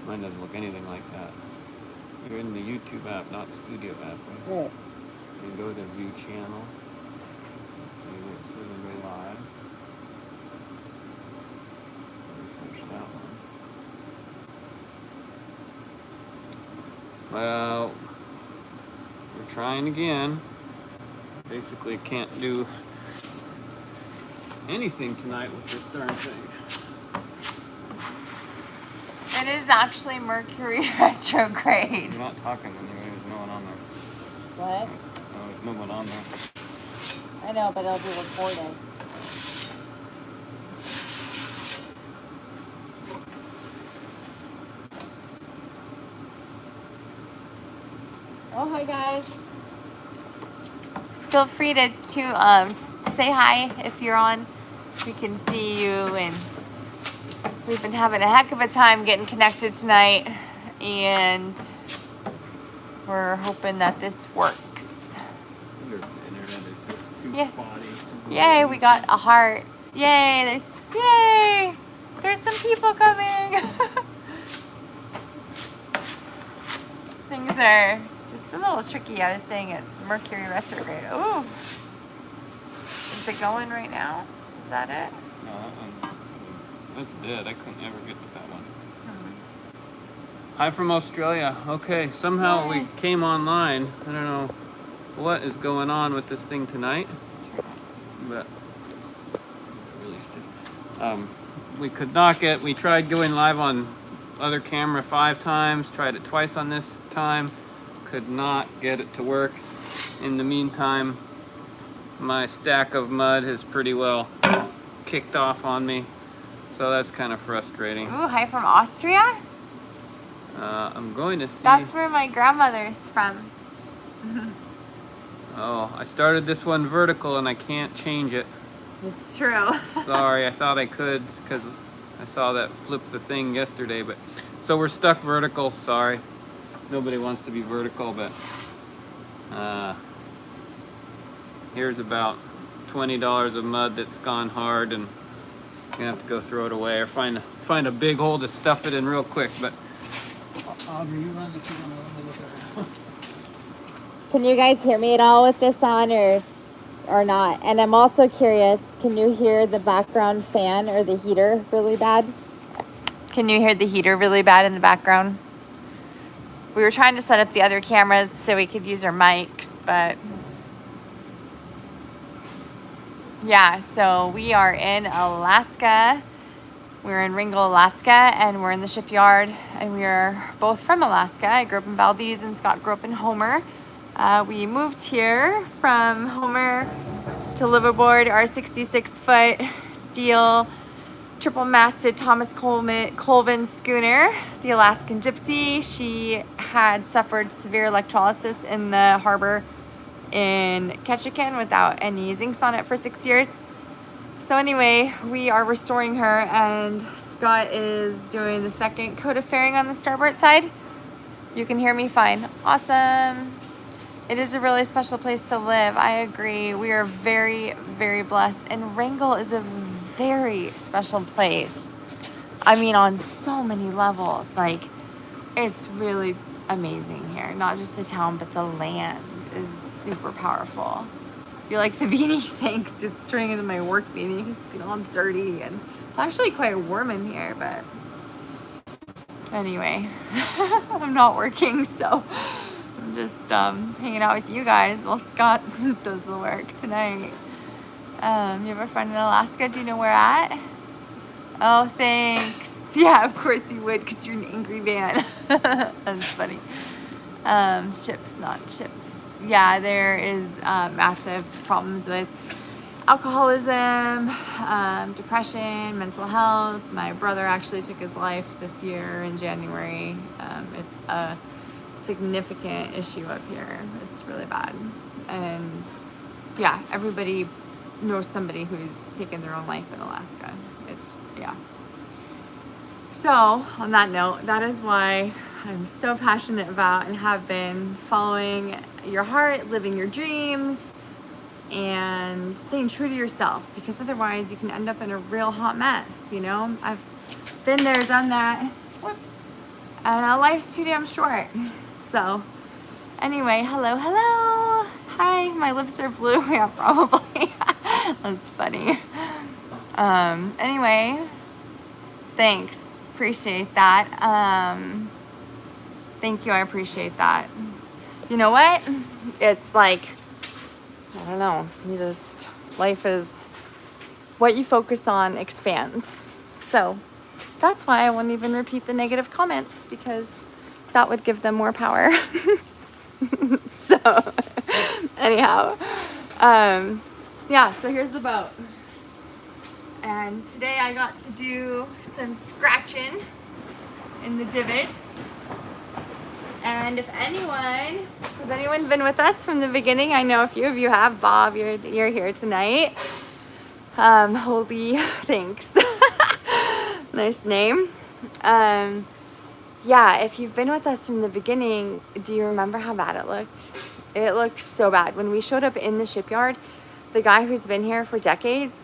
Mine doesn't look anything like that. You're in the YouTube app, not Studio app, right? Right. You go to View Channel. Let's see where it says everybody live. Refresh that one. Well, we're trying again. Basically, can't do anything tonight with this darn thing. It is actually Mercury retrograde. You're not talking anyway. There's no one on there. What? No, there's no one on there. I know, but it'll be recorded. Oh, hi guys. Feel free to say hi if you're on. We can see you, and we've been having a heck of a time getting connected tonight, and we're hoping that this works. Your internet is just too Yeah. spotty. Yay, we got a heart. Yay, there's some people coming. Things are just a little tricky. I was saying it's Mercury retrograde. Ooh. Is it going right now? Is that it? No, that one, that's dead. I couldn't ever get to that one. Hi from Australia. Okay, somehow we came online. I don't know what is going on with this thing tonight, but really stiff. We could not get. We tried going live on other camera 5 times. Tried it twice on this time. Could not get it to work. In the meantime, my stack of mud has pretty well kicked off on me, so that's kind of frustrating. Ooh, hi from Austria? I'm going to see. That's where my grandmother's from. Oh, I started this one vertical and I can't change it. It's true. Sorry, I thought I could because I saw that flip the thing yesterday, but so we're stuck vertical. Sorry, nobody wants to be vertical, but here's about $20 of mud that's gone hard, and I'm gonna have to go throw it away or find a big hole to stuff it in real quick. But Audrey, you run the camera. Let me look at it. Can you guys hear me at all with this on or not? And I'm also curious, can you hear the background fan or the heater really bad? Can you hear the heater really bad in the background? We were trying to set up the other cameras so we could use our mics, but yeah, so we are in Alaska. We're in Ringgold, Alaska, and we're in the shipyard, and we are both from Alaska. I grew up in Valdez and Scott grew up in Homer. We moved here from Homer to live aboard our 66-foot steel triple-masted Thomas Colvin schooner, the Alaskan Gypsy. She had suffered severe electrolysis in the harbor in Ketchikan without any zincs on it for 6 years. So anyway, we are restoring her, and Scott is doing the second coat of fairing on the starboard side. You can hear me fine. Awesome. It is a really special place to live. I agree. We are very, very blessed. And Ringgold is a very special place. I mean, on so many levels. Like, it's really amazing here. Not just the town, but the land is super powerful. You like the beanie? Thanks. It's turning into my work beanie. It's getting all dirty, and it's actually quite warm in here, but anyway, I'm not working, so I'm just hanging out with you guys while Scott does the work tonight. You have a friend in Alaska? Do you know where at? Oh, thanks. Yeah, of course you would, because you're an angry man. That's funny. Ships, not ships. Yeah, there is massive problems with alcoholism, depression, mental health. My brother actually took his life this year in January. It's a significant issue up here. It's really bad. And yeah, everybody knows somebody who's taken their own life in Alaska. It's, yeah. So on that note, that is why I'm so passionate about and have been following your heart, living your dreams, and staying true to yourself, because otherwise you can end up in a real hot mess, you know? I've been there, done that. Whoops. And life's too damn short. So, anyway, hello, hello. Hi, my lips are blue. Yeah, probably. That's funny. Anyway, thanks. Appreciate that. Thank you. I appreciate that. You know what? It's like, I don't know. Life is what you focus on expands. So that's why I won't even repeat the negative comments, because that would give them more power. So anyhow, yeah, so here's the boat. And today I got to do some scratching in the divots. And if anyone, has anyone been with us from the beginning? I know a few of you have. Bob, you're here tonight. Holy, thanks. Nice name. Yeah, if you've been with us from the beginning, do you remember how bad it looked? It looked so bad. When we showed up in the shipyard, the guy who's been here for decades,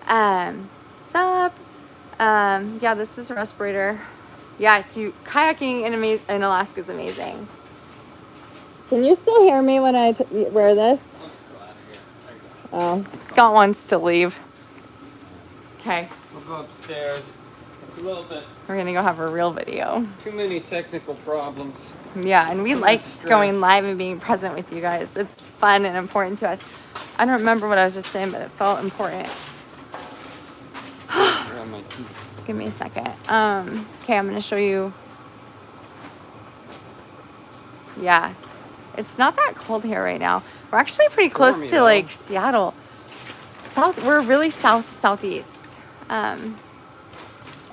yeah, this is a respirator. Yes, kayaking in Alaska is amazing. Can you still hear me when I wear this? Oh, Scott wants to leave. Okay. We'll go upstairs. It's a little bit. We're gonna go have a real video. Too many technical problems. Yeah, and we like going live and being present with you guys. It's fun and important to us. I don't remember what I was just saying, but it felt important. Give me a second. Okay, I'm gonna show you. Yeah, it's not that cold here right now. We're actually pretty close to like Seattle. We're really southeast.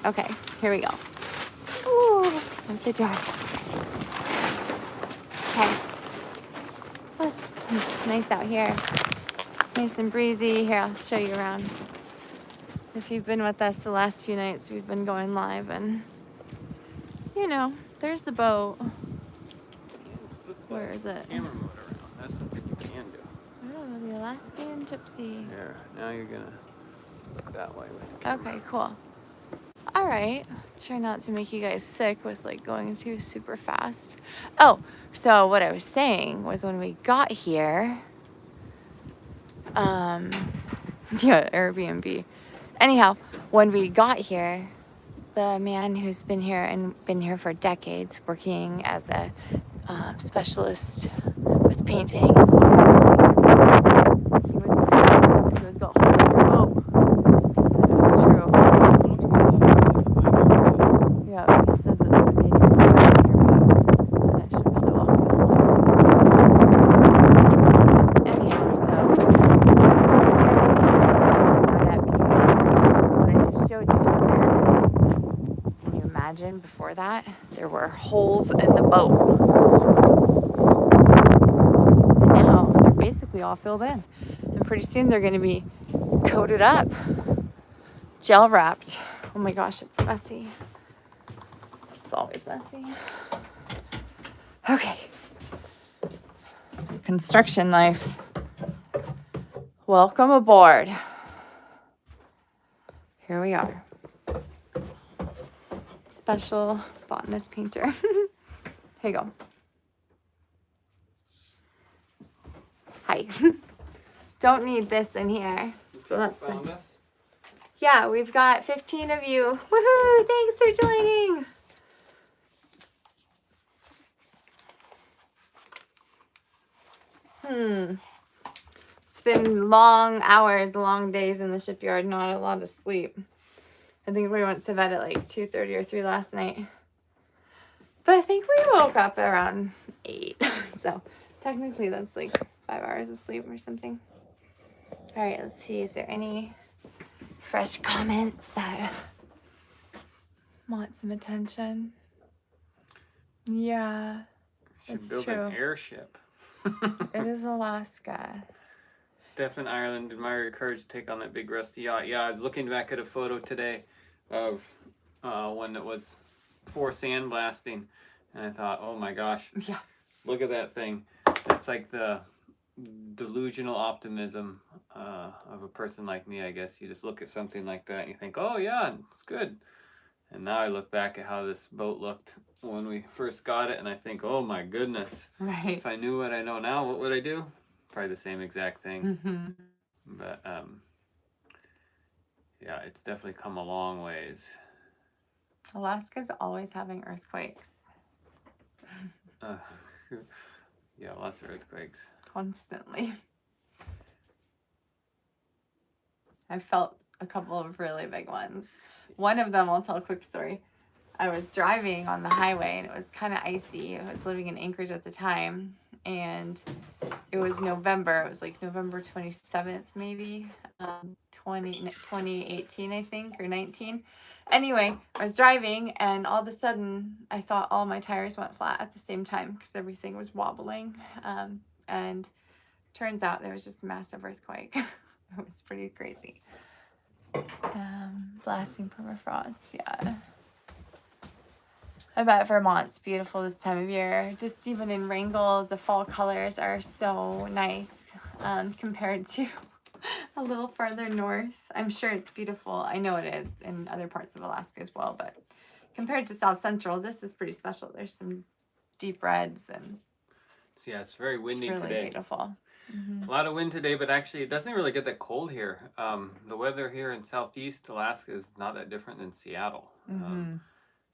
Okay, here we go. Ooh, at the door. Okay. Oh, it's nice out here. Nice and breezy. Here, I'll show you around. If you've been with us the last few nights, we've been going live, and you know, there's the boat. Where is it? Camera mode around. That's something you can do. Oh, the Alaskan Gypsy. There. Now you're gonna look that way with the camera. Okay, cool. All right. Try not to make you guys sick with like going too super fast. Oh, so what I was saying was when we got here, yeah, Airbnb. Anyhow, when we got here, the man who's been here for decades, working as a specialist with painting, he was got hold of the boat. It was true. Yeah, he says it's been made here, and it should fill up faster. Anyhow, so before that, there were holes in the boat. And now they're basically all filled in. And pretty soon they're going to be coated up, gel wrapped. Oh my gosh, it's messy. It's always messy. Okay. Construction life. Welcome aboard. Here we are. Special botanist painter. Here you go. Hi. Don't need this in here. So that's found us? Yeah, we've got 15 of you. Woohoo! Thanks for joining. It's been long hours, long days in the shipyard, not a lot of sleep. I think we went to bed at like 2:30 or 3 last night. But I think we woke up around 8. So technically that's like 5 hours of sleep or something. All right, let's see. Is there any fresh comments that want some attention? Yeah, Should that's build true. an airship. It is Alaska. Stephen Ireland, admire your courage to take on that big rusty yacht. Yeah, I was looking back at a photo today of one that was for sandblasting, and I thought, oh my gosh, Yeah. Look at that thing. It's like the delusional optimism of a person like me, I guess. You just look at something like that and you think, oh yeah, it's good. And now I look back at how this boat looked when we first got it, and I think, oh my goodness. Right. If I knew what I know now, what would I do? Probably the same exact thing. Mm-hmm. But yeah, it's definitely come a long ways. Alaska's always having earthquakes. Yeah, lots of earthquakes. Constantly. I felt a couple of really big ones. One of them, I'll tell a quick story. I was driving on the highway and it was kind of icy. I was living in Anchorage at the time, and it was November. It was like November 27th, maybe, 2018, I think, or 19. Anyway, I was driving and all of a sudden I thought all my tires went flat at the same time because everything was wobbling. And turns out there was just a massive earthquake. It was pretty crazy. Blasting permafrost, yeah. I bet Vermont's beautiful this time of year. Just even in Wrangell, the fall colors are so nice compared to a little further north. I'm sure it's beautiful. I know it is in other parts of Alaska as well, but compared to South Central, this is pretty special. There's some deep reds, and yeah, it's very windy it's really today. Beautiful. Mm-hmm. A lot of wind today, but actually it doesn't really get that cold here. The weather here in southeast Alaska is not that different than Seattle. Mm-hmm.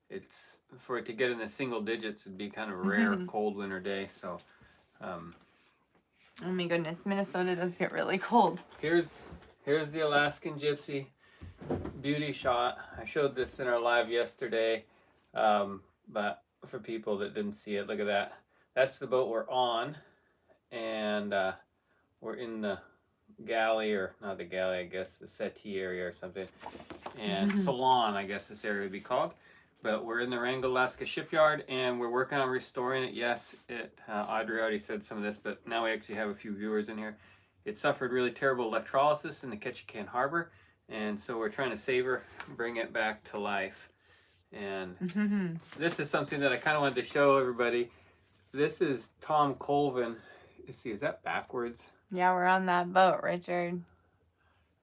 It's for it to get in the single digits would be kind of a rare cold winter day. So oh my goodness, Minnesota does get really cold. here's the Alaskan Gypsy beauty shot. I showed this in our live yesterday, but for people that didn't see it, look at that. That's the boat we're on, and we're in the galley, or not the galley, I guess the settee area or something, and salon, I guess this area would be called. But we're in the Wrangell, Alaska shipyard, and we're working on restoring it. Yes, Audrey already said some of this, but now we actually have a few viewers in here. It suffered really terrible electrolysis in the Ketchikan Harbor, and so we're trying to save her, bring it back to life. And this is something that I kind of wanted to show everybody. This is Tom Colvin. You see, is that backwards? Yeah, we're on that boat, Richard.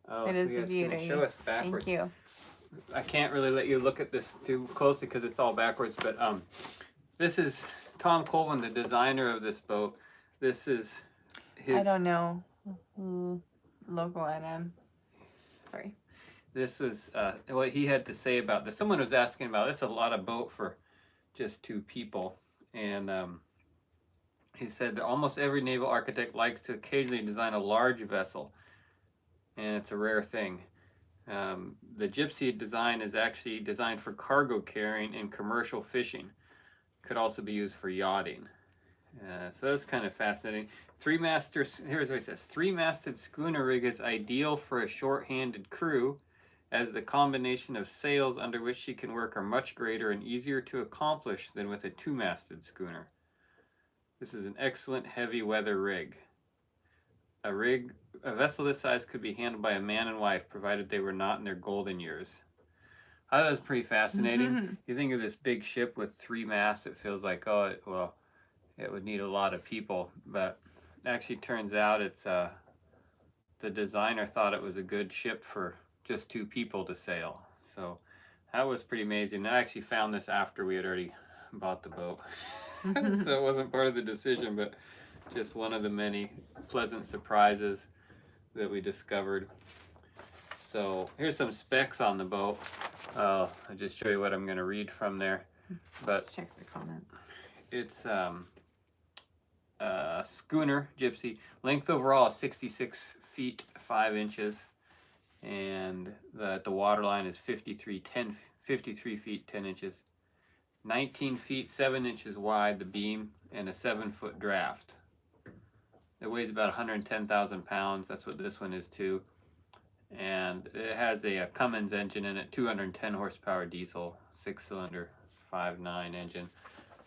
Oh, it so is you a guys beauty. can show us backwards. Thank you. I can't really let you look at this too closely because it's all backwards, but this is Tom Colvin, the designer of this boat. This is his... I don't know. Logo at him. Sorry. This is what he had to say about this. Someone was asking about this. A lot of boat for just two people, and he said that almost every naval architect likes to occasionally design a large vessel, and it's a rare thing. The Gypsy design is actually designed for cargo carrying and commercial fishing. Could also be used for yachting. So that's kind of fascinating. Here's what it says. Three-masted schooner rig is ideal for a short-handed crew, as the combination of sails under which she can work are much greater and easier to accomplish than with a two-masted schooner. This is an excellent heavy weather rig. A vessel this size could be handled by a man and wife, provided they were not in their golden years. I thought that was pretty fascinating. You think of this big ship with three masts, it feels like, oh, well, it would need a lot of people. But it actually turns out it's the designer thought it was a good ship for just two people to sail. So that was pretty amazing. I actually found this after we had already bought the boat. So it wasn't part of the decision, but just one of the many pleasant surprises that we discovered. So here's some specs on the boat. I'll just show you what I'm going to read from there. But check the comments. It's schooner Gypsy. Length overall is 66 feet 5 inches, and the waterline is 53 feet 10 inches. 19 feet 7 inches wide, the beam, and a 7-foot draft. It weighs about 110,000 pounds. That's what this one is too. And it has a Cummins engine in it, 210 horsepower diesel, 6-cylinder, 5.9 engine.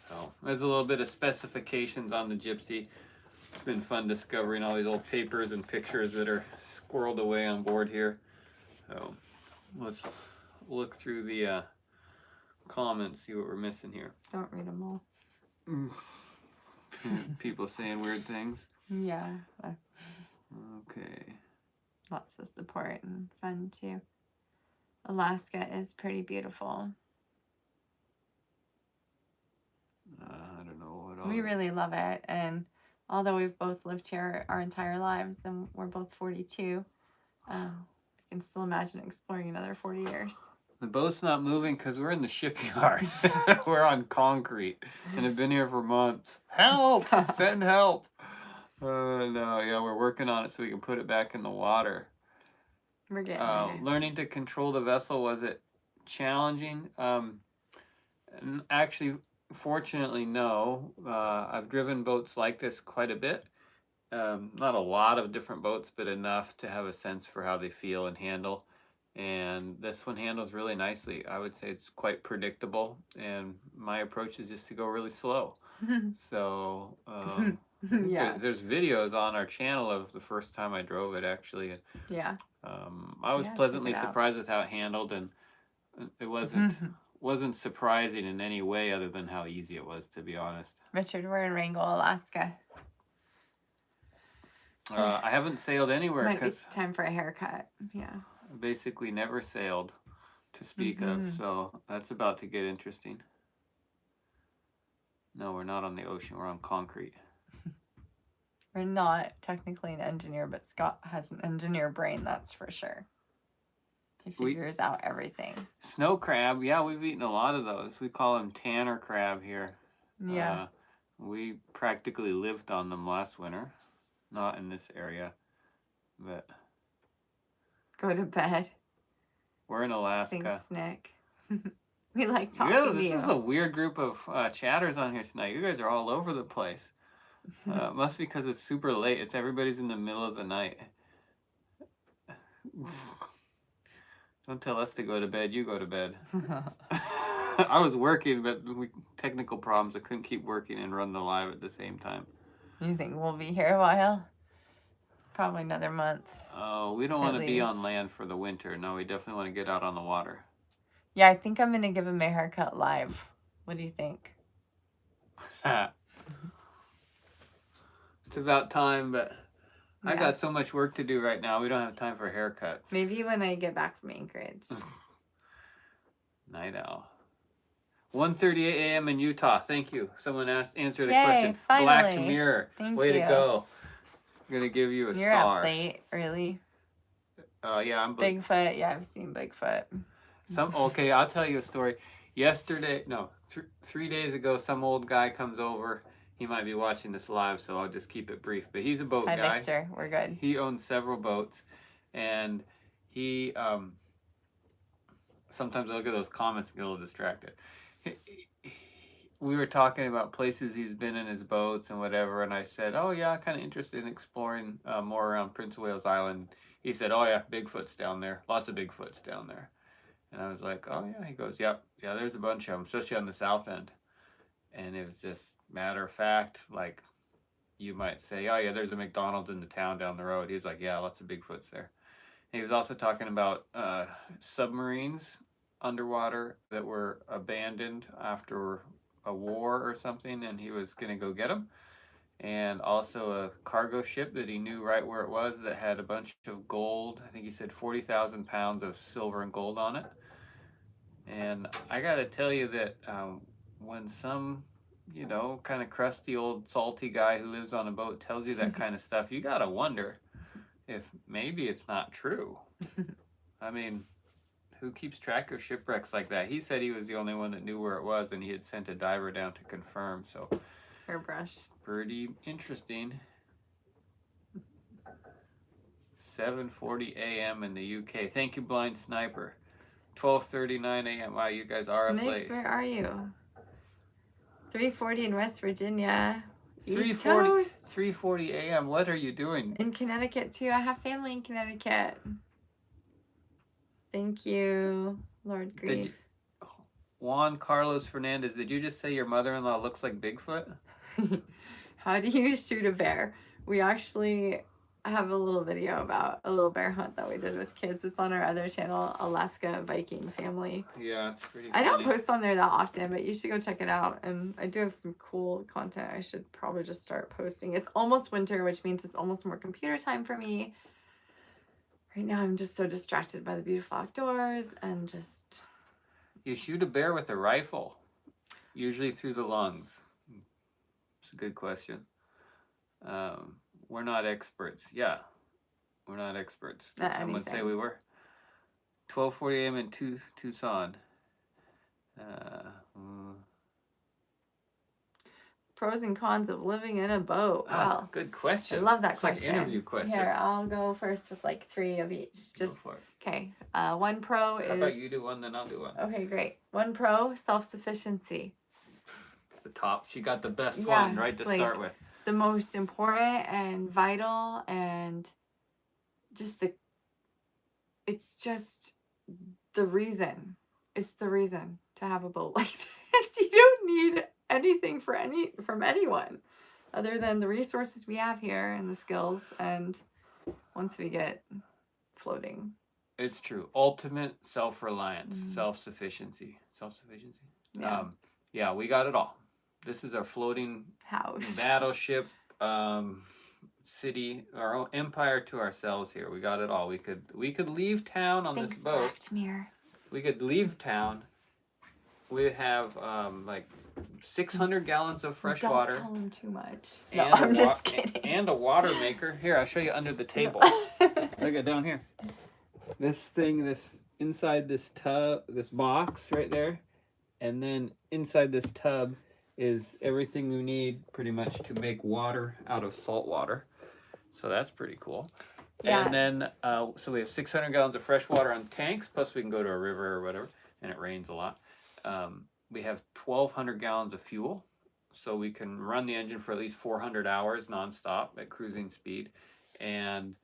So there's a little bit of specifications on the Gypsy. It's been fun discovering all these old papers and pictures that are squirreled away on board here. So let's look through the comments, see what we're missing here. Don't read them all. People saying weird things. Yeah. Okay. Lots of support and fun too. Alaska is pretty beautiful. We really love it. And although we've both lived here our entire lives and we're both 42, I can still imagine exploring another 40 years. The boat's not moving because we're in the shipyard. We're on concrete and have been here for months. Help! Send help! No, yeah, we're working on it so we can put it back in the water. We're getting there. Learning to control the vessel, was it challenging? Actually, fortunately, no. I've driven boats like this quite a bit. Not a lot of different boats, but enough to have a sense for how they feel and handle. And this one handles really nicely. I would say it's quite predictable, and my approach is just to go really slow. So Yeah. there's videos on our channel of the first time I drove it, actually. Yeah. I was Yeah, pleasantly check it out. surprised with how it handled, and it wasn't surprising in any way other than how easy it was, to be honest. Richard, we're in Wrangell, Alaska. I haven't sailed anywhere Might be because time for a haircut. Yeah. I basically never sailed to speak of, so that's about to get interesting. No, we're not on the ocean, we're on concrete. We're not technically an engineer, but Scott has an engineer brain, that's for sure. He figures out everything. Snow crab, yeah, we've eaten a lot of those. We call them tanner crab here. Yeah. We practically lived on them last winter. Not in this area, but Go to bed. we're in Alaska. Thanks, Nick. We like talking to you. This is a weird group of chatters on here tonight. You guys are all over the place. Must be because it's super late. Everybody's in the middle of the night. Don't tell us to go to bed. You go to bed. I was working, but technical problems. I couldn't keep working and run the live at the same time. You think we'll be here a while? Probably another month. Oh, we don't want to be on land for the winter. No, we definitely want to get out on the water. Yeah, I think I'm going to give him a haircut live. What do you think? It's about time, but yeah. I got so much work to do right now. We don't have time for haircuts. Maybe when I get back from Anchorage. Night owl. 1:38 a.m. in Utah. Thank you. Someone answered the Yay, question. finally. Black Mirror. Thank Way you. to go. I'm going to give you a You're star. up late, really? Yeah, I'm Bigfoot. Yeah, I've seen Bigfoot. Okay, I'll tell you a story. Yesterday, no, 3 days ago, some old guy comes over. He might be watching this live, so I'll just keep it brief. But he's a boat guy. Hi, Victor. We're good. He owns several boats, and he sometimes I look at those comments and get a little distracted. We were talking about places he's been in his boats and whatever, and I said, oh yeah, I'm kind of interested in exploring more around Prince of Wales Island. He said, oh yeah, Bigfoot's down there. Lots of Bigfoots down there. And I was like, oh yeah. He goes, yep, yeah, there's a bunch of them, especially on the south end. And it was just matter of fact, like you might say, oh yeah, there's a McDonald's in the town down the road. He's like, yeah, lots of Bigfoots there. And he was also talking about submarines underwater that were abandoned after a war or something, and he was going to go get them. And also a cargo ship that he knew right where it was that had a bunch of gold. I think he said 40,000 pounds of silver and gold on it. And I got to tell you that when some, kind of crusty old salty guy who lives on a boat tells you that kind of stuff, you got to wonder if maybe it's not true. I mean, who keeps track of shipwrecks like that? He said he was the only one that knew where it was, and he had sent a diver down to confirm. So, Airbrush. Pretty interesting. 7:40 a.m. in the UK. Thank you, Blind Sniper. 12:39 a.m. Wow, you guys are up late. Where are you? 3:40 in West Virginia. 3:40 a.m. What are you doing? In Connecticut too. I have family in Connecticut. Thank you, Lord Grief. Juan Carlos Fernandez, did you just say your mother-in-law looks like Bigfoot? How do you shoot a bear? We actually have a little video about a little bear hunt that we did with kids. It's on our other channel, Alaska Viking Family. Yeah, it's pretty funny. I don't post on there that often, but you should go check it out. And I do have some cool content. I should probably just start posting. It's almost winter, which means it's almost more computer time for me. Right now, I'm just so distracted by the beautiful outdoors and just... You shoot a bear with a rifle, usually through the lungs. It's a good question. We're not experts. Yeah, we're not experts. Did Not someone say anything. we were? 12:40 a.m. in Tucson. Mm. Pros and cons of living in a boat. Wow. Good question. I love that it's question. Like interview question. Here, I'll go first with like 3 of each. Go for it. Okay. One pro is. How about you do one, then I'll do one. Okay, great. One pro, self-sufficiency. It's the top. She got the best Yeah, one, right, to like start with. the most important and vital, and just it's just the reason. It's the reason to have a boat like this. You don't need anything from anyone other than the resources we have here and the skills, and once we get floating. It's true. Ultimate self-reliance, self-sufficiency. Self-sufficiency. Yeah. Yeah, we got it all. This is our floating House. battleship city, our own empire to ourselves here. We got it all. We could leave town on this boat. Mir. We could leave town. We have like 600 gallons of fresh water. Don't tell him too much. No, I'm just kidding. And a water maker. Here, I'll show you under the table. Look at down here. This inside this tub, this box right there, and then inside this tub is everything you need pretty much to make water out of salt water. So that's pretty cool. Yeah. And then, so we have 600 gallons of fresh water on tanks, plus we can go to a river or whatever, and it rains a lot. We have 1,200 gallons of fuel, so we can run the engine for at least 400 hours nonstop at cruising speed. And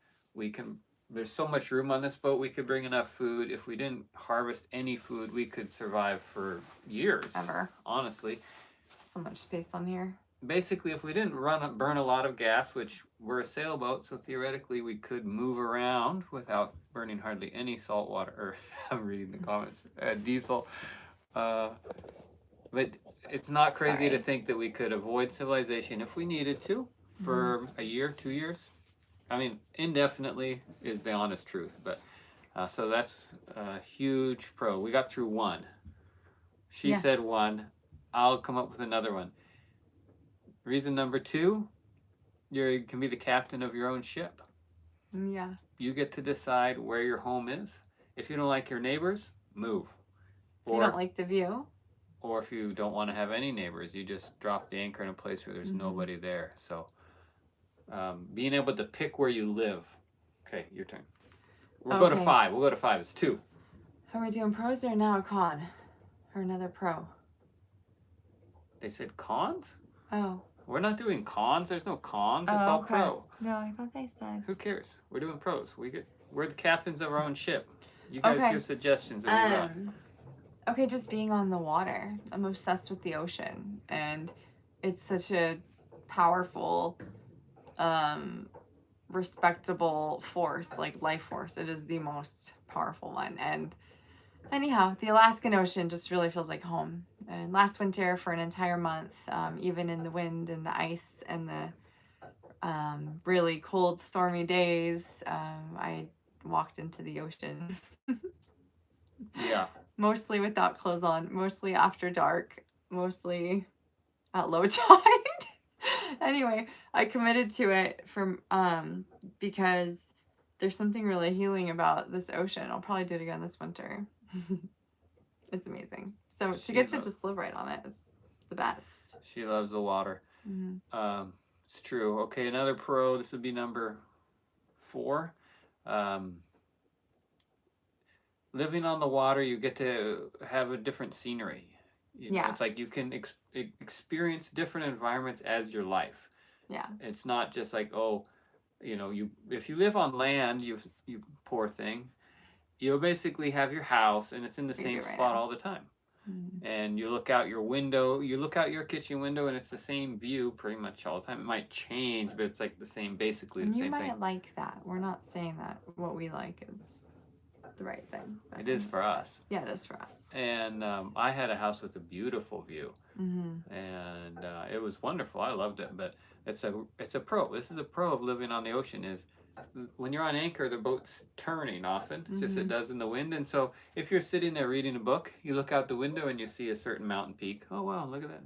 there's so much room on this boat, we could bring enough food. If we didn't harvest any food, we could survive for years. Ever. Honestly. So much space on here. Basically, if we didn't burn a lot of gas, which we're a sailboat, so theoretically we could move around without burning hardly any salt water, or I'm reading the comments, diesel. But it's not crazy to think that we could avoid civilization if we needed to for a year, 2 years. I mean, indefinitely is the honest truth. But so that's a huge pro. We got through one. She said one. I'll come up with another one. Reason number 2, you can be the captain of your own ship. Yeah. You get to decide where your home is. If you don't like your neighbors, move. If you don't like the view. Or if you don't want to have any neighbors, you just drop the anchor in a place where there's nobody there. So being able to pick where you live. Okay, your turn. We'll go to 5. We'll go to 5. It's 2. Are we doing pros or now a con? Or another pro? They said cons? Oh. We're not doing cons. There's no cons. It's all pro. No, I thought they said. Who cares? We're doing pros. We're the captains of our own ship. You guys give suggestions. Okay, just being on the water. I'm obsessed with the ocean, and it's such a powerful, respectable force, like life force. It is the most powerful one. And anyhow, the Alaskan Ocean just really feels like home. And last winter, for an entire month, even in the wind and the ice and the really cold, stormy days, I walked into the ocean. Yeah. Mostly without clothes on, mostly after dark, mostly at low tide. Anyway, I committed to it because there's something really healing about this ocean. I'll probably do it again this winter. It's amazing. So to get to just live right on it is the best. She loves the water. It's true. Okay, another pro. This would be number 4. Living on the water, you get to have a different scenery. It's like you can experience different environments as your life. Yeah. It's not just like, if you live on land, you poor thing, you'll basically have your house and it's in the same spot all the time. And you look out your window, you look out your kitchen window, and it's the same view pretty much all the time. It might change, but it's like basically the same thing. You might like that. We're not saying that what we like is the right thing. It is for us. Yeah, it is for us. And I had a house with a beautiful view, and it was wonderful. I loved it. But it's a pro. This is a pro of living on the ocean. Is when you're on anchor, the boat's turning often. It's just it does in the wind. And so if you're sitting there reading a book, you look out the window and you see a certain mountain peak. Oh wow, look at that!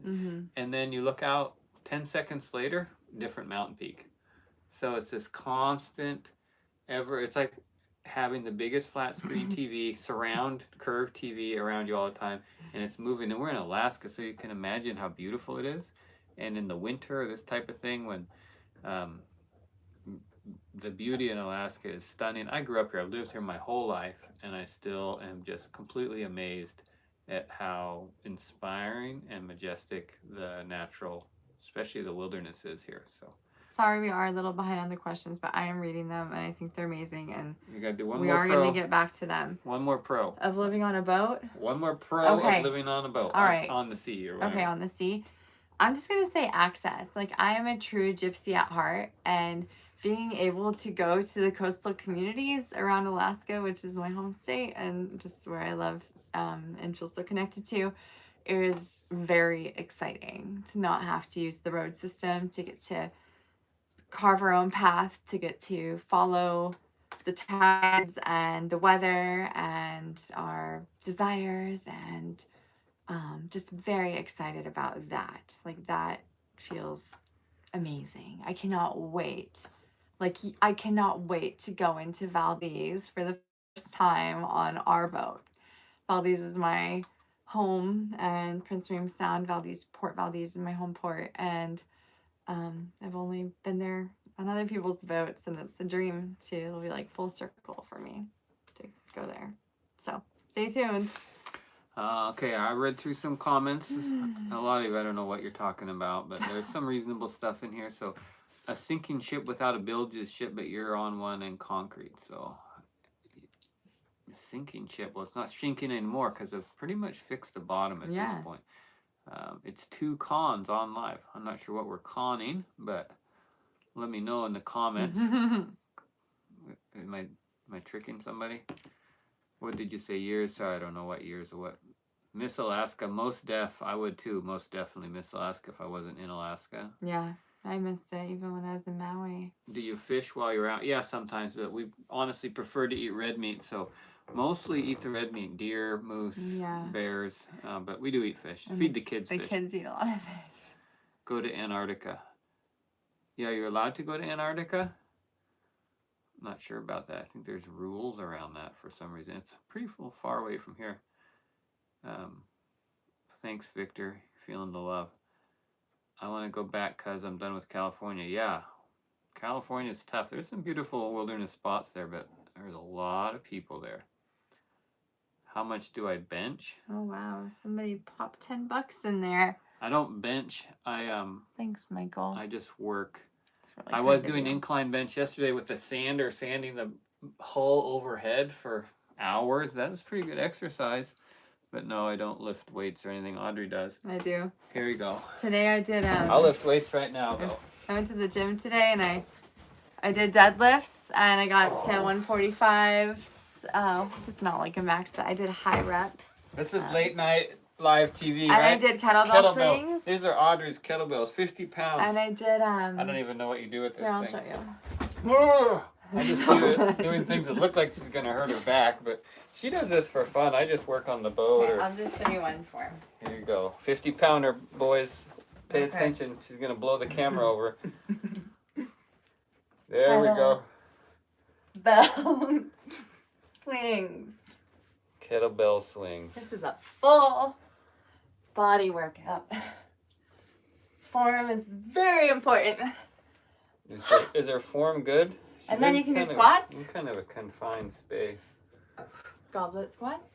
And then you look out 10 seconds later, different mountain peak. So it's this constant it's like having the biggest flat screen TV, surround curved TV around you all the time, and it's moving. And we're in Alaska, so you can imagine how beautiful it is. And in the winter, this type of thing, when the beauty in Alaska is stunning. I grew up here. I've lived here my whole life, and I still am just completely amazed at how inspiring and majestic the natural, especially the wilderness is here. So Sorry, we are a little behind on the questions, but I am reading them, and I think they're amazing. And you got to do one we more are pro. going to get back to them. One more pro. Of living on a boat? One more pro Okay. of living on a boat. All right. On the sea or whatever. Okay, on the sea. I'm just going to say access. Like, I am a true gypsy at heart, and being able to go to the coastal communities around Alaska, which is my home state and just where I love and feel so connected to, it is very exciting to not have to use the road system, to get to carve our own path, to get to follow the tides and the weather and our desires, and just very excited about that. Like, that feels amazing. I cannot wait. Like, I cannot wait to go into Valdez for the first time on our boat. Valdez is my home, and Prince William Sound, Port Valdez is my home port, and I've only been there on other people's boats, and it's a dream to, it'll be like full circle for me to go there. So stay tuned. Okay, I read through some comments. A lot of you, I don't know what you're talking about, but there's some reasonable stuff in here. So, a sinking ship without a bilge ship, but you're on one in concrete. So, a sinking ship, well, it's not sinking anymore because I've pretty much fixed the bottom at this point. It's 2 cons on live. I'm not sure what we're conning, but let me know in the comments. Am I tricking somebody? What did you say? Years? Sorry, I don't know what years or what. Miss Alaska, most def. I would too. Most definitely miss Alaska if I wasn't in Alaska. Yeah, I missed it even when I was in Maui. Do you fish while you're out? Yeah, sometimes, but we honestly prefer to eat red meat. So mostly eat the red meat. Deer, moose, bears. But we do eat fish. Feed the kids fish. The kids eat a lot of fish. Go to Antarctica. Yeah, you're allowed to go to Antarctica? Not sure about that. I think there's rules around that for some reason. It's pretty far away from here. Thanks, Victor. Feeling the love. I want to go back because I'm done with California. Yeah, California's tough. There's some beautiful wilderness spots there, but there's a lot of people there. How much do I bench? Oh, wow. Somebody popped $10 in there. I don't bench. Thanks, Michael. I just work. Really I was doing incline bench yesterday with the sander, sanding the hull overhead for hours. That's pretty good exercise. But no, I don't lift weights or anything. Audrey does. I do. Here you go. Today I did. I'll lift weights right now, though. I went to the gym today, and I did deadlifts, and I got to 145. It's just not like a max, but I did high reps. This is late night live TV, and right? I did kettlebell swings. These are Audrey's kettlebells, 50 pounds. And I did. I don't even know what you do with this I'll thing. show you. I just see her doing things that look like she's gonna hurt her back, but she does this for fun. I just work on the boat. Okay, I'll just show you one form. Here you go, 50-pounder, boys. Pay attention. She's gonna blow the camera over. There we go. Bell swings. Kettlebell swings. This is a full body workout. Form is very important. Is her form good? And then you can do squats. In kind of a confined space. Goblet squats.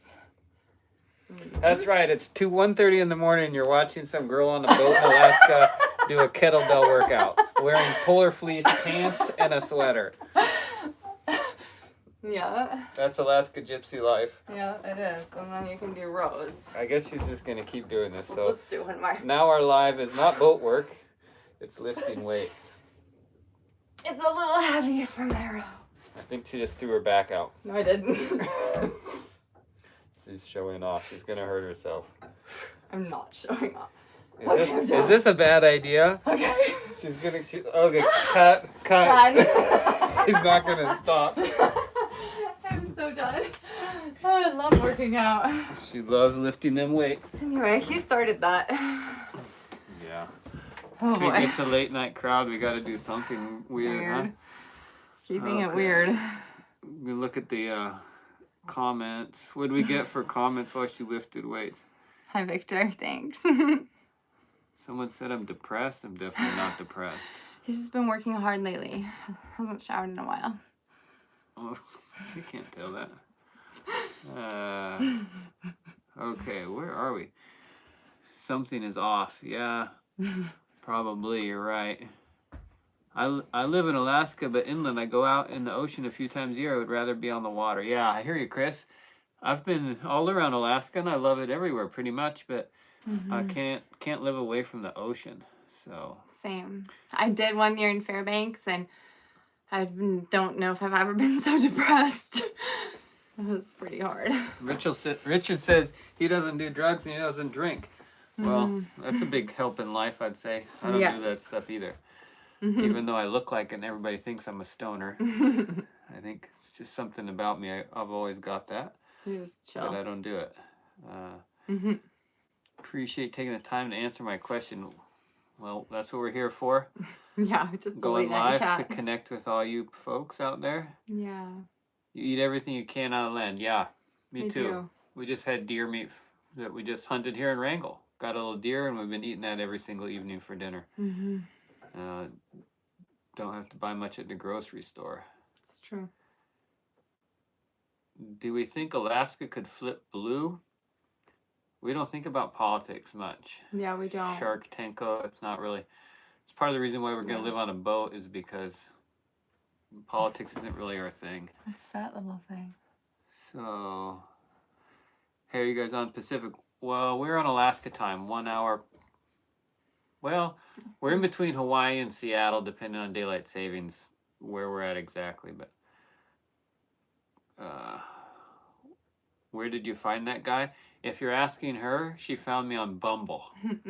That's right. It's 1:30 in the morning. And you're watching some girl on a boat in Alaska do a kettlebell workout, wearing polar fleece pants and a sweater. Yeah. That's Alaska Gypsy Life. Yeah, it is. And then you can do rows. I guess she's just gonna keep doing this. So let's do one more. Now our live is not boat work; it's lifting weights. It's a little heavy for my row. I think she just threw her back out. No, I didn't. She's showing off. She's gonna hurt herself. I'm not showing off. Is this a bad idea? Okay. Okay, cut. She's not gonna stop. I'm so done. Oh, I love working out. She loves lifting them weights. Anyway, he started that. Yeah. Oh If boy. it's a late night crowd, we got to do something weird, huh? Keeping it Okay. weird. We look at the comments. What did we get for comments while she lifted weights? Hi, Victor. Thanks. Someone said I'm depressed. I'm definitely not depressed. He's just been working hard lately. Hasn't showered in a while. Oh, you can't tell that. Okay, where are we? Something is off. Yeah, probably. You're right. I live in Alaska, but inland. I go out in the ocean a few times a year. I would rather be on the water. Yeah, I hear you, Chris. I've been all around Alaska, and I love it everywhere pretty much, but I can't live away from the ocean. So Same. I did 1 year in Fairbanks, and I don't know if I've ever been so depressed. It was pretty hard. Richard says he doesn't do drugs and he doesn't drink. Well, that's a big help in life, I'd say. I don't do that stuff either. Even though I look like it and everybody thinks I'm a stoner. I think it's just something about me. I've always got that. You just chill. But I don't do it. Appreciate taking the time to answer my question. Well, that's what we're here for. Yeah, just the Going late night live chat. to connect with all you folks out there. Yeah. You eat everything you can out of land. Yeah, me We too. do. We just had deer meat that we just hunted here in Wrangell. Got a little deer, and we've been eating that every single evening for dinner. Don't have to buy much at the grocery store. It's true. Do we think Alaska could flip blue? We don't think about politics much. Yeah, we don't. Shark Tanko, it's not really. It's part of the reason why we're going to live on a boat is because politics isn't really our thing. What's that little thing? So, hey, are you guys on Pacific? Well, we're on Alaska time, 1 hour. Well, we're in between Hawaii and Seattle, depending on daylight savings, where we're at exactly. But where did you find that guy? If you're asking her, she found me on Bumble.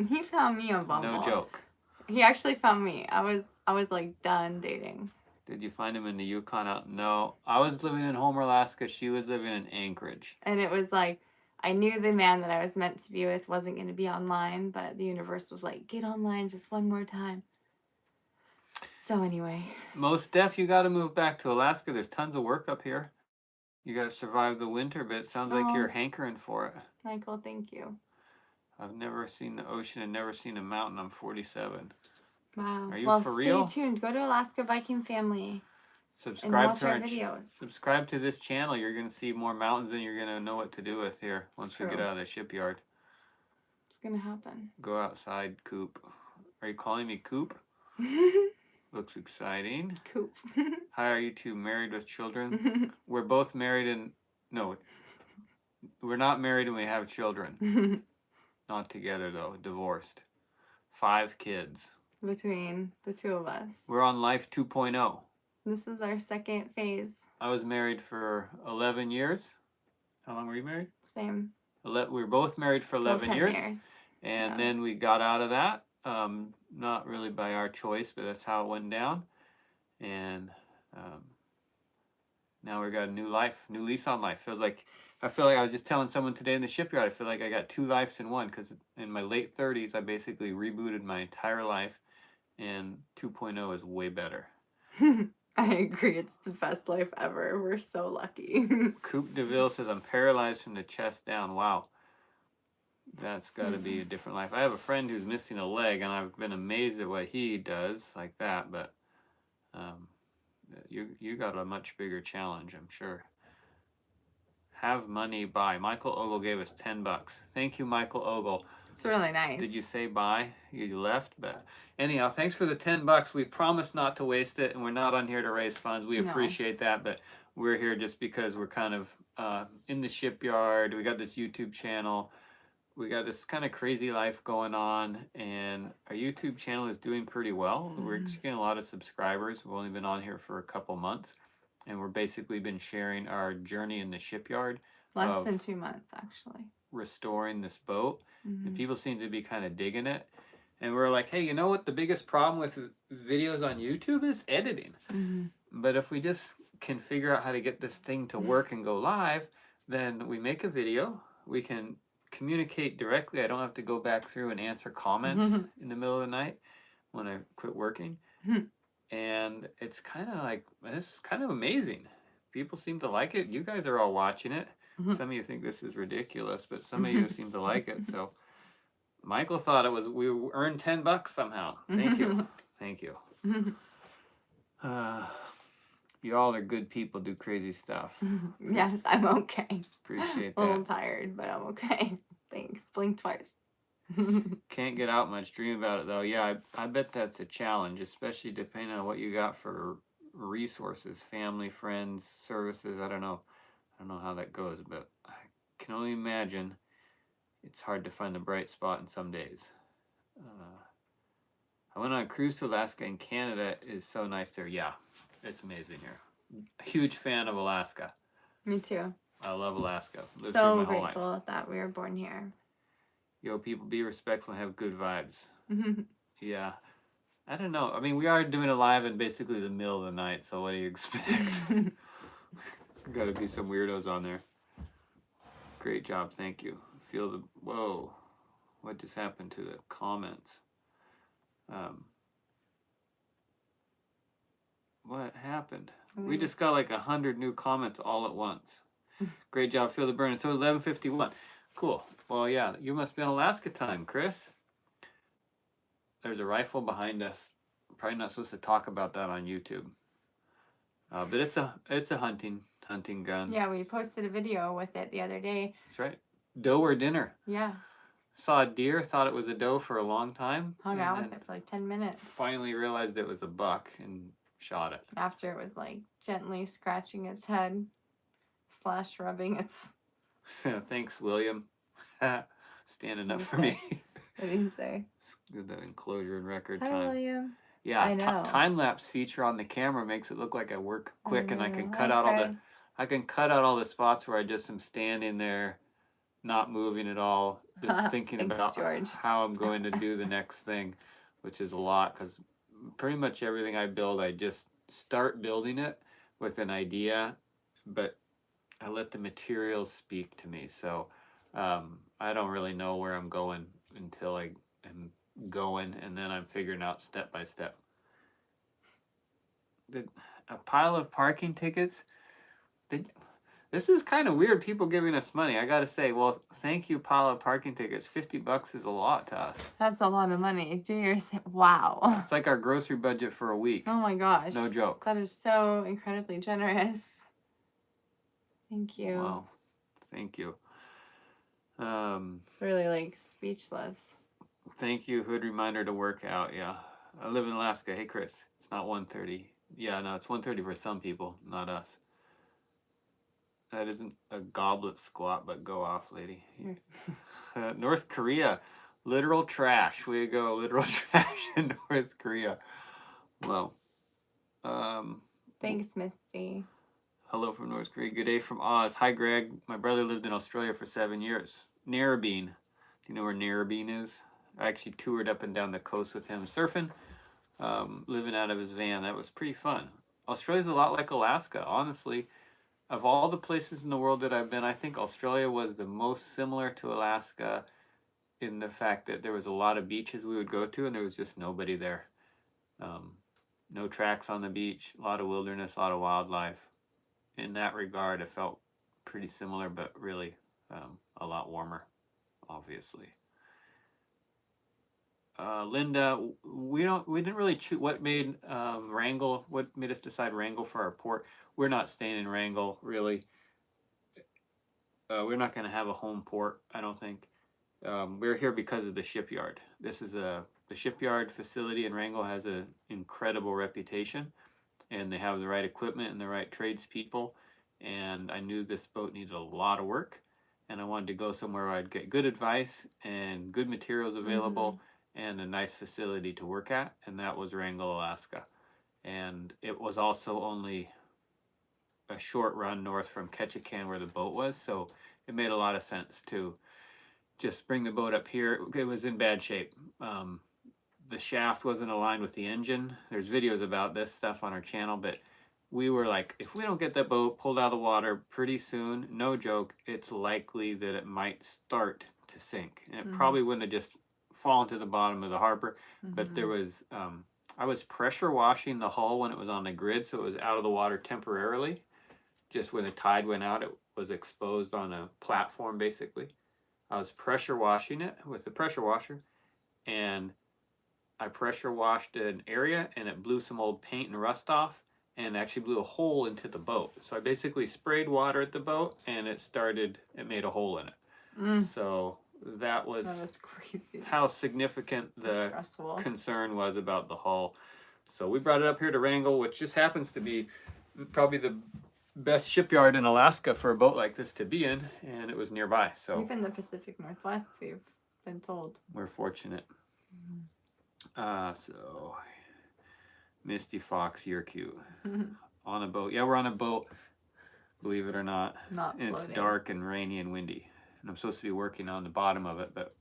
He found me on Bumble. No joke. He actually found me. I was like done dating. Did you find him in the Yukon out? No, I was living in Homer, Alaska. She was living in Anchorage. And it was like, I knew the man that I was meant to be with wasn't going to be online, but the universe was like, get online just one more time. So anyway. Most def, you got to move back to Alaska. There's tons of work up here. You got to survive the winter, but it sounds like you're hankering for it. Michael, thank you. I've never seen the ocean and never seen a mountain. I'm 47. Wow. Are you well, for real? Stay tuned. Go to Alaska Viking Family. Subscribe and watch to our videos. Subscribe to this channel. You're going to see more mountains than you're going to know what to do with here once we get out of the shipyard. It's going to happen. Go outside, Coop. Are you calling me Coop? Looks exciting. Coop. Hi, are you two married with children? We're both married and... No, we're not married and we have children. Not together, though. Divorced. 5 kids. Between the two of us. We're on life 2.0. This is our second phase. I was married for 11 years. How long were you married? Same. We were both married for 11 years. And then we got out of that. Not really by our choice, but that's how it went down. And now we've got a new life, new lease on life. I feel like I was just telling someone today in the shipyard, I feel like I got 2 lives in one, because in my late 30s, I basically rebooted my entire life, and 2.0 is way better. I agree. It's the best life ever. We're so lucky. Coop DeVille says, I'm paralyzed from the chest down. Wow. That's got to be a different life. I have a friend who's missing a leg, and I've been amazed at what he does like that, but you got a much bigger challenge, I'm sure. Have money, buy. Michael Ogle gave us $10. Thank you, Michael Ogle. It's really nice. Did you say buy? You left, but anyhow, thanks for the $10. We promise not to waste it, and we're not on here to raise funds. We appreciate that, but we're here just because we're kind of in the shipyard. We got this YouTube channel. We got this kind of crazy life going on, and our YouTube channel is doing pretty well. We're getting a lot of subscribers. We've only been on here for a couple months, and we're basically been sharing our journey in the shipyard. Less than 2 months, actually. Restoring this boat, and people seem to be kind of digging it. And we're like, hey, you know what the biggest problem with videos on YouTube is? Editing. But if we just can figure out how to get this thing to work and go live, then we make a video. We can communicate directly. I don't have to go back through and answer comments in the middle of the night. when I quit working. And it's kind of like, this is kind of amazing. People seem to like it. You guys are all watching it. Some of you think this is ridiculous, but some of you seem to like it. So Michael thought it was, we earned $10 somehow. Thank you. Thank you. You all are good people, do crazy stuff. Yes, I'm okay. Appreciate A little that. tired, but I'm okay. Thanks. Blink twice. Can't get out much. Dream about it though. Yeah, I bet that's a challenge, especially depending on what you got for resources, family, friends, services. I don't know how that goes, but I can only imagine it's hard to find a bright spot in some days. I went on a cruise to Alaska, and Canada is so nice there. Yeah, it's amazing here. A huge fan of Alaska. Me too. I love Alaska. Lived So here my whole grateful life. that we were born here. Yo, people, be respectful and have good vibes. Yeah. I don't know. I mean, we are doing it live in basically the middle of the night, so what do you expect? Gotta be some weirdos on there. Great job, thank you. Feel the, whoa, what just happened to the comments? What happened? We just got like 100 new comments all at once. Great job, feel the burn. It's 11:51. Cool. Well, yeah, you must be on Alaska time, Chris. There's a rifle behind us. Probably not supposed to talk about that on YouTube. But it's a hunting gun. Yeah, we posted a video with it the other day. That's right. Doe or dinner. Yeah. Saw a deer, thought it was a doe for a long time. Hung out with it for like 10 minutes. Finally realized it was a buck and shot it. After it was like gently scratching its head / rubbing its... Thanks, William. Standing up for me. What did he say? Good, that enclosure and record Hi, time. William. Yeah, I know. time-lapse feature on the camera makes it look like I work quick, and I can Hi, cut out all the Chris. I can cut out all the spots where I just am standing there, not moving at all, just thinking Thanks, about George. how I'm going to do the next thing, which is a lot, because pretty much everything I build, I just start building it with an idea, but I let the materials speak to me. So I don't really know where I'm going until I am going, and then I'm figuring out step by step. A pile of parking tickets. This is kind of weird, people giving us money. I gotta say, well, thank you, pile of parking tickets. $50 is a lot to us. That's a lot of money. Do your thing. Wow. It's like our grocery budget for a week. Oh my gosh. No joke. That is so incredibly generous. Thank you. Wow, thank you. It's really like speechless. Thank you. Hood reminder to work out. Yeah, I live in Alaska. Hey, Chris, it's not 1:30. Yeah, no, it's 1:30 for some people, not us. That isn't a goblet squat, but go off, lady. North Korea, literal trash. Way to go, literal trash in North Korea. Well, Thanks, Misty. hello from North Korea. Good day from Oz. Hi, Greg. My brother lived in Australia for 7 years. Narrabeen. Do you know where Narrabeen is? I actually toured up and down the coast with him surfing, living out of his van. That was pretty fun. Australia's a lot like Alaska, honestly. Of all the places in the world that I've been, I think Australia was the most similar to Alaska in the fact that there was a lot of beaches we would go to and there was just nobody there. No tracks on the beach, a lot of wilderness, a lot of wildlife. In that regard, it felt pretty similar, but really a lot warmer, obviously. Linda, we didn't really choose what made Wrangell. What made us decide Wrangell for our port? We're not staying in Wrangell, really. We're not going to have a home port, I don't think. We're here because of the shipyard. This is the shipyard facility in Wrangell has an incredible reputation, and they have the right equipment and the right tradespeople. And I knew this boat needed a lot of work, and I wanted to go somewhere where I'd get good advice and good materials available. And a nice facility to work at, and that was Wrangell, Alaska. And it was also only a short run north from Ketchikan where the boat was, so it made a lot of sense to just bring the boat up here. It was in bad shape. The shaft wasn't aligned with the engine. There's videos about this stuff on our channel, but we were like, if we don't get that boat pulled out of the water pretty soon, no joke, it's likely that it might start to sink. And it probably wouldn't have just fallen to the bottom of the harbor. But there was, I was pressure washing the hull when it was on the grid, so it was out of the water temporarily. Just when the tide went out, it was exposed on a platform basically. I was pressure washing it with the pressure washer, and I pressure washed an area and it blew some old paint and rust off and actually blew a hole into the boat. So I basically sprayed water at the boat and it made a hole in it. So that was crazy. how significant the concern was about the hull. So we brought it up here to Wrangell, which just happens to be probably the best shipyard in Alaska for a boat like this to be in, and it was nearby. So even the Pacific Northwest, we've been told. We're fortunate. So Misty Fox, you're cute. On a boat. Yeah, we're on a boat, believe it or not. And it's dark and rainy and windy. And I'm supposed to be working on the bottom of it, but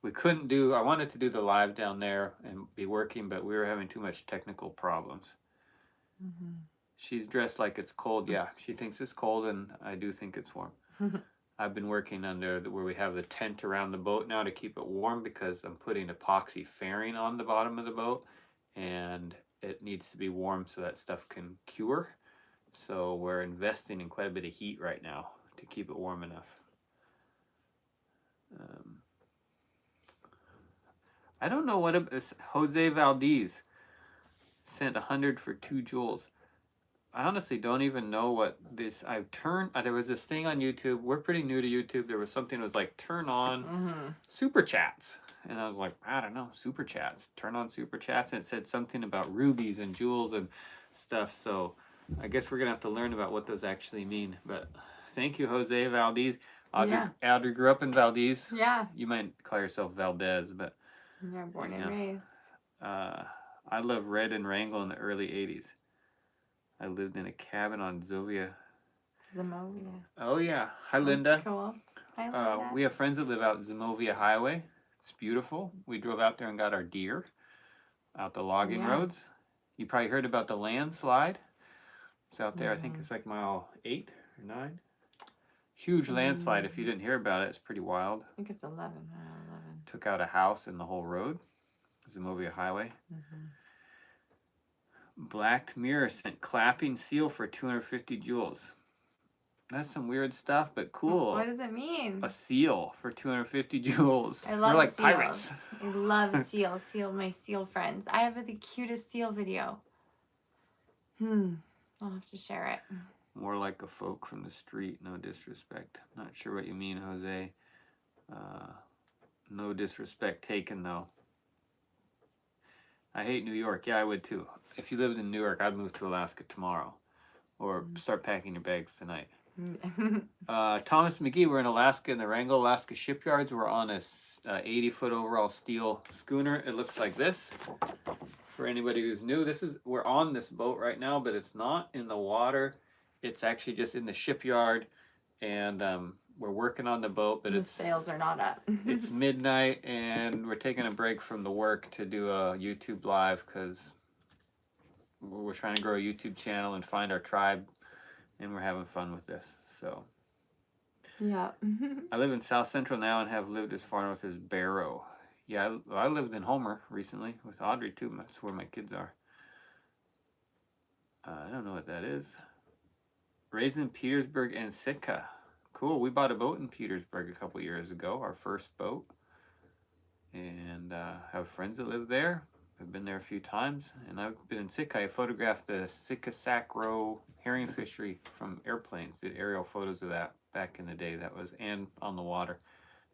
we couldn't do, I wanted to do the live down there and be working, but we were having too much technical problems. She's dressed like it's cold. Yeah, she thinks it's cold, and I do think it's warm. I've been working under where we have the tent around the boat now to keep it warm, because I'm putting epoxy fairing on the bottom of the boat, and it needs to be warm so that stuff can cure. So we're investing in quite a bit of heat right now to keep it warm enough. I don't know what Jose Valdez sent 100 for 2 joules. I honestly don't even know what this. There was this thing on YouTube. We're pretty new to YouTube. There was something that was like turn on super chats, and I was like, I don't know, super chats. Turn on super chats, and it said something about rubies and jewels and stuff. So I guess we're gonna have to learn about what those actually mean. But thank you, Jose Valdez. Audrey grew up in Valdez. Yeah. You might call yourself Valdez, but you're born and raised. I lived red in Wrangell in the early '80s. I lived in a cabin on Zemovia. Oh yeah. Hi, Linda. That's cool. Hi, Linda. We have friends that live out Zemovia Highway. It's beautiful. We drove out there and got our deer out the logging roads. You probably heard about the landslide. It's out there. I think it's like mile 8 or 9. Huge landslide. If you didn't hear about it, it's pretty wild. I think it's 11. Took out a house and the whole road. Zemovia Highway. Black Mirror sent clapping seal for 250 joules. That's some weird stuff, but cool. What does it mean? A seal for 250 joules. I love We're like seals. pirates. I love seals. My seal friends. I have the cutest seal video. I'll have to share it. More like a folk from the street. No disrespect. Not sure what you mean, Jose. No disrespect taken, though. I hate New York. Yeah, I would too. If you lived in New York, I'd move to Alaska tomorrow, or start packing your bags tonight. Thomas McGee, we're in Alaska in the Wrangell, Alaska shipyards. We're on a 80-foot overall steel schooner. It looks like this. For anybody who's new, we're on this boat right now, but it's not in the water. It's actually just in the shipyard, and we're working on the boat, but the sails are not up. It's midnight, and we're taking a break from the work to do a YouTube live, because we're trying to grow a YouTube channel and find our tribe, and we're having fun with this. So yeah. I live in South Central now and have lived as far north as Barrow. Yeah, I lived in Homer recently with Audrey too. That's where my kids are. I don't know what that is. Raised in Petersburg and Sitka. Cool. We bought a boat in Petersburg a couple years ago, our first boat, and have friends that live there. I've been there a few times, and I've been in Sitka. I photographed the Sitka Sac Row herring fishery from airplanes. Did aerial photos of that back in the day. And on the water.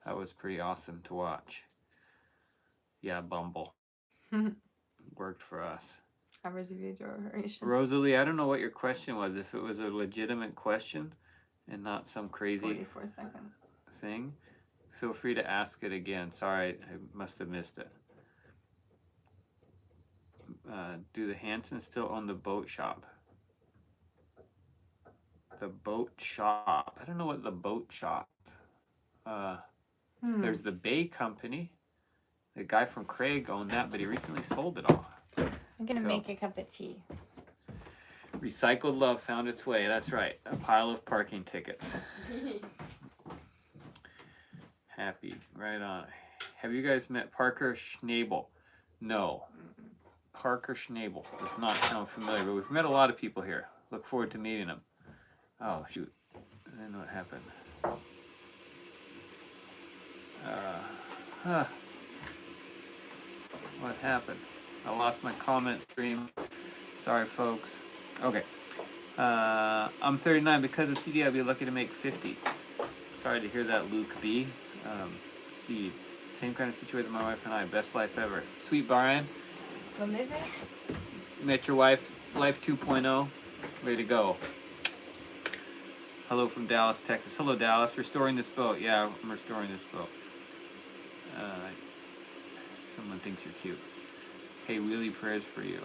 That was pretty awesome to watch. Yeah, Bumble. Worked for us. Average of your duration. Rosalie, I don't know what your question was. If it was a legitimate question and not some crazy 44 seconds thing, feel free to ask it again. Sorry, I must have missed it. Do the Hansons still own the boat shop? The boat shop. I don't know what the boat shop. There's the Bay Company. The guy from Craig owned that, but he recently sold it all. I'm gonna make a cup of tea. Recycled love found its way. That's right. A pile of parking tickets. Happy. Right on. Have you guys met Parker Schnabel? No. Parker Schnabel does not sound familiar, but we've met a lot of people here. Look forward to meeting them. Oh, shoot. I don't know what happened. What happened? I lost my comment stream. Sorry, folks. Okay. I'm 39. Because of CD, I'd be lucky to make 50. Sorry to hear that, Luke B. See, same kind of situation with my wife and I. Best life ever. Sweet Brian. Met your wife. Life 2.0. Way to go. Hello from Dallas, Texas. Hello, Dallas. Restoring this boat. Yeah, I'm restoring this boat. Someone thinks you're cute. Hey, Wheelie, prayers for you.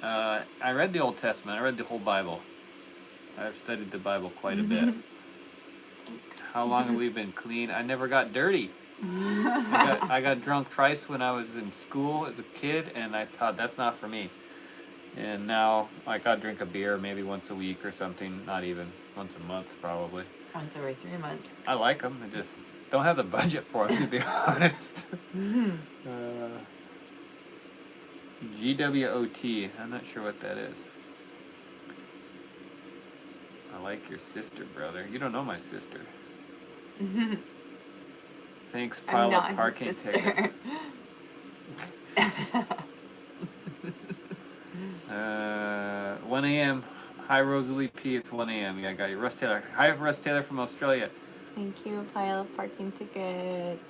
I read the Old Testament. I read the whole Bible. I've studied the Bible quite a bit. How long have we been clean? I never got dirty. I got drunk twice when I was in school as a kid, and I thought that's not for me. And now I got drink a beer maybe once a week or something. Not even once a month, probably. Once every 3 months. I like them. I just don't have the budget for them, to be honest. GWOT. I'm not sure what that is. I like your sister, brother. You don't know my sister. Thanks, pile of parking tickets. 1 a.m. Hi, Rosalie P. It's 1 a.m. Yeah, I got you. Russ Taylor. Hi, Russ Taylor from Australia. Thank you, pile of parking tickets.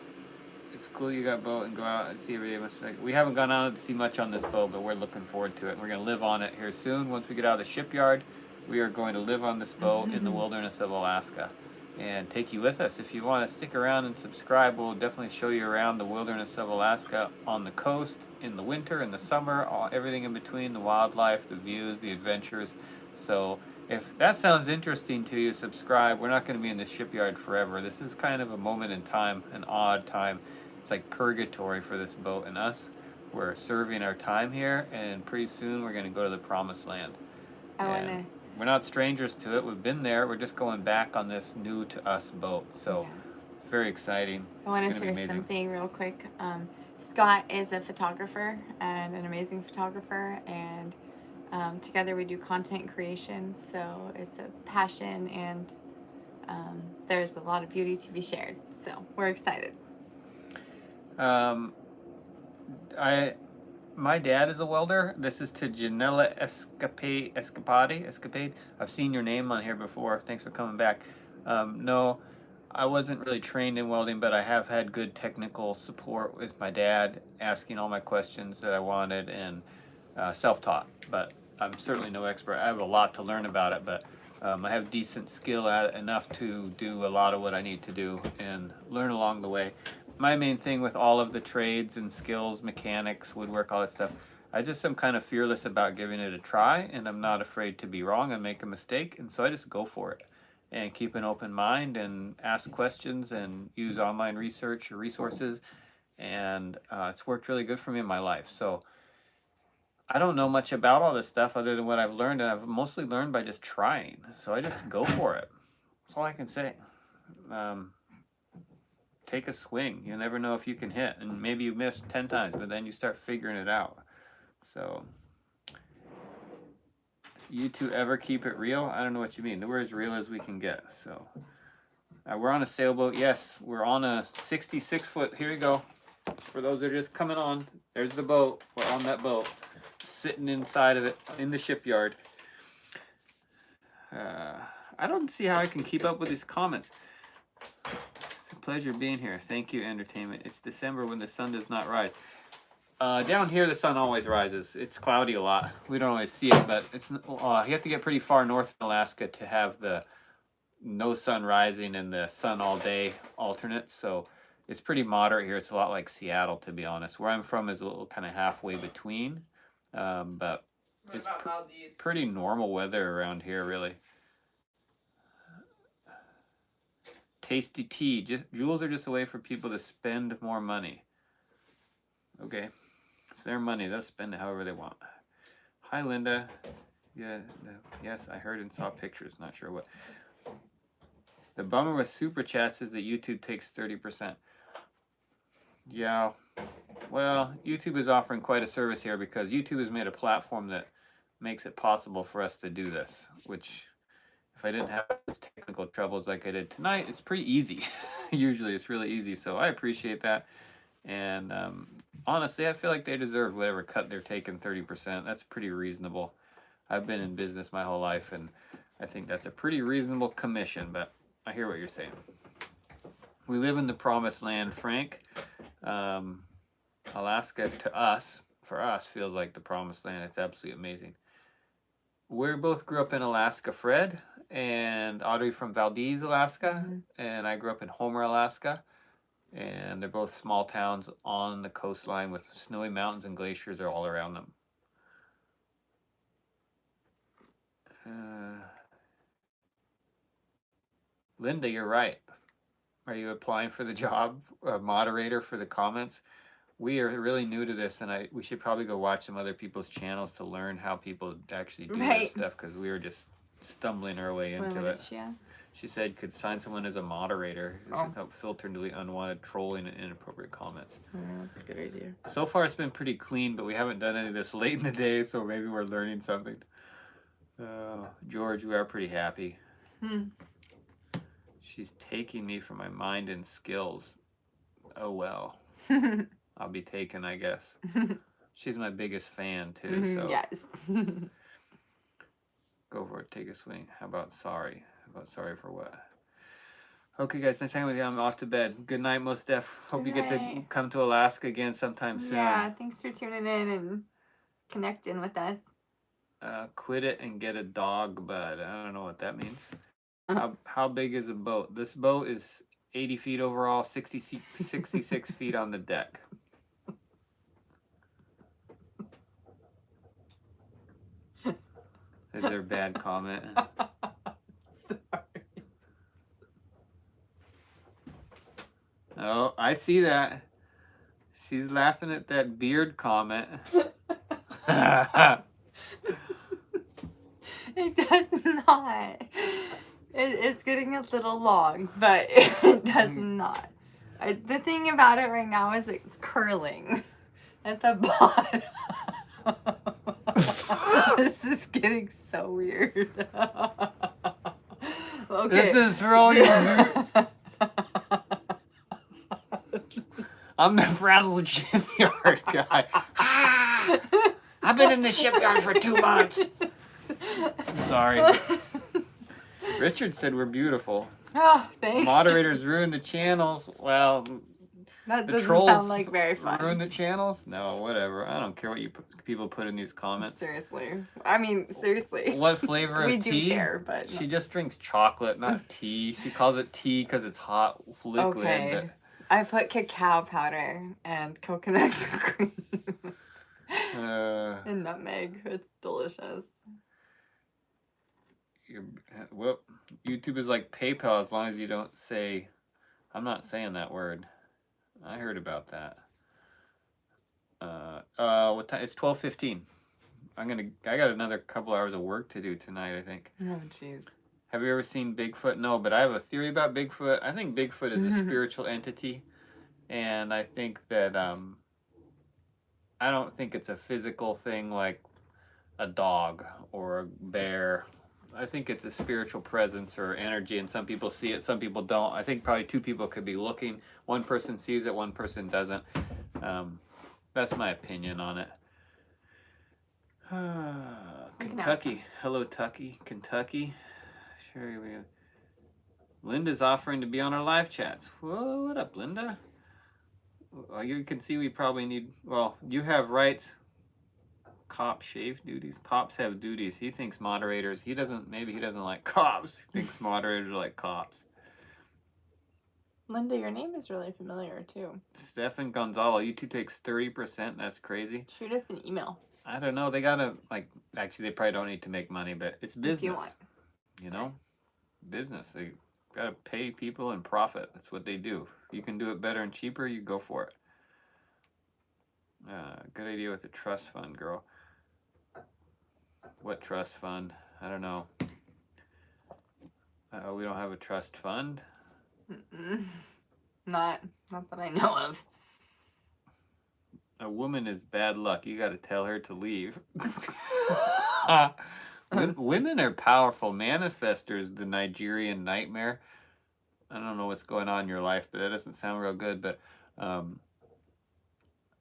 It's cool you got a boat and go out and see every day. We haven't gone out to see much on this boat, but we're looking forward to it. We're going to live on it here soon. Once we get out of the shipyard, we are going to live on this boat in the wilderness of Alaska and take you with us. If you want to stick around and subscribe, we'll definitely show you around the wilderness of Alaska on the coast, in the winter, in the summer, everything in between, the wildlife, the views, the adventures. So if that sounds interesting to you, subscribe. We're not going to be in the shipyard forever. This is kind of a moment in time, an odd time. It's like purgatory for this boat and us. We're serving our time here, and pretty soon we're going to go to the promised land. We're not strangers to it. We've been there. We're just going back on this new to us boat. So very exciting. I want to share something real quick. Scott is a photographer and an amazing photographer, and together we do content creation. So it's a passion, and there's a lot of beauty to be shared. So we're excited. My dad is a welder. This is to Janella Escapade. I've seen your name on here before. Thanks for coming back. No, I wasn't really trained in welding, but I have had good technical support with my dad, asking all my questions that I wanted, and self-taught. But I'm certainly no expert. I have a lot to learn about it, but I have decent skill at it, enough to do a lot of what I need to do and learn along the way. My main thing with all of the trades and skills, mechanics, woodwork, all that stuff, I just am kind of fearless about giving it a try, and I'm not afraid to be wrong and make a mistake, and so I just go for it and keep an open mind and ask questions and use online research or resources, and it's worked really good for me in my life. So I don't know much about all this stuff other than what I've learned, and I've mostly learned by just trying, so I just go for it. That's all I can say. Take a swing. You never know if you can hit, and maybe you miss 10 times, but then you start figuring it out. So, you two ever keep it real? I don't know what you mean. We're as real as we can get. So, we're on a sailboat. Yes, we're on a 66-foot. Here we go. For those that are just coming on, there's the boat. We're on that boat, sitting inside of it in the shipyard. I don't see how I can keep up with these comments. Pleasure being here. Thank you, entertainment. It's December when the sun does not rise. Down here, the sun always rises. It's cloudy a lot. We don't always see it, but it's you have to get pretty far north in Alaska to have the no sun rising and the sun all day alternates. So it's pretty moderate here. It's a lot like Seattle, to be honest. Where I'm from is a little kind of halfway between, but it's pretty normal weather around here, really. Tasty tea. Jewels are just a way for people to spend more money. Okay. It's their money. They'll spend it however they want. Hi, Linda. Yeah. Yes, I heard and saw pictures. Not sure what. The bummer with super chats is that YouTube takes 30%. Yeah. Well, YouTube is offering quite a service here because YouTube has made a platform that makes it possible for us to do this, which if I didn't have these technical troubles like I did tonight, it's pretty easy. Usually it's really easy, so I appreciate that. And honestly, I feel like they deserve whatever cut they're taking, 30%. That's pretty reasonable. I've been in business my whole life, and I think that's a pretty reasonable commission, but I hear what you're saying. We live in the promised land, Frank. Alaska, for us, feels like the promised land. It's absolutely amazing. We both grew up in Alaska, Fred, and Audrey from Valdez, Alaska, and I grew up in Homer, Alaska. And they're both small towns on the coastline with snowy mountains and glaciers are all around them. Linda, you're right. Are you applying for the job, moderator for the comments? We are really new to this, and we should probably go watch some other people's channels to learn how people actually do this stuff, because we were just stumbling our way into it. What did she ask? She said could sign someone as a moderator to help filter the unwanted trolling and inappropriate comments. Oh, that's a good idea. So far it's been pretty clean, but we haven't done any of this late in the day, so maybe we're learning something. George, we are pretty happy. She's taking me for my mind and skills. Oh well. I'll be taken, I guess. She's my biggest fan too, so yes. Go for it, take a swing. How about sorry? How about sorry for what? Okay guys, nice hanging with you. I'm off to bed. Good night, Most Def. Hope you get to come to Alaska again sometime soon. Yeah, thanks for tuning in and connecting with us. Quit it and get a dog bud. I don't know what that means. How big is a boat? This boat is 80 feet overall, 66 feet on the deck. Is there a bad comment? Sorry. Oh, I see that. She's laughing at that beard comment. It does not. It's getting a little long, but it does not. The thing about it right now is it's curling at the bottom. This is getting so weird. Okay. This is really I'm the frazzled shipyard guy. I've been in the shipyard for 2 months. Sorry. Richard said we're beautiful. Oh, thanks. Moderators ruin the channels. Well, that the doesn't trolls sound like very fun. Ruin the channels? No, whatever. I don't care what people put in these comments. Seriously. I mean, seriously. What flavor of tea? We do care, but... She just drinks chocolate, not tea. She calls it tea because it's hot liquid. Okay. But... I put cacao powder and coconut cream. And nutmeg. It's delicious. Well, YouTube is like PayPal as long as you don't say... I'm not saying that word. I heard about that. What time? It's 12:15. I got another couple hours of work to do tonight, I think. Oh, jeez. Have you ever seen Bigfoot? No, but I have a theory about Bigfoot. I think Bigfoot is a spiritual entity, and I think that I don't think it's a physical thing like a dog or a bear. I think it's a spiritual presence or energy, and some people see it, some people don't. I think probably two people could be looking. One person sees it, one person doesn't. That's my opinion on it. Kentucky. Hello, Tucky. Kentucky. Sure. Linda's offering to be on our live chats. Whoa, what up, Linda? Well, you can see we probably need... Well, you have rights... Cops shave duties. Cops have duties. He thinks moderators. Maybe he doesn't like cops. He thinks moderators are like cops. Linda, your name is really familiar too. Stefan Gonzalo, YouTube takes 30%. That's crazy. Shoot us an email. I don't know. They gotta actually they probably don't need to make money, but it's business. If you want. You know? Business. They gotta pay people and profit. That's what they do. If you can do it better and cheaper, you go for it. Good idea with the trust fund, girl. What trust fund? I don't know. We don't have a trust fund. Mm-mm. Not that I know of. A woman is bad luck. You got to tell her to leave. Women are powerful manifestors. The Nigerian nightmare. I don't know what's going on in your life, but that doesn't sound real good. But um,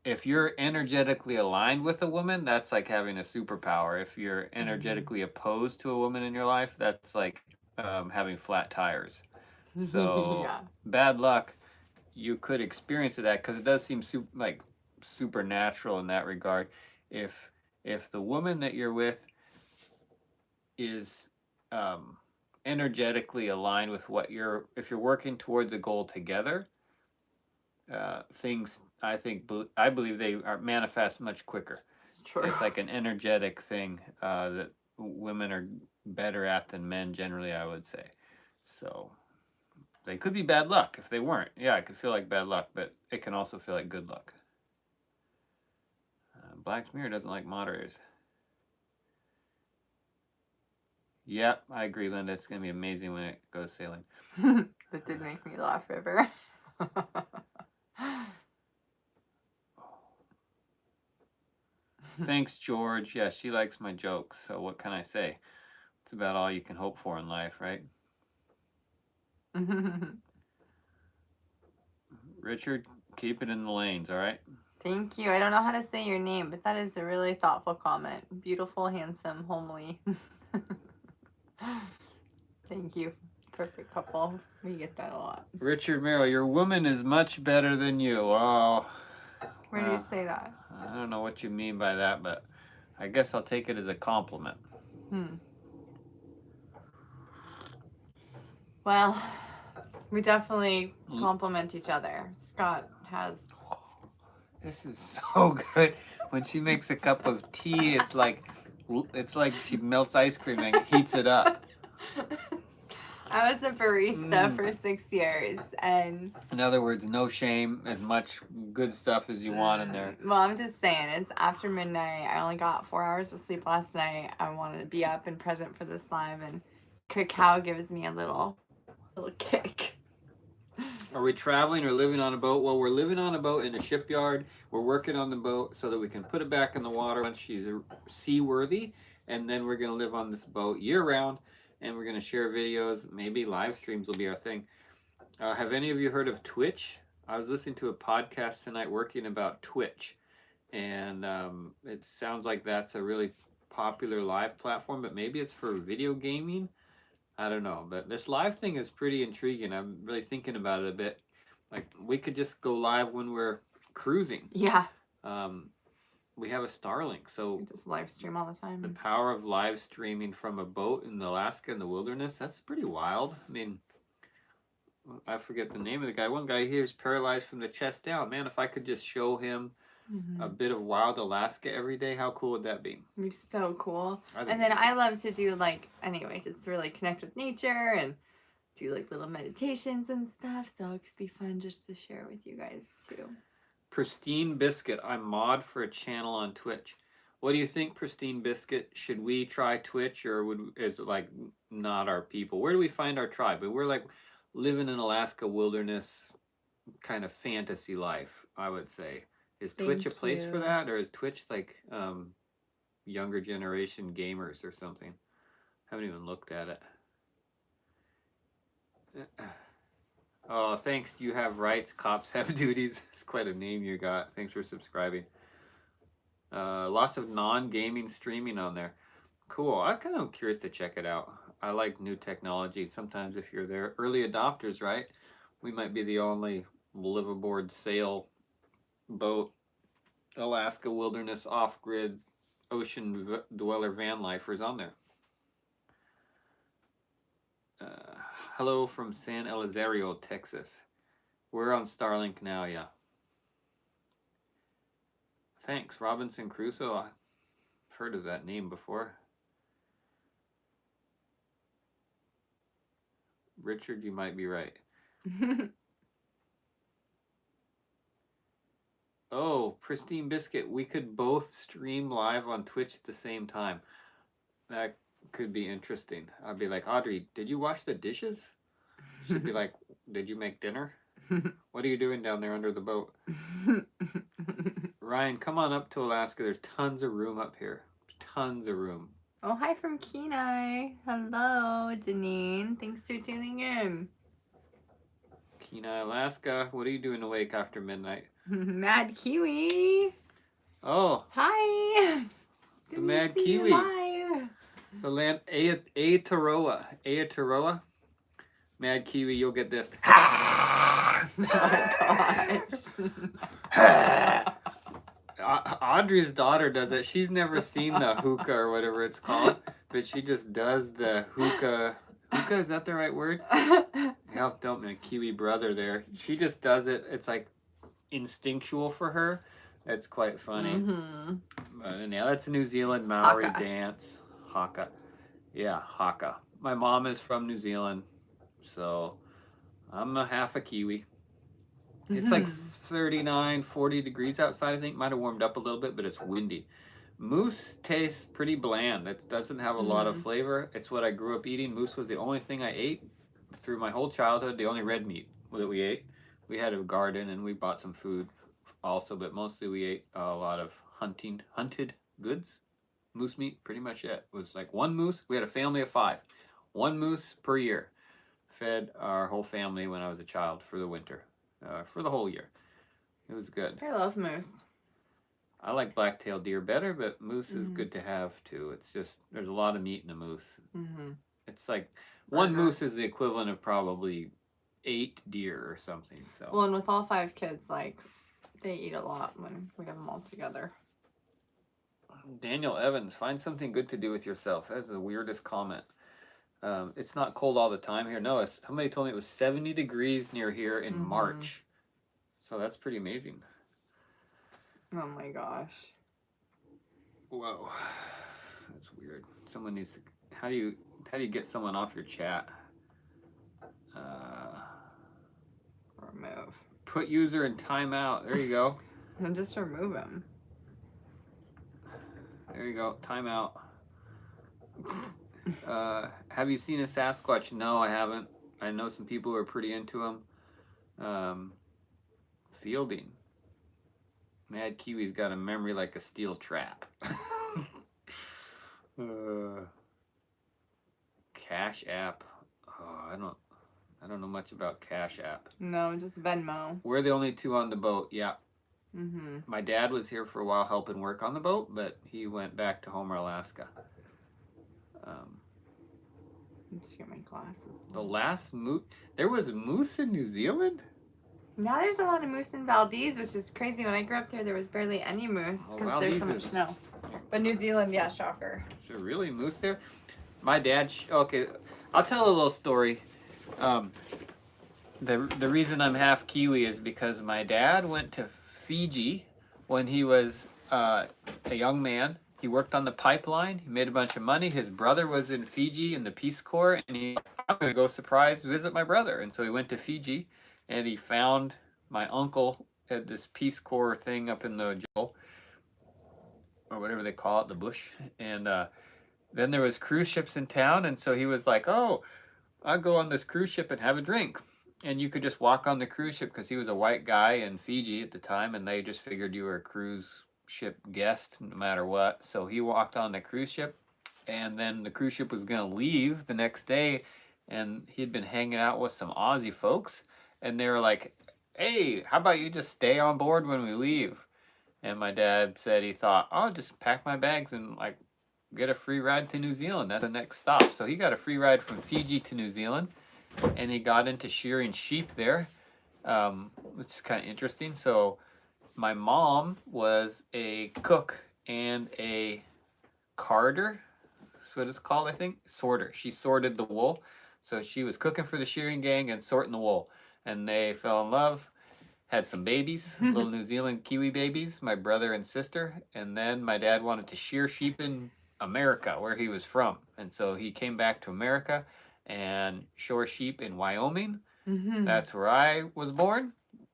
if you're energetically aligned with a woman, that's like having a superpower. If you're energetically opposed to a woman in your life, that's like having flat tires. So Yeah. bad luck. You could experience that because it does seem like supernatural in that regard. If if the woman that you're with is um, energetically aligned with what if you're working towards a goal together, things I believe they are manifest much quicker. It's true. It's like an energetic thing that women are better at than men generally, I would say. So they could be bad luck if they weren't. Yeah, it could feel like bad luck, but it can also feel like good luck. Black's Mirror doesn't like moderators. Yep, I agree, Linda. It's going to be amazing when it goes sailing. That did make me laugh, River. Thanks, George. Yeah, she likes my jokes, so what can I say? It's about all you can hope for in life, right? Richard, keep it in the lanes, all right? Thank you. I don't know how to say your name, but that is a really thoughtful comment. Beautiful, handsome, homely. Thank you. Perfect couple. We get that a lot. Richard Merrill, your woman is much better than you. Oh. Where do you say that? I don't know what you mean by that, but I guess I'll take it as a compliment. Well, we definitely compliment each other. Scott has... This is so good. When she makes a cup of tea, it's like she melts ice cream and heats it up. I was a barista for 6 years, and in other words, no shame, as much good stuff as you want in there. Well, I'm just saying, it's after midnight. I only got 4 hours of sleep last night. I wanted to be up and present for this live, and cacao gives me a little kick. Are we traveling or living on a boat? Well, we're living on a boat in a shipyard. We're working on the boat so that we can put it back in the water once she's seaworthy, and then we're going to live on this boat year round, and we're going to share videos. Maybe live streams will be our thing. Have any of you heard of Twitch? I was listening to a podcast tonight working about Twitch, and it sounds like that's a really popular live platform, but maybe it's for video gaming. I don't know, but this live thing is pretty intriguing. I'm really thinking about it a bit. Like, we could just go live when we're cruising. Yeah. We have a Starlink, so you just live stream all the time. The power of live streaming from a boat in Alaska in the wilderness, that's pretty wild. I mean, I forget the name of the guy. One guy here is paralyzed from the chest down. Man, if I could just show him a bit of wild Alaska every day, how cool would that be? It'd be so cool. And then I love to do just really connect with nature and do little meditations and stuff. So it could be fun just to share with you guys too. Pristine Biscuit, I'm mod for a channel on Twitch. What do you think, Pristine Biscuit? Should we try Twitch, or is it not our people? Where do we find our tribe? We're living in Alaska wilderness kind of fantasy life, I would say. Is Twitch a place for that, or is Twitch younger generation gamers or something? Haven't even looked at it. Oh, thanks. You have rights, cops have duties. It's quite a name you got. Thanks for subscribing. Lots of non-gaming streaming on there. Cool. I'm kind of curious to check it out. I like new technology. Sometimes if you're there, early adopters, right? We might be the only live aboard sail boat Alaska wilderness off-grid ocean dweller van lifers on there. Hello from San Elizario, Texas. We're on Starlink now, yeah. Thanks, Robinson Crusoe. I've heard of that name before. Richard, you might be right. Oh, Pristine Biscuit, we could both stream live on Twitch at the same time. That could be interesting. I'd be like, Audrey, did you wash the dishes? She'd be like, did you make dinner? What are you doing down there under the boat? Ryan, come on up to Alaska. There's tons of room up here. Tons of room. Oh, hi from Kenai. Hello, Janine. Thanks for tuning in. Kenai, Alaska. What are you doing awake after midnight? Mad Kiwi. Oh. Hi. The Mad Kiwi. The land Aotearoa. Aotearoa. Mad Kiwi, you'll get this. Oh my gosh. Audrey's daughter does it. She's never seen the hookah or whatever it's called, but she just does the hookah. Hookah, is that the right word? Help, don't my Kiwi brother there. She just does it. It's like instinctual for her. It's quite funny. Mm-hmm. But yeah, that's a New Zealand Maori Haka. dance. Haka. Yeah, Haka. My mom is from New Zealand, so I'm a half a Kiwi. It's like 39, 40 degrees outside, I think. Might have warmed up a little bit, but it's windy. Moose tastes pretty bland. It doesn't have a lot of flavor. It's what I grew up eating. Moose was the only thing I ate through my whole childhood, the only red meat that we ate. We had a garden and we bought some food also, but mostly we ate a lot of hunted goods. Moose meat, pretty much it. It was like one moose. We had a family of 5. One moose per year. Fed our whole family when I was a child for the winter. For the whole year. It was good. I love moose. I like black-tailed deer better, but moose is good to have too. It's just, there's a lot of meat in a moose. It's like, one moose is the equivalent of probably 8 deer or something. So. Well, and with all 5 kids, like, they eat a lot when we have them all together. Daniel Evans, find something good to do with yourself. That's the weirdest comment. It's not cold all the time here. No, somebody told me it was 70 degrees near here in March. So that's pretty amazing. Oh my gosh. Whoa. That's weird. Someone needs to, how do you get someone off your chat? Remove. Put user in timeout. There you go. And just remove him. There you go. Timeout. Have you seen a Sasquatch? No, I haven't. I know some people who are pretty into them. Fielding. Mad Kiwi's got a memory like a steel trap. Cash App. Oh, I don't know much about Cash App. No, just Venmo. We're the only 2 on the boat. Yeah. Mm-hmm. My dad was here for a while helping work on the boat, but he went back to Homer, Alaska. Let's get my glasses. The last moose. There was a moose in New Zealand? Now there's a lot of moose in Valdez, which is crazy. When I grew up there was barely any moose because there's so much snow. But New Zealand, yeah, shocker. Is there really moose there? My dad, okay, I'll tell a little story. The reason I'm half Kiwi is because my dad went to Fiji when he was a young man. He worked on the pipeline. He made a bunch of money. His brother was in Fiji in the Peace Corps, and I'm going to go surprise visit my brother. And so he went to Fiji, and he found my uncle at this Peace Corps thing up in the jungle, or whatever they call it, the bush. And then there was cruise ships in town, and so he was like, oh, I'll go on this cruise ship and have a drink. And you could just walk on the cruise ship because he was a white guy in Fiji at the time, and they just figured you were a cruise ship guest no matter what. So he walked on the cruise ship, and then the cruise ship was going to leave the next day, and he'd been hanging out with some Aussie folks, and they were like, hey, how about you just stay on board when we leave? And my dad said he thought, I'll just pack my bags and like get a free ride to New Zealand. That's the next stop. So he got a free ride from Fiji to New Zealand, and he got into shearing sheep there, which is kind of interesting. So my mom was a cook and a carder. That's what it's called, I think. Sorter. She sorted the wool. So she was cooking for the shearing gang and sorting the wool. And they fell in love, had some babies, little New Zealand Kiwi babies, my brother and sister. And then my dad wanted to shear sheep in America, where he was from. And so he came back to America and shore sheep in Wyoming. That's where I was born,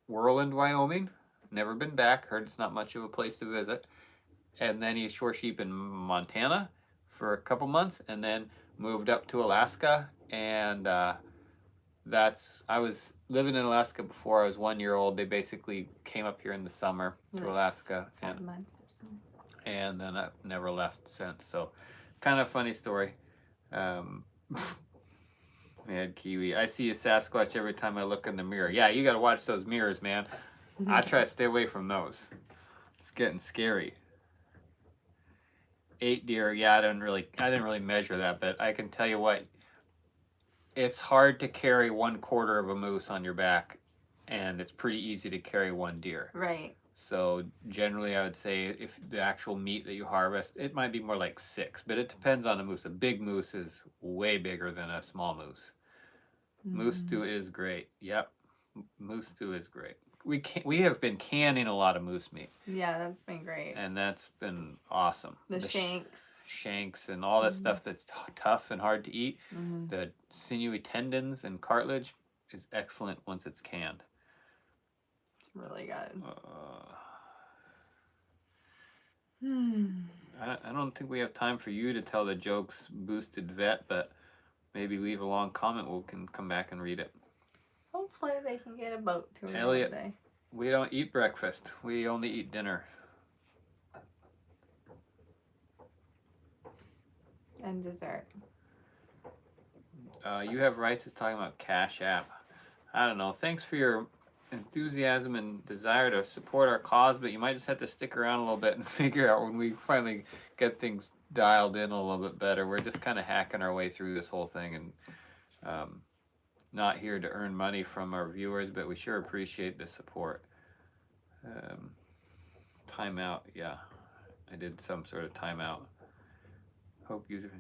Whirlwind, Wyoming. Never been back. Heard it's not much of a place to visit. And then he shore sheep in Montana for a couple months and then moved up to Alaska. And I was living in Alaska before I was 1 year old. They basically came up here in the summer to Alaska, 5 months or something. and then I've never left since. So, kind of funny story. Man, Kiwi, I see a Sasquatch every time I look in the mirror. Yeah, you got to watch those mirrors, man. I try to stay away from those. It's getting scary. 8 deer. Yeah, I didn't really measure that, but I can tell you what. It's hard to carry 1/4 of a moose on your back, and it's pretty easy to carry 1 deer. Right. So generally, I would say if the actual meat that you harvest, it might be more like 6, but it depends on the moose. A big moose is way bigger than a small moose. Moose stew is great. Yep, moose stew is great. We have been canning a lot of moose meat. Yeah, that's been great. And that's been awesome. The shanks. Shanks and all that stuff that's tough and hard to eat. The sinewy tendons and cartilage is excellent once it's canned. It's really good. I don't think we have time for you to tell the jokes, Boosted Vet, but maybe leave a long comment. We can come back and read it. Hopefully they can get a boat to me Elliot, one day. we don't eat breakfast. We only eat dinner. And dessert. You Have Rights is talking about Cash App. I don't know. Thanks for your enthusiasm and desire to support our cause, but you might just have to stick around a little bit and figure out when we finally get things dialed in a little bit better. We're just kind of hacking our way through this whole thing, and not here to earn money from our viewers, but we sure appreciate the support. Timeout. Yeah, I did some sort of timeout. Hope user.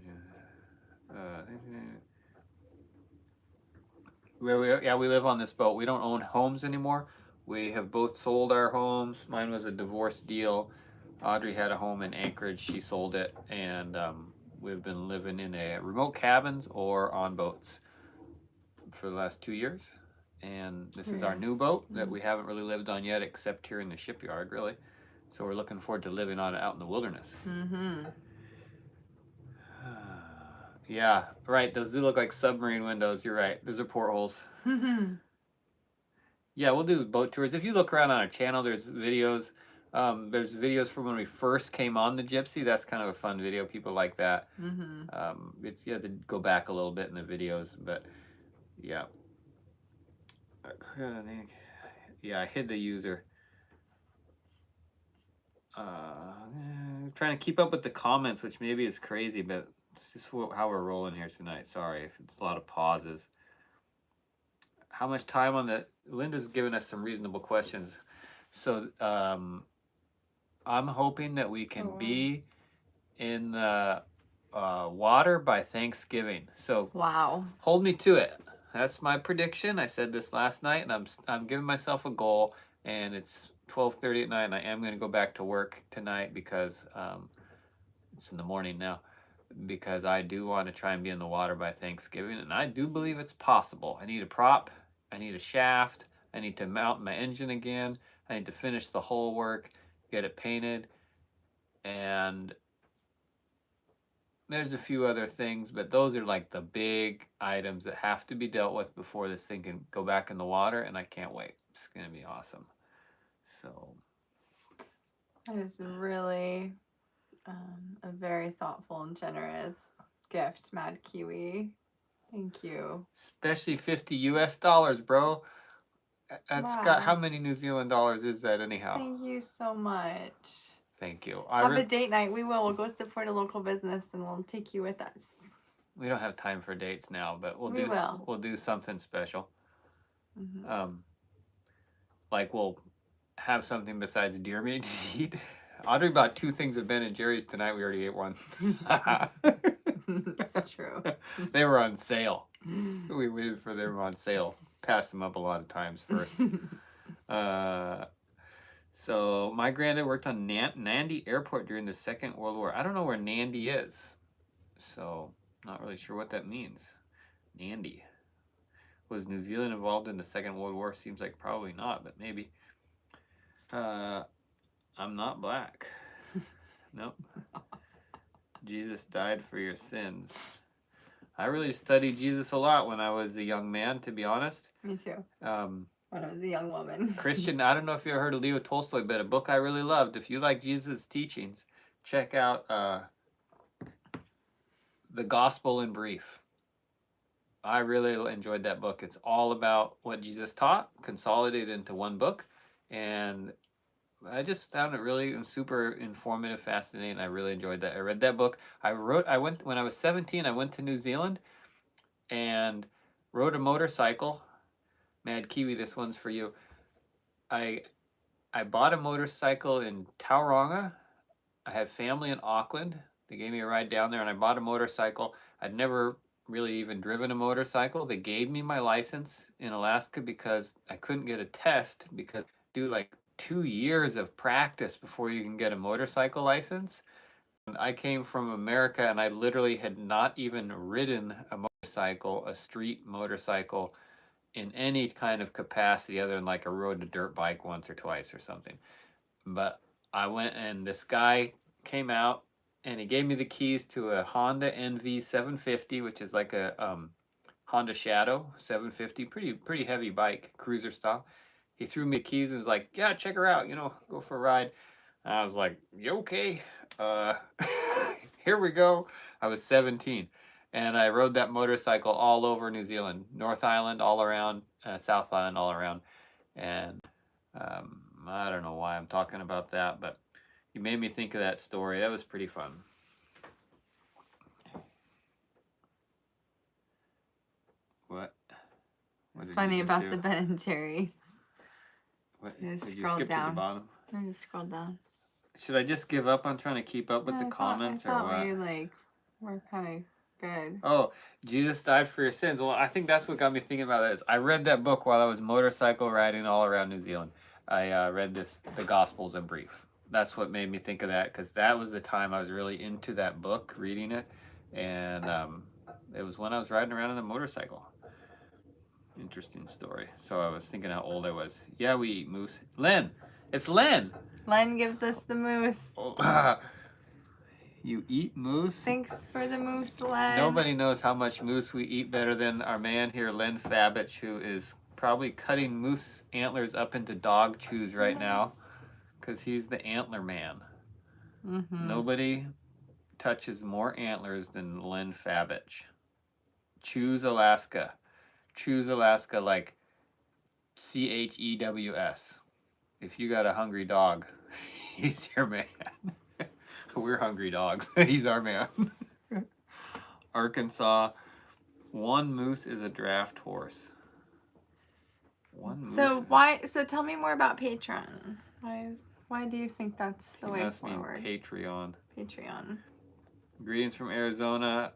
We live on this boat. We don't own homes anymore. We have both sold our homes. Mine was a divorce deal. Audrey had a home in Anchorage. She sold it, and we've been living in a remote cabins or on boats for the last 2 years. And this is our new boat that we haven't really lived on yet, except here in the shipyard, really. So we're looking forward to living on it out in the wilderness. Yeah, right. Those do look like submarine windows. You're right. Those are portholes. Yeah, we'll do boat tours. If you look around on our channel, there's videos. There's videos from when we first came on the Gypsy. That's kind of a fun video. People like that. It's you have to go back a little bit in the videos, but yeah. Yeah, I hid the user. Trying to keep up with the comments, which maybe is crazy, but it's just how we're rolling here tonight. Sorry if it's a lot of pauses. How much time on the... Linda's given us some reasonable questions. So I'm hoping that we can be in the water by Thanksgiving. So wow. Hold me to it. That's my prediction. I said this last night, and I'm giving myself a goal, and it's 12:30 at night, and I am going to go back to work tonight because it's in the morning now, because I do want to try and be in the water by Thanksgiving, and I do believe it's possible. I need a prop, I need a shaft, I need to mount my engine again, I need to finish the hull work, get it painted, and there's a few other things, but those are like the big items that have to be dealt with before this thing can go back in the water, and I can't wait. It's going to be awesome. So that is really a very thoughtful and generous gift, Mad Kiwi. Thank you. Especially $50 US, bro. That's wow. got, how many New Zealand dollars is that anyhow? Thank you so much. Thank you. Have a date night. We will. We'll go support a local business, and we'll take you with us. We don't have time for dates now, but we'll do something special. Like we'll have something besides deer meat to eat. Audrey bought 2 things of Ben and Jerry's tonight. We already ate one. That's true. They were on sale. We waited for them on sale. Passed them up a lot of times first. So my granddad worked on Nandi Airport during the Second World War. I don't know where Nandi is, so not really sure what that means. Nandi. Was New Zealand involved in the Second World War? Seems like probably not, but maybe. I'm not black. Nope. Jesus died for your sins. I really studied Jesus a lot when I was a young man, to be honest. Me too. When I was a young woman. Christian, I don't know if you ever heard of Leo Tolstoy, but a book I really loved. If you like Jesus' teachings, check out The Gospel in Brief. I really enjoyed that book. It's all about what Jesus taught, consolidated into one book. And I just found it really super informative, fascinating. I really enjoyed that. I read that book. When I was 17, I went to New Zealand and rode a motorcycle. Mad Kiwi, this one's for you. I bought a motorcycle in Tauranga. I had family in Auckland. They gave me a ride down there and I bought a motorcycle. I'd never really even driven a motorcycle. They gave me my license in Alaska because I couldn't get a test because do like 2 years of practice before you can get a motorcycle license. And I came from America and I literally had not even ridden a motorcycle, a street motorcycle, in any kind of capacity other than like I rode a dirt bike once or twice or something. But I went and this guy came out and he gave me the keys to a Honda NV 750, which is like a Honda Shadow 750, pretty heavy bike, cruiser style. He threw me the keys and was like, "Yeah, check her out, go for a ride." And I was like, "You okay? Uh, here we go." I was 17. And I rode that motorcycle all over New Zealand, North Island all around, South Island all around. And I don't know why I'm talking about that, but you made me think of that story. That was pretty fun. What? What did Funny you just about do? the Ben and Jerry's. What? Just Did you scroll skip to the down. bottom? I just scrolled down. Should I just give up on trying to keep up with the comments or what? We're kind of good. Oh, Jesus died for your sins. Well, I think that's what got me thinking about this. I read that book while I was motorcycle riding all around New Zealand. I read The Gospels in Brief. That's what made me think of that because that was the time I was really into that book, reading it. And it was when I was riding around on the motorcycle. Interesting story. So I was thinking how old I was. Yeah, we eat moose. Len! It's Len! Len gives us the moose. Oh, you eat moose? Thanks for the moose, Len. Nobody knows how much moose we eat better than our man here, Len Fabich, who is probably cutting moose antlers up into dog chews right now because he's the antler man. Mm-hmm. Nobody touches more antlers than Len Fabich. Choose Alaska. Choose Alaska like CHEWS. If you got a hungry dog, he's your man. We're hungry dogs. He's our man. Arkansas. One moose is a draft horse. One moose. So tell me more about Patreon. Why do you think that's the way forward? Patreon. Patreon. Greetings from Arizona.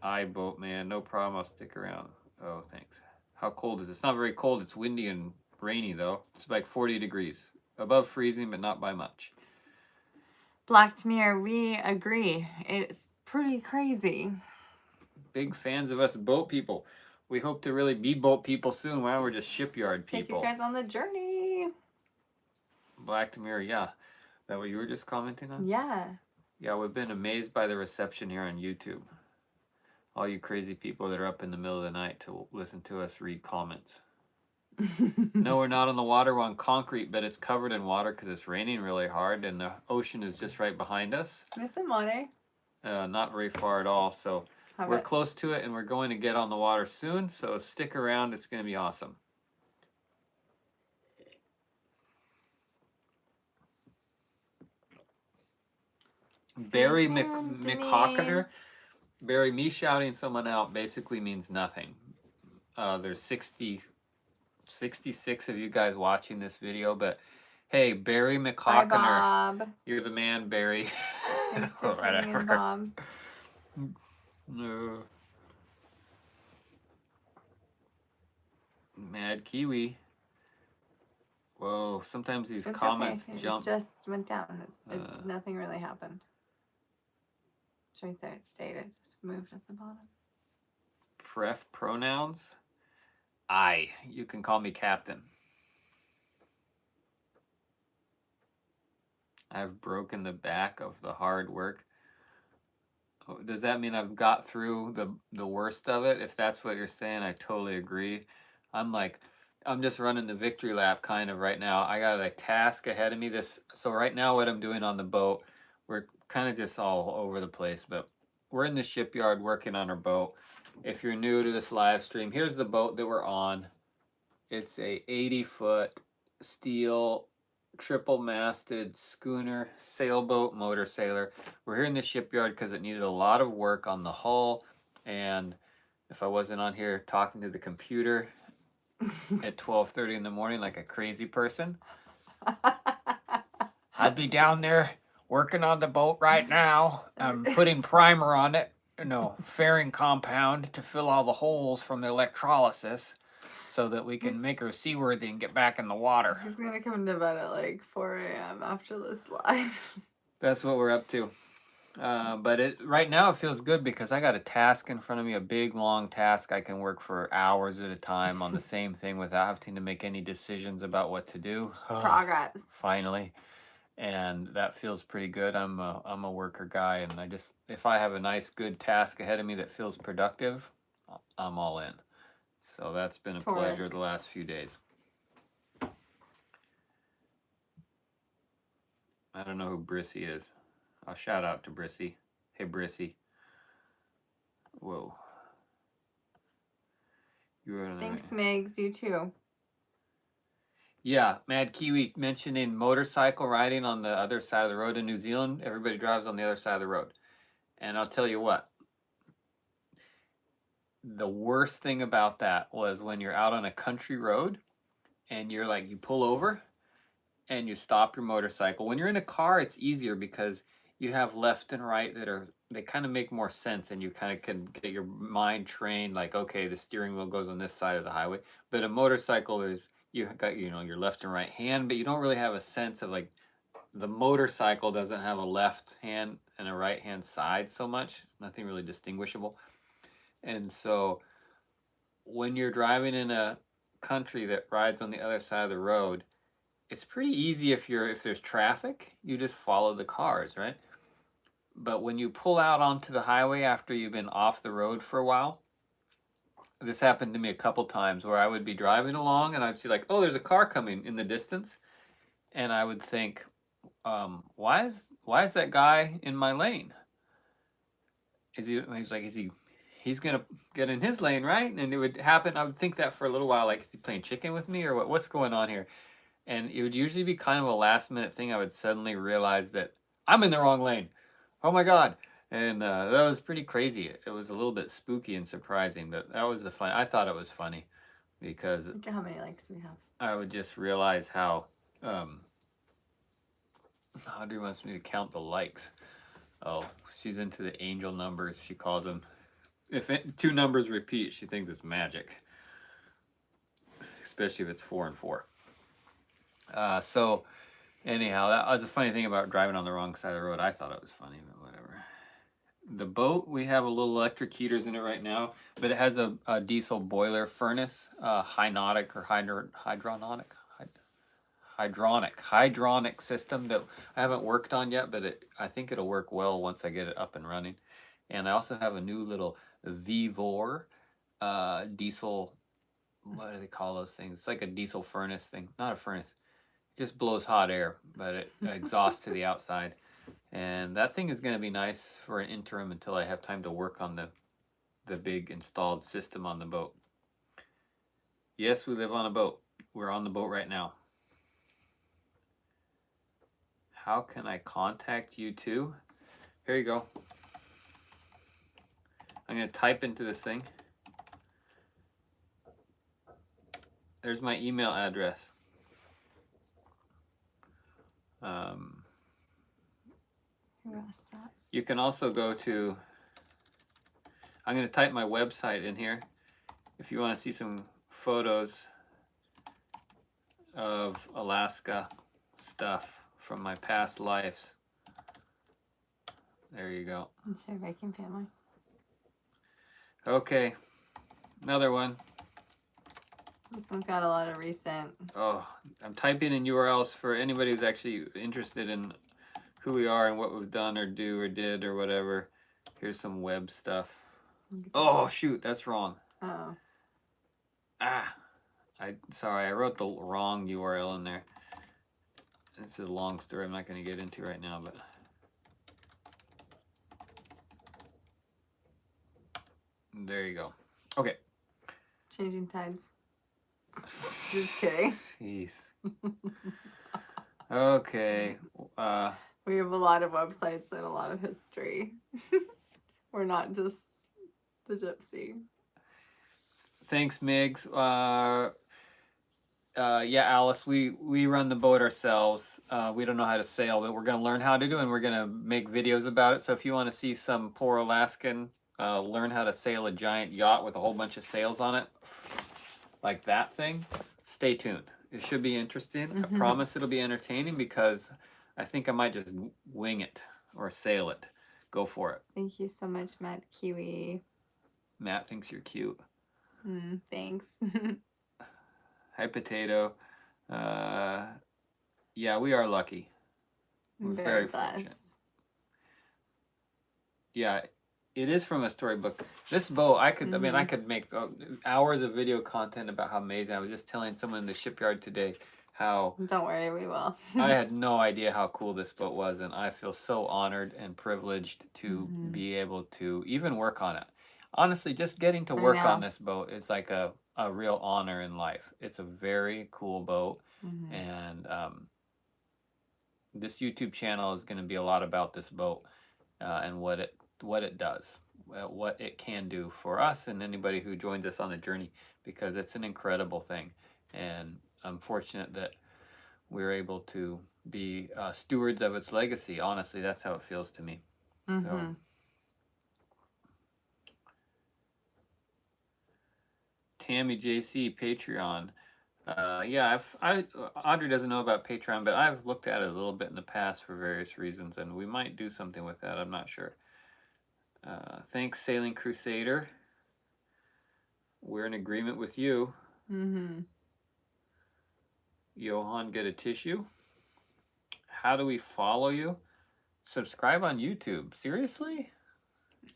Boatman. No problem. I'll stick around. Oh, thanks. How cold is it? It's not very cold. It's windy and rainy though. It's like 40 degrees. Above freezing, but not by much. Black Mirror, we agree. It's pretty crazy. Big fans of us boat people. We hope to really be boat people soon. Wow, we're just shipyard people. Take you guys on the journey. Black Mirror, yeah. That what you were just commenting on? Yeah. Yeah, we've been amazed by the reception here on YouTube. All you crazy people that are up in the middle of the night to listen to us read comments. No, we're not on the water. We're on concrete, but it's covered in water because it's raining really hard and the ocean is just right behind us. Miss some water. Not very far at all, so we're close to it and we're going to get on the water soon, so stick around. It's going to be awesome. Barry McHawkener. Barry, me shouting someone out basically means nothing. There's 66 of you guys watching this video, but hey, Barry McHawkener. Bye, Bob. You're the man, Barry. Thanks for tuning in, Bob. No. Mad Kiwi. Whoa, sometimes these comments jump. It just went down. Nothing really happened. It's right there. It stated. Just moved at the bottom. Pref pronouns. I. You can call me Captain. I've broken the back of the hard work. Does that mean I've got through the worst of it? If that's what you're saying, I totally agree. I'm like, I'm just running the victory lap kind of right now. I got a task ahead of me. So right now what I'm doing on the boat, we're kind of just all over the place, but we're in the shipyard working on our boat. If you're new to this live stream, here's the boat that we're on. It's a 80-foot steel triple masted schooner sailboat motor sailor. We're here in the shipyard because it needed a lot of work on the hull, and if I wasn't on here talking to the computer at 12:30 in the morning like a crazy person, I'd be down there working on the boat right now. I'm putting primer on it, fairing compound to fill all the holes from the electrolysis so that we can make her seaworthy and get back in the water. He's gonna come to bed at like 4 a.m. after this live. That's what we're up to. But right now it feels good because I got a task in front of me, a big long task. I can work for hours at a time on the same thing without having to make any decisions about what to do. Progress. Finally. And that feels pretty good. I'm a worker guy, and if I have a nice good task ahead of me that feels productive, I'm all in. So that's been a pleasure the last few days. I don't know who Brissy is. I'll shout out to Brissy. Hey, Brissy. Whoa. Thanks, Migs. You too. Yeah, Mad Kiwi mentioning motorcycle riding on the other side of the road in New Zealand. Everybody drives on the other side of the road. And I'll tell you what. The worst thing about that was when you're out on a country road and you pull over and you stop your motorcycle. When you're in a car, it's easier because you have left and right they kind of make more sense, and you kind of can get your mind trained like, okay, the steering wheel goes on this side of the highway. But a motorcycle you got, your left and right hand, but you don't really have a sense of like the motorcycle doesn't have a left hand and a right hand side so much. It's nothing really distinguishable. And so when you're driving in a country that rides on the other side of the road, it's pretty easy if there's traffic, you just follow the cars, right? But when you pull out onto the highway after you've been off the road for a while, this happened to me a couple times where I would be driving along and I'd see like, oh, there's a car coming in the distance, and I would think, why is that guy in my lane? He's gonna get in his lane, right? And it would happen. I would think that for a little while, like, is he playing chicken with me or what? What's going on here? And it would usually be kind of a last minute thing. I would suddenly realize that I'm in the wrong lane. Oh my God. And that was pretty crazy. It was a little bit spooky and surprising, but that was the fun. I thought it was funny because look at how many likes we have. I would just realize how Audrey wants me to count the likes. Oh, she's into the angel numbers, she calls them. If two numbers repeat, she thinks it's magic, especially if it's 4 and 4. So anyhow, that was a funny thing about driving on the wrong side of the road. I thought it was funny, but whatever. The boat, we have a little electric heaters in it right now, but it has a diesel boiler furnace, hydronic system that I haven't worked on yet, but I think it'll work well once I get it up and running. And I also have a new little V4 diesel, what do they call those things? It's like a diesel furnace thing, not a furnace. Just blows hot air, but it exhausts to the outside. And that thing is going to be nice for an interim until I have time to work on the big installed system on the boat. Yes, we live on a boat. We're on the boat right now. How can I contact you too? Here you go. I'm going to type into this thing. There's my email address. Who asked that? You can also go to, I'm going to type my website in here if you want to see some photos of Alaska stuff from my past lives. There you go. It's your Viking family. Okay, another one. This one's got a lot of recent. Oh, I'm typing in URLs for anybody who's actually interested in who we are and what we've done or do or did or whatever. Here's some web stuff. Oh shoot, that's wrong. Oh. Sorry, I wrote the wrong URL in there. This is a long story I'm not going to get into right now, but there you go. Okay. Changing tides. Just kidding. Jeez. Okay. We have a lot of websites and a lot of history. We're not just the gypsy. Thanks, Migs. Yeah, Alice, we run the boat ourselves. We don't know how to sail, but we're going to learn how to do it, and we're going to make videos about it. So if you want to see some poor Alaskan learn how to sail a giant yacht with a whole bunch of sails on it, like that thing, stay tuned. It should be interesting. I promise it'll be entertaining because I think I might just wing it or sail it. Go for it. Thank you so much, Matt Kiwi. Matt thinks you're cute. Thanks. Hi, Potato. Yeah, we are lucky. We're very fortunate. Yeah, it is from a storybook. This boat, I mean, I could make hours of video content about how amazing. I was just telling someone in the shipyard today how... Don't worry, we will. I had no idea how cool this boat was, and I feel so honored and privileged to be able to even work on it. Honestly, just getting to work on this boat is like a real honor in life. It's a very cool boat, and this YouTube channel is going to be a lot about this boat and what it does, what it can do for us and anybody who joins us on the journey, because it's an incredible thing, and I'm fortunate that we're able to be stewards of its legacy. Honestly, that's how it feels to me. So. Tammy JC Patreon. Yeah, Audrey doesn't know about Patreon, but I've looked at it a little bit in the past for various reasons, and we might do something with that. I'm not sure. Thanks, Sailing Crusader. We're in agreement with you. Johan, get a tissue. How do we follow you? Subscribe on YouTube. Seriously?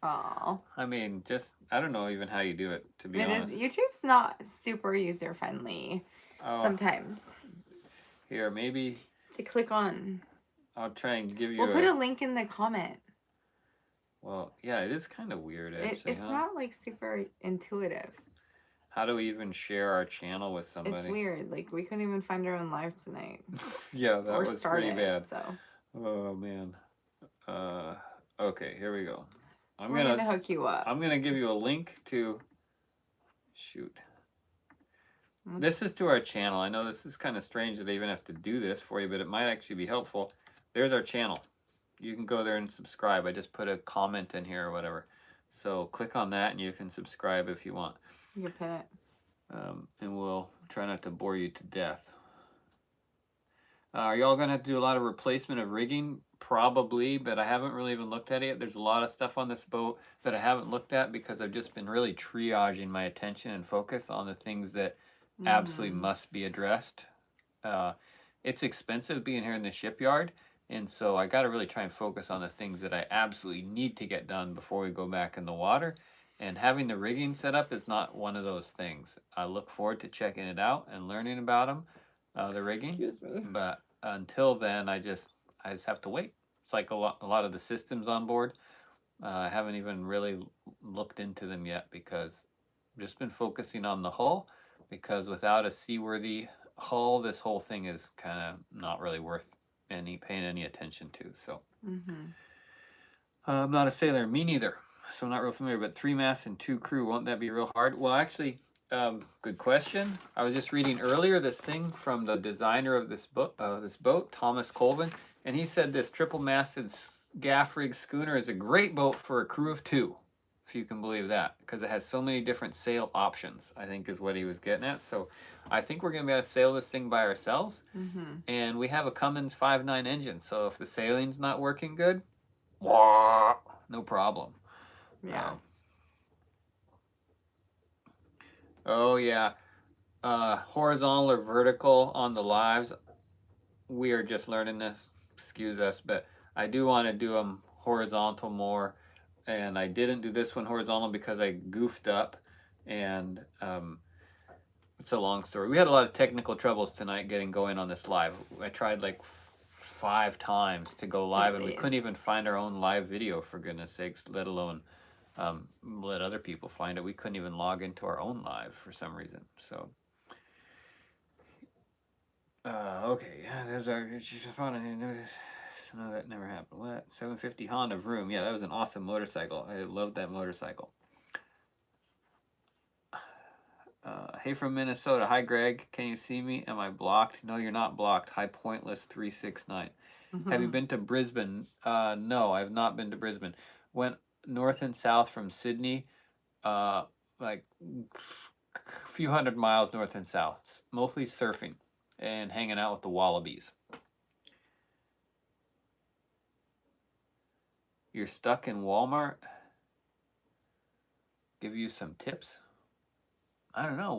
Oh. I mean, I don't know even how you do it, to be honest. YouTube's not super user friendly sometimes. Here, maybe. To click on. I'll try and give you We'll put a link in the comment. Well, yeah, it is kind of weird, actually. It's not like super intuitive. How do we even share our channel with somebody? It's weird. Like, we couldn't even find our own live tonight. Yeah, that was pretty bad. So. Oh, man. Okay, here we go. We're gonna hook you up. I'm gonna give you a link to... Shoot. This is to our channel. I know this is kind of strange that I even have to do this for you, but it might actually be helpful. There's our channel. You can go there and subscribe. I just put a comment in here or whatever. So click on that and you can subscribe if you want. You can pin it. And we'll try not to bore you to death. Are y'all going to have to do a lot of replacement of rigging? Probably, but I haven't really even looked at it yet. There's a lot of stuff on this boat that I haven't looked at because I've just been really triaging my attention and focus on the things that absolutely must be addressed. It's expensive being here in the shipyard, and so I got to really try and focus on the things that I absolutely need to get done before we go back in the water. And having the rigging set up is not one of those things. I look forward to checking it out and learning about them, the rigging. Excuse me. But until then, I just have to wait. It's like a lot of the systems on board. I haven't even really looked into them yet because I've just been focusing on the hull, because without a seaworthy hull, this whole thing is kind of not really worth paying any attention to. So I'm not a sailor, me neither. So I'm not real familiar, but 3 masts and 2 crew, won't that be real hard? Well, actually, good question. I was just reading earlier this thing from the designer of this boat, Thomas Colvin, and he said this triple-masted gaff rig schooner is a great boat for a crew of 2, if you can believe that, because it has so many different sail options, I think is what he was getting at. So I think we're going to be able to sail this thing by ourselves, and we have a Cummins 5.9 engine, so if the sailing's not working good, no problem. Yeah. Oh yeah, horizontal or vertical on the lives. We are just learning this. Excuse us, but I do want to do them horizontal more, and I didn't do this one horizontal because I goofed up, and it's a long story. We had a lot of technical troubles tonight getting going on this live. I tried like 5 times to go live, and we couldn't even find our own live video, for goodness sakes, let alone let other people find it. We couldn't even log into our own live for some reason. So okay, yeah, there's our. No, that never happened. What? 750 Honda Vroom. Yeah, that was an awesome motorcycle. I loved that motorcycle. Hey from Minnesota. Hi Greg. Can you see me? Am I blocked? No, you're not blocked. Hi Pointless 369. Have you been to Brisbane? No, I've not been to Brisbane. Went north and south from Sydney, like a few hundred miles north and south. Mostly surfing and hanging out with the wallabies. You're stuck in Walmart? Give you some tips? I don't know.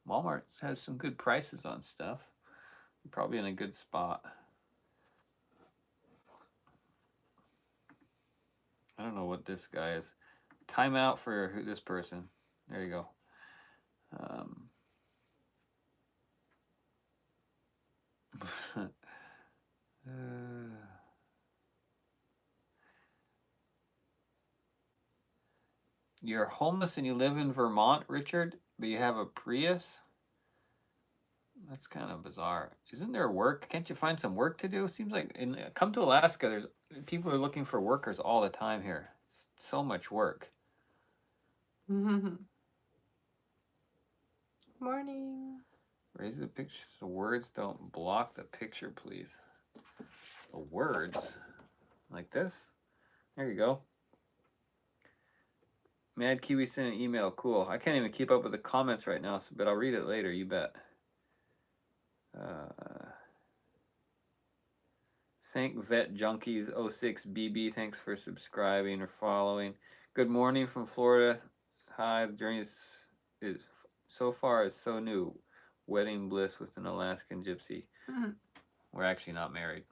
Walmart has some good prices on stuff. You're probably in a good spot. I don't know what this guy is. Time out for this person. There you go. You're homeless and you live in Vermont, Richard, but you have a Prius? That's kind of bizarre. Isn't there work? Can't you find some work to do? Seems like come to Alaska, there's people are looking for workers all the time here. So much work. Morning. Raise the picture. The words don't block the picture, please. The words? Like this? There you go. Mad Kiwi sent an email. Cool. I can't even keep up with the comments right now, but I'll read it later, you bet. Thank Vet Junkies 06 BB. Thanks for subscribing or following. Good morning from Florida. Hi, the journey is so far is so new. Wedding bliss with an Alaskan Gypsy. We're actually not married.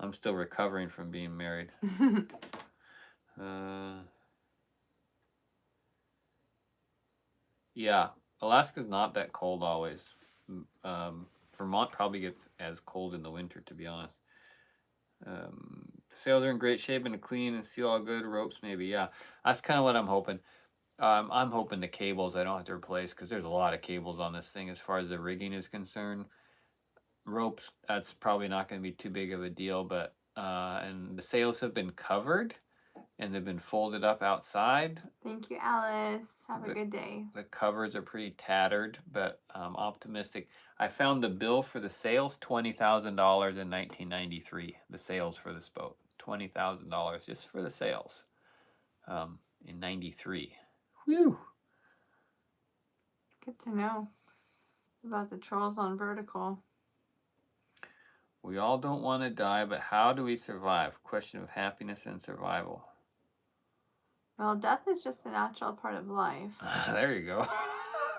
I'm still recovering from being married. Yeah, Alaska's not that cold always. Vermont probably gets as cold in the winter, to be honest. The sails are in great shape and clean and seal all good. Ropes maybe, yeah. That's kind of what I'm hoping. I'm hoping the cables I don't have to replace, because there's a lot of cables on this thing as far as the rigging is concerned. Ropes, that's probably not going to be too big of a deal, but and the sails have been covered and they've been folded up outside. Thank you, Alice. Have a good day. The covers are pretty tattered, but I'm optimistic. I found the bill for the sails, $20,000 in 1993. The sails for this boat, $20,000 just for the sails in 93. Whew. Good to know about the trolls on vertical. We all don't want to die, but how do we survive? Question of happiness and survival. Well, death is just a natural part of life. There you go.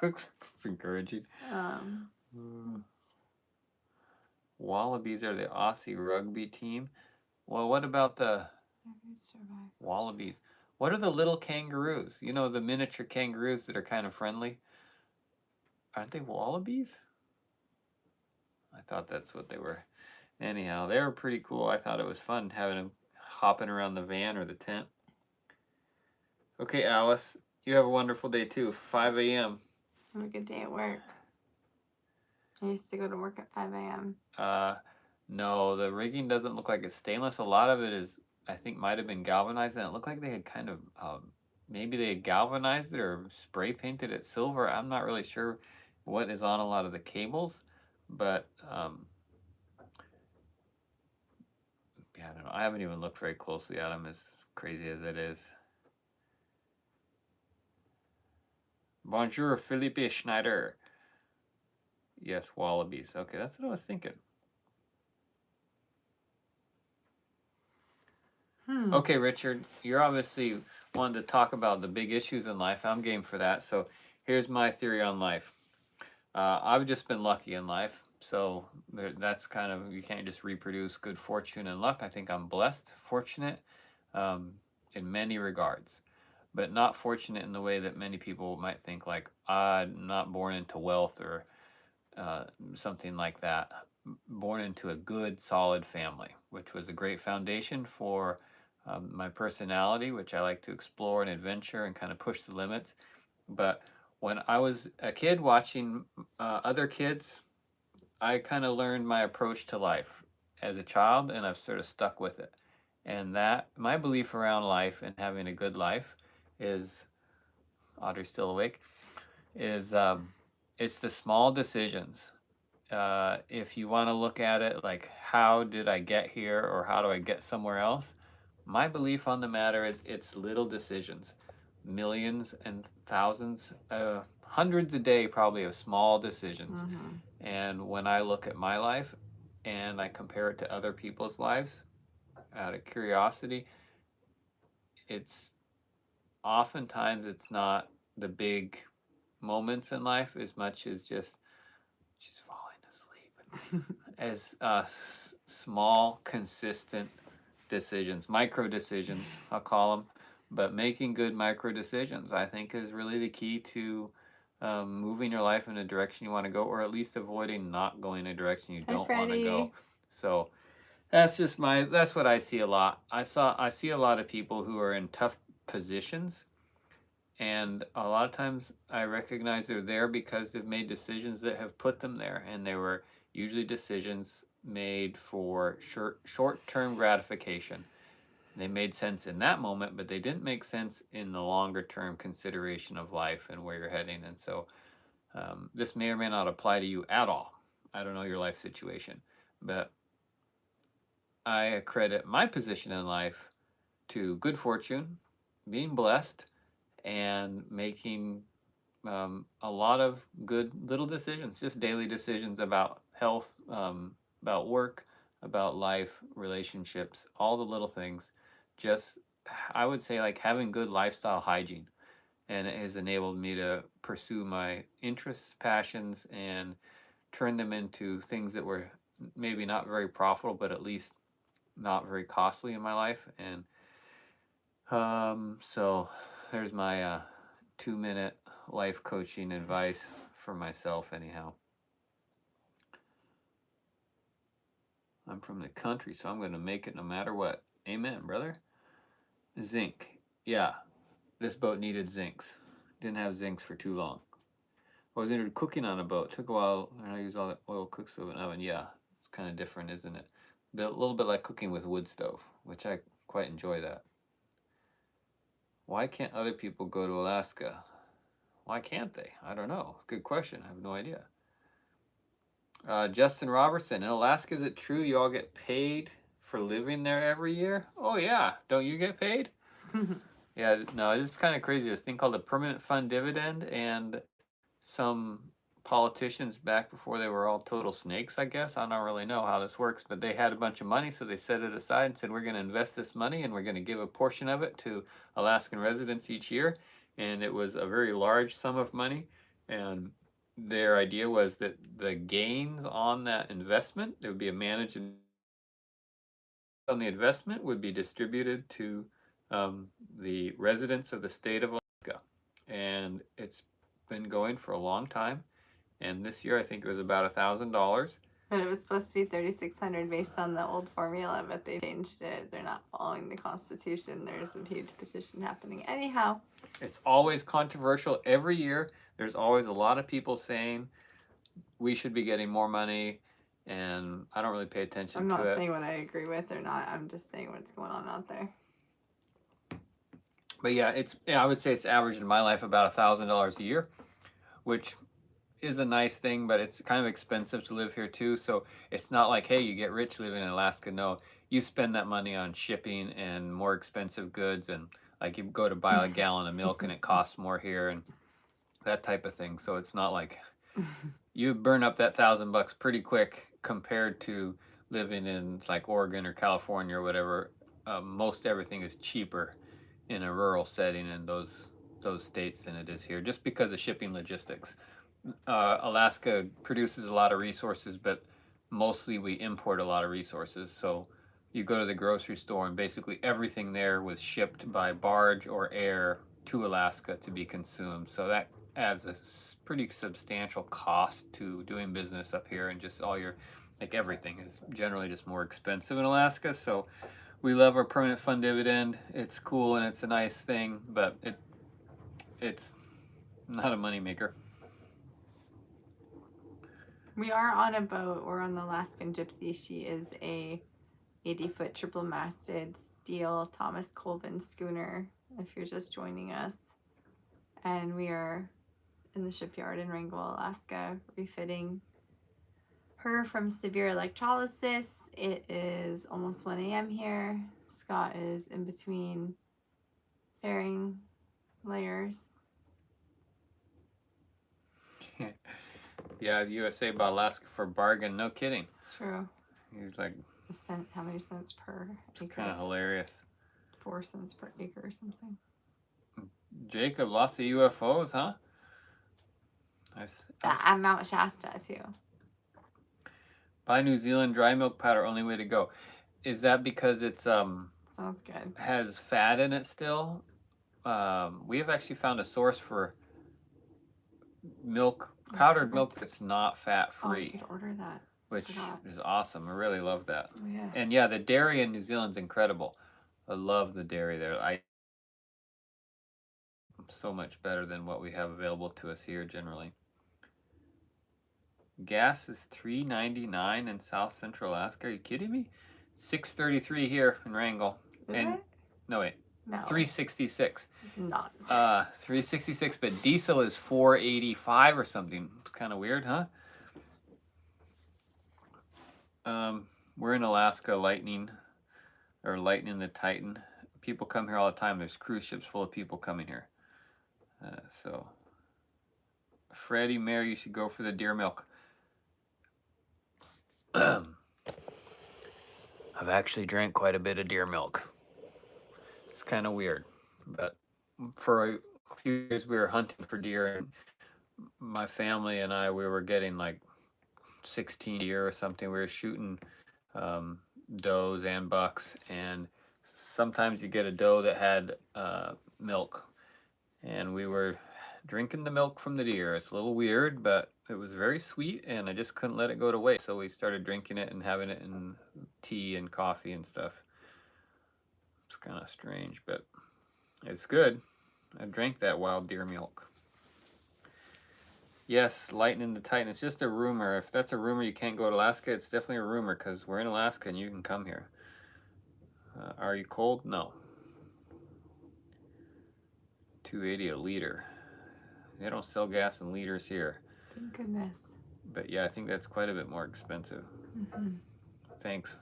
It's encouraging. Wallabies are the Aussie rugby team. Well, what about the Wallabies? What are the little kangaroos? You know, the miniature kangaroos that are kind of friendly? Aren't they wallabies? I thought that's what they were. Anyhow, they were pretty cool. I thought it was fun having them hopping around the van or the tent. Okay, Alice, you have a wonderful day too. 5 a.m. Have a good day at work. I used to go to work at 5 a.m. No, the rigging doesn't look like it's stainless. A lot of it is, I think, might have been galvanized, and it looked like they had kind of, maybe they had galvanized it or spray painted it silver. I'm not really sure what is on a lot of the cables, but yeah, I don't know. I haven't even looked very closely at them, as crazy as it is. Bonjour, Philippe Schneider. Yes, wallabies. Okay, that's what I was thinking. Okay, Richard, you're obviously wanting to talk about the big issues in life. I'm game for that. So here's my theory on life. I've just been lucky in life. So that's kind of, you can't just reproduce good fortune and luck. I think I'm blessed, fortunate, um, in many regards, but not fortunate in the way that many people might think, like I'm not born into wealth or uh, something like that. Born into a good, solid family, which was a great foundation for my personality, which I like to explore and adventure and kind of push the limits. But when I was a kid watching other kids, I kind of learned my approach to life as a child, and I've sort of stuck with it. And that my belief around life and having a good life is, Audrey's still awake, is it's the small decisions. If you want to look at it like, how did I get here or how do I get somewhere else? My belief on the matter is it's little decisions, millions and thousands, hundreds a day probably of small decisions. And when I look at my life and I compare it to other people's lives out of curiosity, it's oftentimes it's not the big moments in life as much as just she's falling asleep as small consistent decisions, micro decisions I'll call them, but making good micro decisions I think is really the key to moving your life in a direction you want to go, or at least avoiding not going a direction you don't want to go. So that's what I see a lot. I see a lot of people who are in tough positions, and a lot of times I recognize they're there because they've made decisions that have put them there, and they were usually decisions made for short-term gratification. They made sense in that moment, but they didn't make sense in the longer term consideration of life and where you're heading. And so this may or may not apply to you at all. I don't know your life situation, but I accredit my position in life to good fortune, being blessed, and making a lot of good little decisions, just daily decisions about health, about work, about life, relationships, all the little things. Just, I would say, like having good lifestyle hygiene. And it has enabled me to pursue my interests, passions, and turn them into things that were maybe not very profitable, but at least not very costly in my life. And so there's my 2-minute life coaching advice for myself, anyhow. I'm from the country, so I'm going to make it no matter what. Amen, brother. Zinc. Yeah, this boat needed zincs. Didn't have zincs for too long. I was into cooking on a boat. Took a while, and I use all that oil cook stove and oven. Yeah, it's kind of different, isn't it? But a little bit like cooking with wood stove, which I quite enjoy that. Why can't other people go to Alaska? Why can't they? I don't know. Good question. I have no idea. Justin Robertson, in Alaska, is it true you all get paid for living there every year? Oh yeah, don't you get paid? Yeah, no, it's kind of crazy. This thing called a permanent fund dividend, and some politicians back before they were all total snakes, I guess. I don't really know how this works, but they had a bunch of money, so they set it aside and said, we're going to invest this money and we're going to give a portion of it to Alaskan residents each year. And it was a very large sum of money. And their idea was that the gains on that investment, there would be a managed on the investment would be distributed to the residents of the state of Alaska. And it's been going for a long time. And this year I think it was about $1,000. But it was supposed to be 3,600 based on the old formula, but they changed it. They're not following the Constitution. There's a huge petition happening. Anyhow. It's always controversial. Every year there's always a lot of people saying we should be getting more money, and I don't really pay attention to it. I'm not saying what I agree with or not. I'm just saying what's going on out there. But yeah, I would say it's average in my life about $1,000 a year, which is a nice thing, but it's kind of expensive to live here too. So it's not like, hey, you get rich living in Alaska. No, you spend that money on shipping and more expensive goods, and like you go to buy a gallon of milk and it costs more here and that type of thing. So it's not like you burn up that $1,000 pretty quick compared to living in like Oregon or California or whatever. Most everything is cheaper in a rural setting in those states than it is here, just because of shipping logistics. Alaska produces a lot of resources, but mostly we import a lot of resources. So you go to the grocery store and basically everything there was shipped by barge or air to Alaska to be consumed. So that adds a pretty substantial cost to doing business up here, and just all your, like, everything is generally just more expensive in Alaska. So we love our permanent fund dividend. It's cool and it's a nice thing, but it's not a moneymaker. We are on a boat. We're on the Alaskan Gypsy. She is a 80-foot triple-masted steel Thomas Colvin schooner, if you're just joining us. And we are in the shipyard in Wrangell, Alaska, refitting her from severe electrolysis. It is almost 1 a.m. here. Scott is in between fairing layers. Yeah, the USA bought Alaska for a bargain. No kidding. It's true. He's like, How many cents per it's acre? kind of hilarious. 4 cents per acre or something. Jacob, lots of UFOs, huh? At Mount Shasta too. Buy New Zealand dry milk powder, only way to go. Is that because it's Sounds good. has fat in it still? We have actually found a source for milk, powdered milk that's not fat Oh, you free, could order that. which Forgot. is awesome. I really love that. Oh, yeah. And yeah, the dairy in New Zealand's incredible. I love the dairy there. So much better than what we have available to us here generally. Gas is $3.99 in South Central Alaska. Are you kidding me? $6.33 here in Wrangell. Is and it? No, wait. No. $3.66. It's not. $3.66, but diesel is $4.85 or something. It's kind of weird, huh? We're in Alaska, lightning the Titan. People come here all the time. There's cruise ships full of people coming here. So, Freddie, Mary, you should go for the deer milk. I've actually drank quite a bit of deer milk. It's kind of weird, but for a few years we were hunting for deer, and my family and I, we were getting like 16 deer or something. We were shooting does and bucks, and sometimes you get a doe that had milk, and we were drinking the milk from the deer. It's a little weird, but it was very sweet, and I just couldn't let it go to waste. So we started drinking it and having it in tea and coffee and stuff. It's kind of strange, but it's good. I drank that wild deer milk. Yes, lightning the Titan. It's just a rumor. If that's a rumor you can't go to Alaska, it's definitely a rumor, because we're in Alaska and you can come here. Are you cold? No. $2.80 a liter. They don't sell gas in liters here. Thank goodness. But yeah, I think that's quite a bit more expensive. Mm-hmm. Thanks.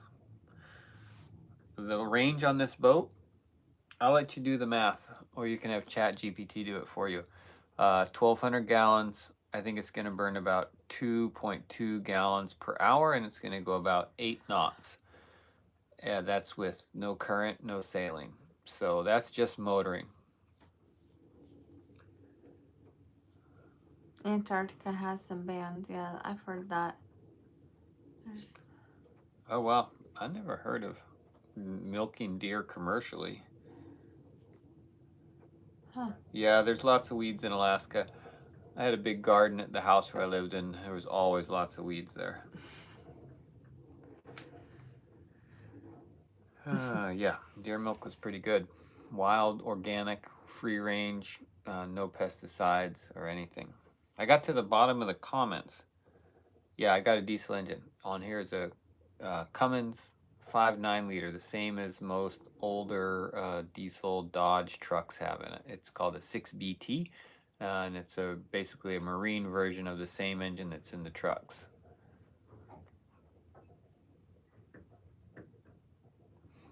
The range on this boat, I'll let you do the math, or you can have ChatGPT do it for you. 1,200 gallons. I think it's going to burn about 2.2 gallons per hour, and it's going to go about 8 knots. Yeah, that's with no current, no sailing. So that's just motoring. Antarctica has some bans. Yeah, I've heard that. Oh, wow. I never heard of milking deer commercially. Huh. Yeah, there's lots of weeds in Alaska. I had a big garden at the house where I lived, and there was always lots of weeds there. Yeah, deer milk was pretty good. Wild, organic, free range, no pesticides or anything. I got to the bottom of the comments. Yeah, I got a diesel engine. On here is a Cummins 5.9 liter, the same as most older diesel Dodge trucks have in it. It's called a 6BT, and it's basically a marine version of the same engine that's in the trucks.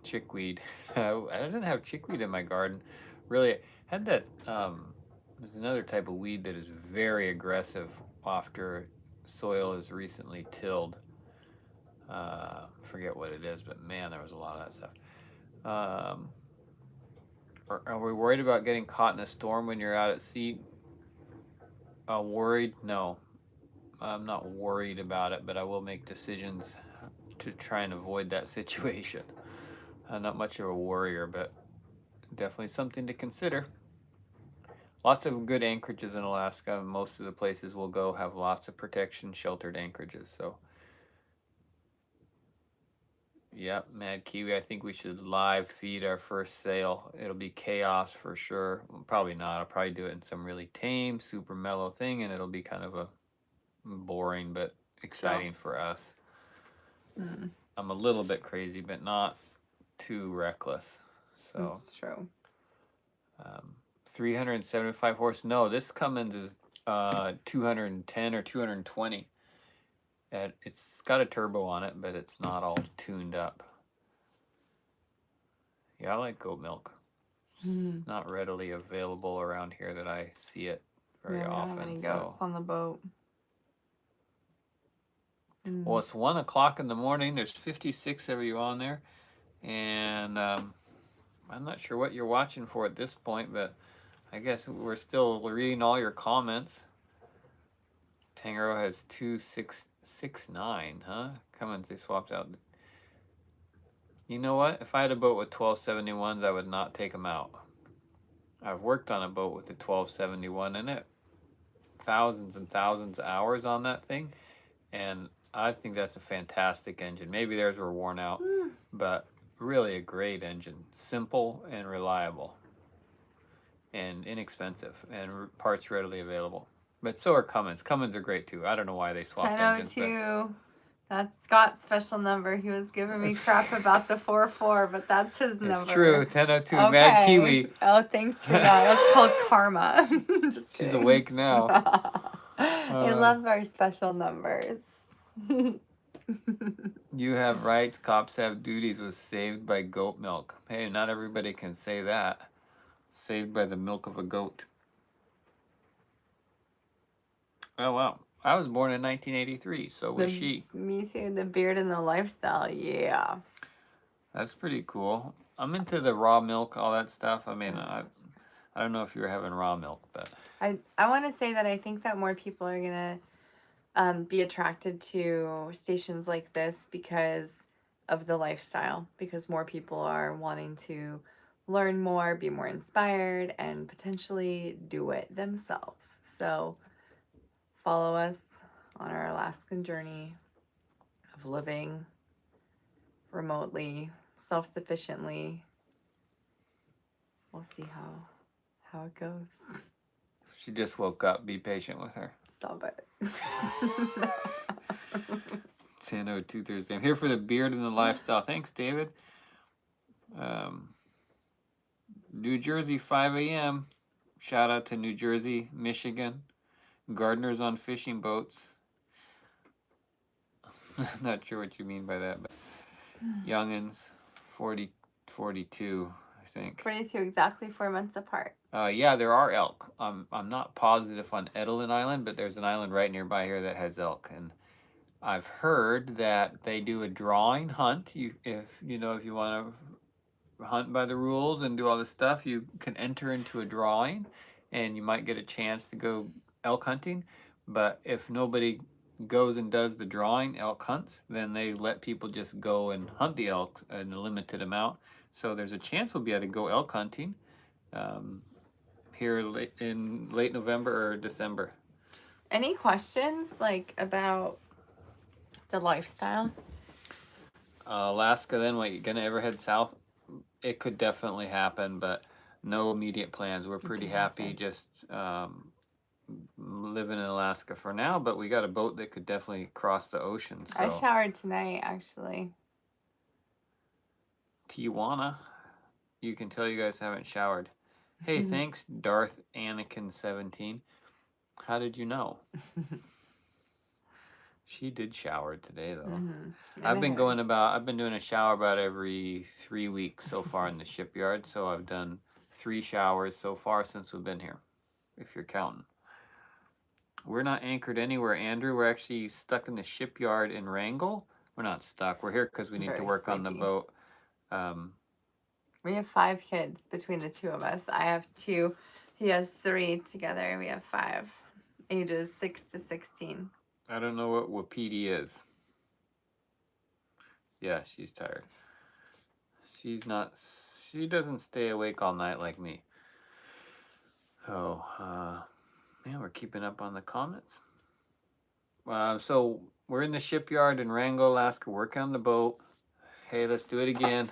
Chickweed. I didn't have chickweed in my garden. Really, I had that. There's another type of weed that is very aggressive after soil is recently tilled. Forget what it is, but man, there was a lot of that stuff. Are we worried about getting caught in a storm when you're out at sea? Worried? No. I'm not worried about it, but I will make decisions to try and avoid that situation. I'm not much of a worrier, but definitely something to consider. Lots of good anchorages in Alaska. Most of the places we'll go have lots of protection, sheltered anchorages. So, yep, Mad Kiwi, I think we should live feed our first sail. It'll be chaos for sure. Well, probably not. I'll probably do it in some really tame, super mellow thing, and it'll be kind of a boring but exciting for us. I'm a little bit crazy, but not too reckless. So That's true. 375 horse. No, this Cummins is 210 or 220. And it's got a turbo on it, but it's not all tuned up. Yeah, I like goat milk. It's not readily available around here that I see it very Yeah, we don't often. have any goats on the boat. Well, it's 1 o'clock in the morning. There's 56 of you on there, and I'm not sure what you're watching for at this point, but I guess we're still reading all your comments. Tangaro has 2669, huh? Cummins, they swapped out. You know what? If I had a boat with 1271s, I would not take them out. I've worked on a boat with a 1271 in it. Thousands and thousands of hours on that thing. And I think that's a fantastic engine. Maybe theirs were worn out, but really a great engine. Simple and reliable. And inexpensive. And parts readily available. But so are Cummins. Cummins are great too. I don't know why they swapped engines. 1002. That's Scott's special number. He was giving me crap about the 44, but that's his number. It's true. 1002. Okay. Mad Kiwi. Oh, thanks for that. That's called karma. Just She's kidding. awake now. I love our special numbers. You have rights, cops have duties was saved by goat milk. Hey, not everybody can say that. Saved by the milk of a goat. Oh, wow. I was born in 1983, so was she. Me too, the beard and the lifestyle, yeah. That's pretty cool. I'm into the raw milk, all that stuff. I mean, I don't know if you're having raw milk, but... I want to say that I think that more people are going to be attracted to stations like this because of the lifestyle, because more people are wanting to learn more, be more inspired, and potentially do it themselves. So follow us on our Alaskan journey of living remotely, self-sufficiently. We'll see how it goes. She just woke up. Be patient with her. Stop it. 10:02 Thursday. I'm here for the beard and the lifestyle. Thanks, David. New Jersey, 5 a.m. Shout out to New Jersey, Michigan. Gardeners on fishing boats. Not sure what you mean by that, but youngins, 42, I think. 42, exactly 4 months apart. Yeah, there are elk. I'm not positive on Edelin Island, but there's an island right nearby here that has elk, and I've heard that they do a drawing hunt. If you want to hunt by the rules and do all this stuff, you can enter into a drawing, and you might get a chance to go elk hunting. But if nobody goes and does the drawing elk hunts, then they let people just go and hunt the elk in a limited amount. So there's a chance we'll be able to go elk hunting here in late November or December. Any questions about the lifestyle? Alaska, then what, you gonna ever head south? It could definitely happen, but no immediate plans. We're pretty happy just living in Alaska for now, but we got a boat that could definitely cross the ocean. So. I showered tonight, actually. Tijuana. You can tell you guys haven't showered. Hey, thanks, Darth Anakin 17. How did you know? She did shower today, though. I've been doing a shower about every 3 weeks so far in the shipyard. So I've done 3 showers so far since we've been here, if you're counting. We're not anchored anywhere, Andrew. We're actually stuck in the shipyard in Wrangell. We're not stuck. We're here because we need to work on the boat. We have 5 kids between the two of us. I have 2. He has 3 together. We have 5. ages 6 to 16. I don't know what Wapiti is. Yeah, she's tired. She doesn't stay awake all night like me. So, yeah, we're keeping up on the comments. So we're in the shipyard in Wrangell, Alaska, working on the boat. Hey, let's do it again.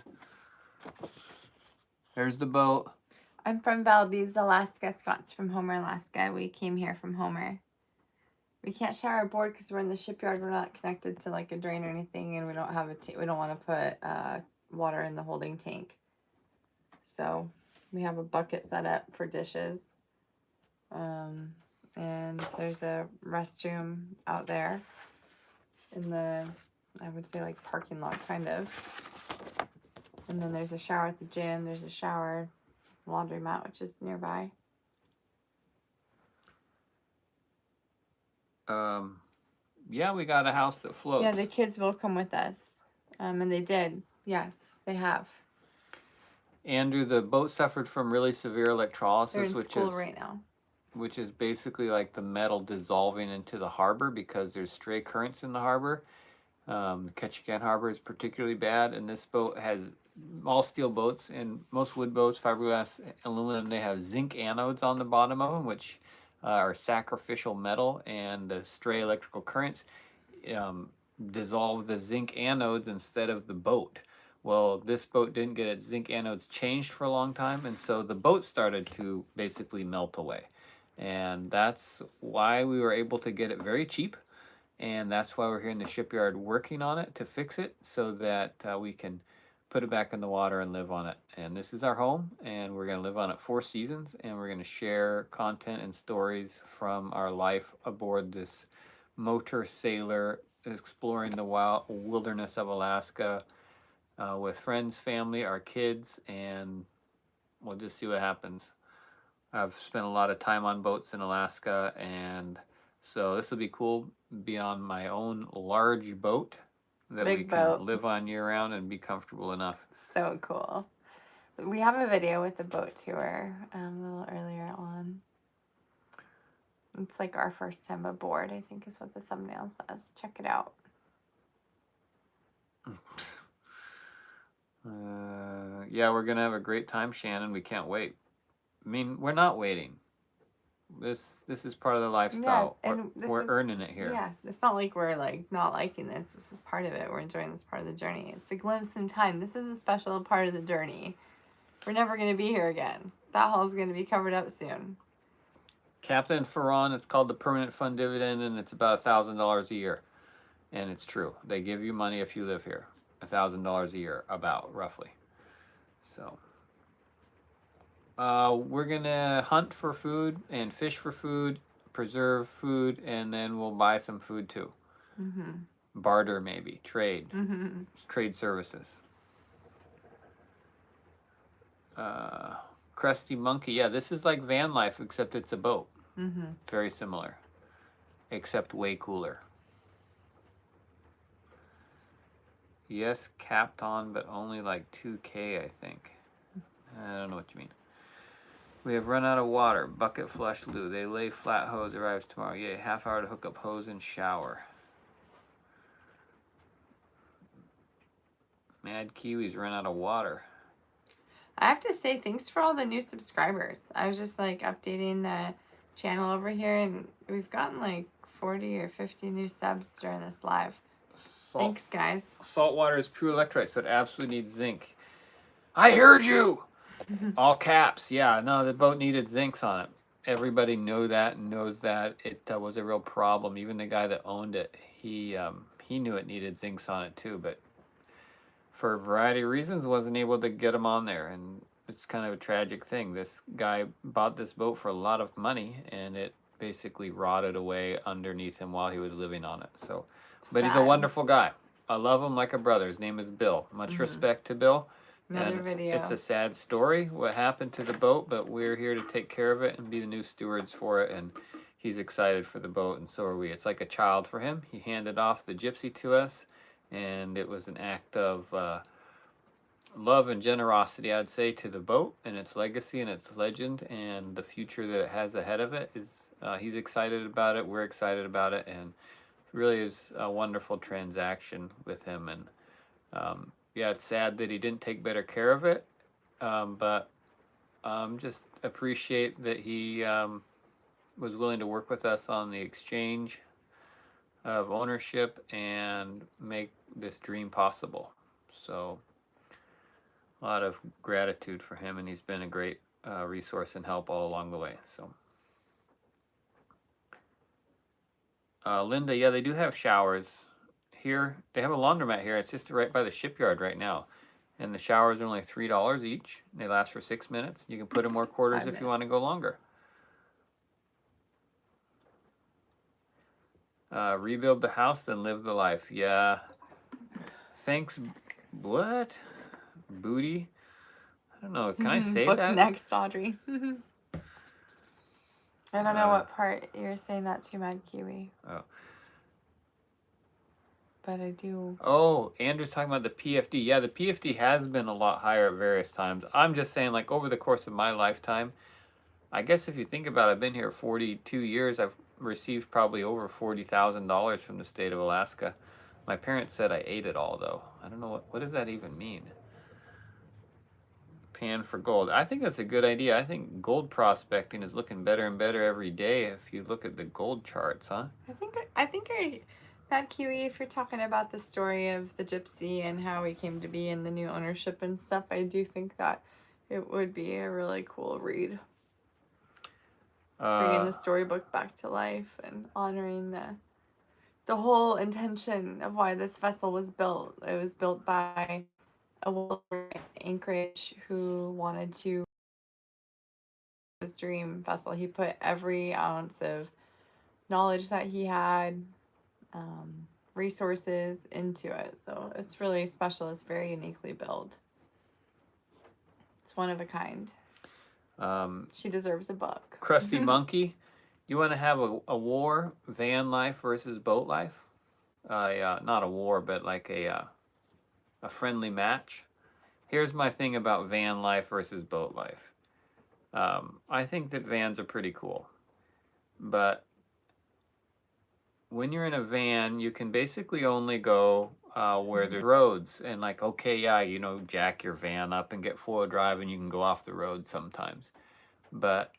There's the boat. I'm from Valdez, Alaska. Scott's from Homer, Alaska. We came here from Homer. We can't shower aboard because we're in the shipyard. We're not connected to like a drain or anything, and we don't have we don't want to put water in the holding tank. So we have a bucket set up for dishes. And there's a restroom out there in the, I would say like parking lot kind of. And then there's a shower at the gym. There's a shower, laundromat, which is nearby. Yeah, we got a house that floats. Yeah, the kids will come with us. And they did. Yes, they have. Andrew, the boat suffered from really severe electrolysis, They're in school right now. Which is basically like the metal dissolving into the harbor because there's stray currents in the harbor. Ketchikan Harbor is particularly bad, and this boat has, all steel boats and most wood boats, fiberglass, aluminum, they have zinc anodes on the bottom of them, which are sacrificial metal, and the stray electrical currents dissolve the zinc anodes instead of the boat. Well, this boat didn't get its zinc anodes changed for a long time, and so the boat started to basically melt away. And that's why we were able to get it very cheap. And that's why we're here in the shipyard working on it to fix it so that we can put it back in the water and live on it. And this is our home, and we're going to live on it 4 seasons, and we're going to share content and stories from our life aboard this motor sailor exploring the wild wilderness of Alaska with friends, family, our kids, and we'll just see what happens. I've spent a lot of time on boats in Alaska, and so this will be cool. Be on my own large boat that we can live on year round and be comfortable enough. So cool. We have a video with the boat tour a little earlier on. It's like our first time aboard, I think is what the thumbnail says. Check it out. Yeah, we're going to have a great time, Shannon. We can't wait. I mean, we're not waiting. This is part of the lifestyle. Yeah, and we're earning it here. Yeah, it's not like we're like not liking this. This is part of it. We're enjoying this part of the journey. It's a glimpse in time. This is a special part of the journey. We're never going to be here again. That hall is going to be covered up soon. Captain Ferron, it's called the Permanent Fund Dividend, and it's about $1,000 a year. And it's true. They give you money if you live here. $1,000 a year, about, roughly. So we're gonna hunt for food and fish for food, preserve food, and then we'll buy some food too. Barter, maybe trade, trade services. Crusty Monkey, yeah, this is like van life except it's a boat. Very similar, except way cooler. Yes, capped on, but only like 2K, I think. I don't know what you mean. We have run out of water. Bucket flush loo. They lay flat hose. Arrives tomorrow. Yay, half hour to hook up hose and shower. Mad Kiwis run out of water. I have to say thanks for all the new subscribers. I was just like updating the channel over here, and we've gotten like 40 or 50 new subs during this live. Thanks, guys. Salt water is pure electrolyte, so it absolutely needs zinc. I heard you! All caps. Yeah, no, the boat needed zincs on it. Everybody knows that. It was a real problem. Even the guy that owned it, he knew it needed zincs on it too, but for a variety of reasons wasn't able to get them on there. And it's kind of a tragic thing. This guy bought this boat for a lot of money, and it basically rotted away underneath him while he was living on it. So, but he's a wonderful guy. I love him like a brother. His name is Bill. Much respect to Bill. Another video. It's a sad story what happened to the boat, but we're here to take care of it and be the new stewards for it, and he's excited for the boat, and so are we. It's like a child for him. He handed off the Gypsy to us, and it was an act of love and generosity, I'd say, to the boat and its legacy and its legend and the future that it has ahead of it. Is he's excited about it. We're excited about it, and it really is a wonderful transaction with him. And yeah, it's sad that he didn't take better care of it, but just appreciate that he was willing to work with us on the exchange of ownership and make this dream possible. So a lot of gratitude for him, and he's been a great resource and help all along the way. So Linda, yeah, they do have showers here. They have a laundromat here. It's just right by the shipyard right now, and the showers are only $3 each. They last for 6 minutes. You can put in more quarters if you want to go longer. Rebuild the house, then live the life. Yeah. Thanks. What? Booty? I don't know. Can I say Book that? next, Audrey. I don't know what part you're saying that to, Mad Kiwi. Oh. But I do. Oh, Andrew's talking about the PFD. Yeah, the PFD has been a lot higher at various times. I'm just saying, like, over the course of my lifetime, I guess if you think about it, I've been here 42 years. I've received probably over $40,000 from the state of Alaska. My parents said I ate it all, though. I don't know what does that even mean? Pan for gold. I think that's a good idea. I think gold prospecting is looking better and better every day if you look at the gold charts, huh? I think Mad Kiwi, if you're talking about the story of the gypsy and how he came to be and the new ownership and stuff, I do think that it would be a really cool read. Bringing the storybook back to life and honoring the whole intention of why this vessel was built. It was built by a woman in Anchorage who wanted to his dream vessel. He put every ounce of knowledge that he had, resources into it. So it's really special. It's very uniquely built. It's one of a kind. She deserves a book. Crusty Monkey, you want to have a war, van life versus boat life? Not a war, but like a friendly match. Here's my thing about van life versus boat life. I think that vans are pretty cool, but when you're in a van, you can basically only go where there's roads, and like, okay, yeah, you know, jack your van up and get 4-wheel drive and you can go off the road sometimes. But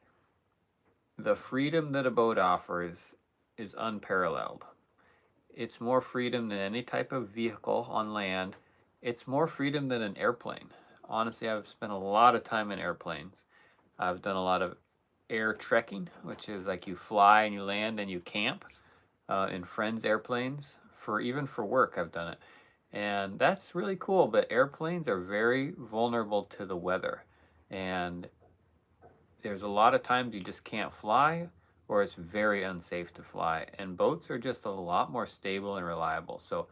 the freedom that a boat offers is unparalleled. It's more freedom than any type of vehicle on land. It's more freedom than an airplane. Honestly, I've spent a lot of time in airplanes. I've done a lot of air trekking, which is like you fly and you land and you camp in friends' airplanes. Even for work, I've done it. And that's really cool, but airplanes are very vulnerable to the weather. And there's a lot of times you just can't fly, or it's very unsafe to fly. And boats are just a lot more stable and reliable. So,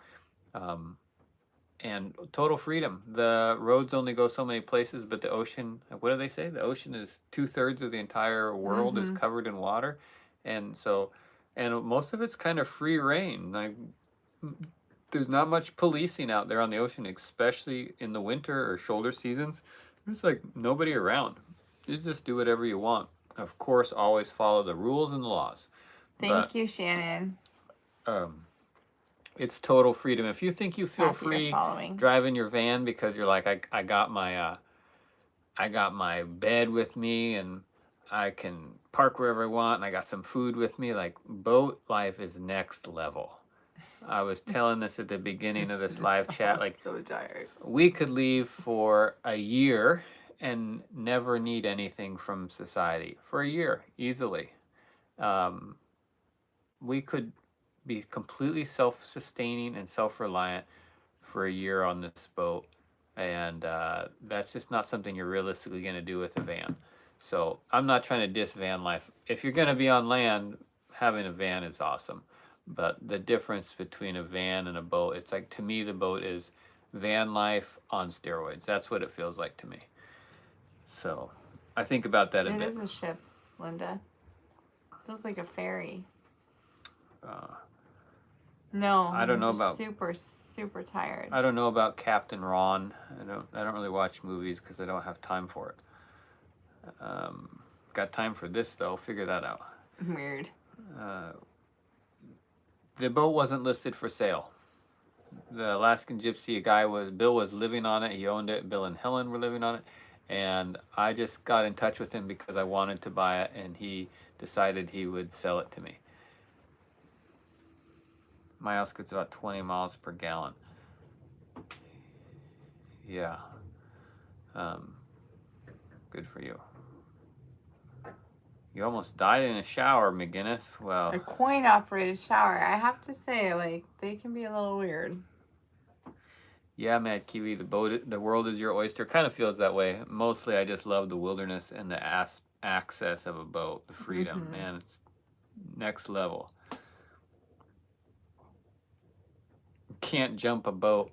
and total freedom. The roads only go so many places, but the ocean, what do they say? The ocean is 2/3 of the entire world is covered in water. And so, and most of it's kind of free reign. Like, there's not much policing out there on the ocean, especially in the winter or shoulder seasons. There's like nobody around. You just do whatever you want. Of course, always follow the rules and the laws. Thank you, Shannon. It's total freedom. If you think you feel free driving your van because you're like, I got my bed with me and I can park wherever I want and I got some food with me, like, boat life is next level. I was telling this at the beginning of this live chat, like, so tired. We could leave for a year and never need anything from society for a year easily. We could be completely self-sustaining and self-reliant for a year on this boat, and that's just not something you're realistically going to do with a van. So I'm not trying to diss van life. If you're going to be on land, having a van is awesome, but the difference between a van and a boat, it's like, to me, the boat is van life on steroids. That's what it feels like to me. So I think about that a bit. It is a ship, Linda. It feels like a ferry. No, I don't I'm know just about super, super tired. I don't know about Captain Ron. I don't really watch movies because I don't have time for it. Got time for this though. Figure that out. Weird. The boat wasn't listed for sale. The Alaskan Gypsy Bill was living on it. He owned it. Bill and Helen were living on it, and I just got in touch with him because I wanted to buy it, and he decided he would sell it to me. My house gets about 20 miles per gallon. Yeah. Good for you. You almost died in a shower, McGinnis. Well, A coin-operated shower. I have to say, like, they can be a little weird. yeah, Mad Kiwi, the world is your oyster. Kind of feels that way. Mostly, I just love the wilderness and the access of a boat, the freedom. Man, it's next level. Can't jump a boat.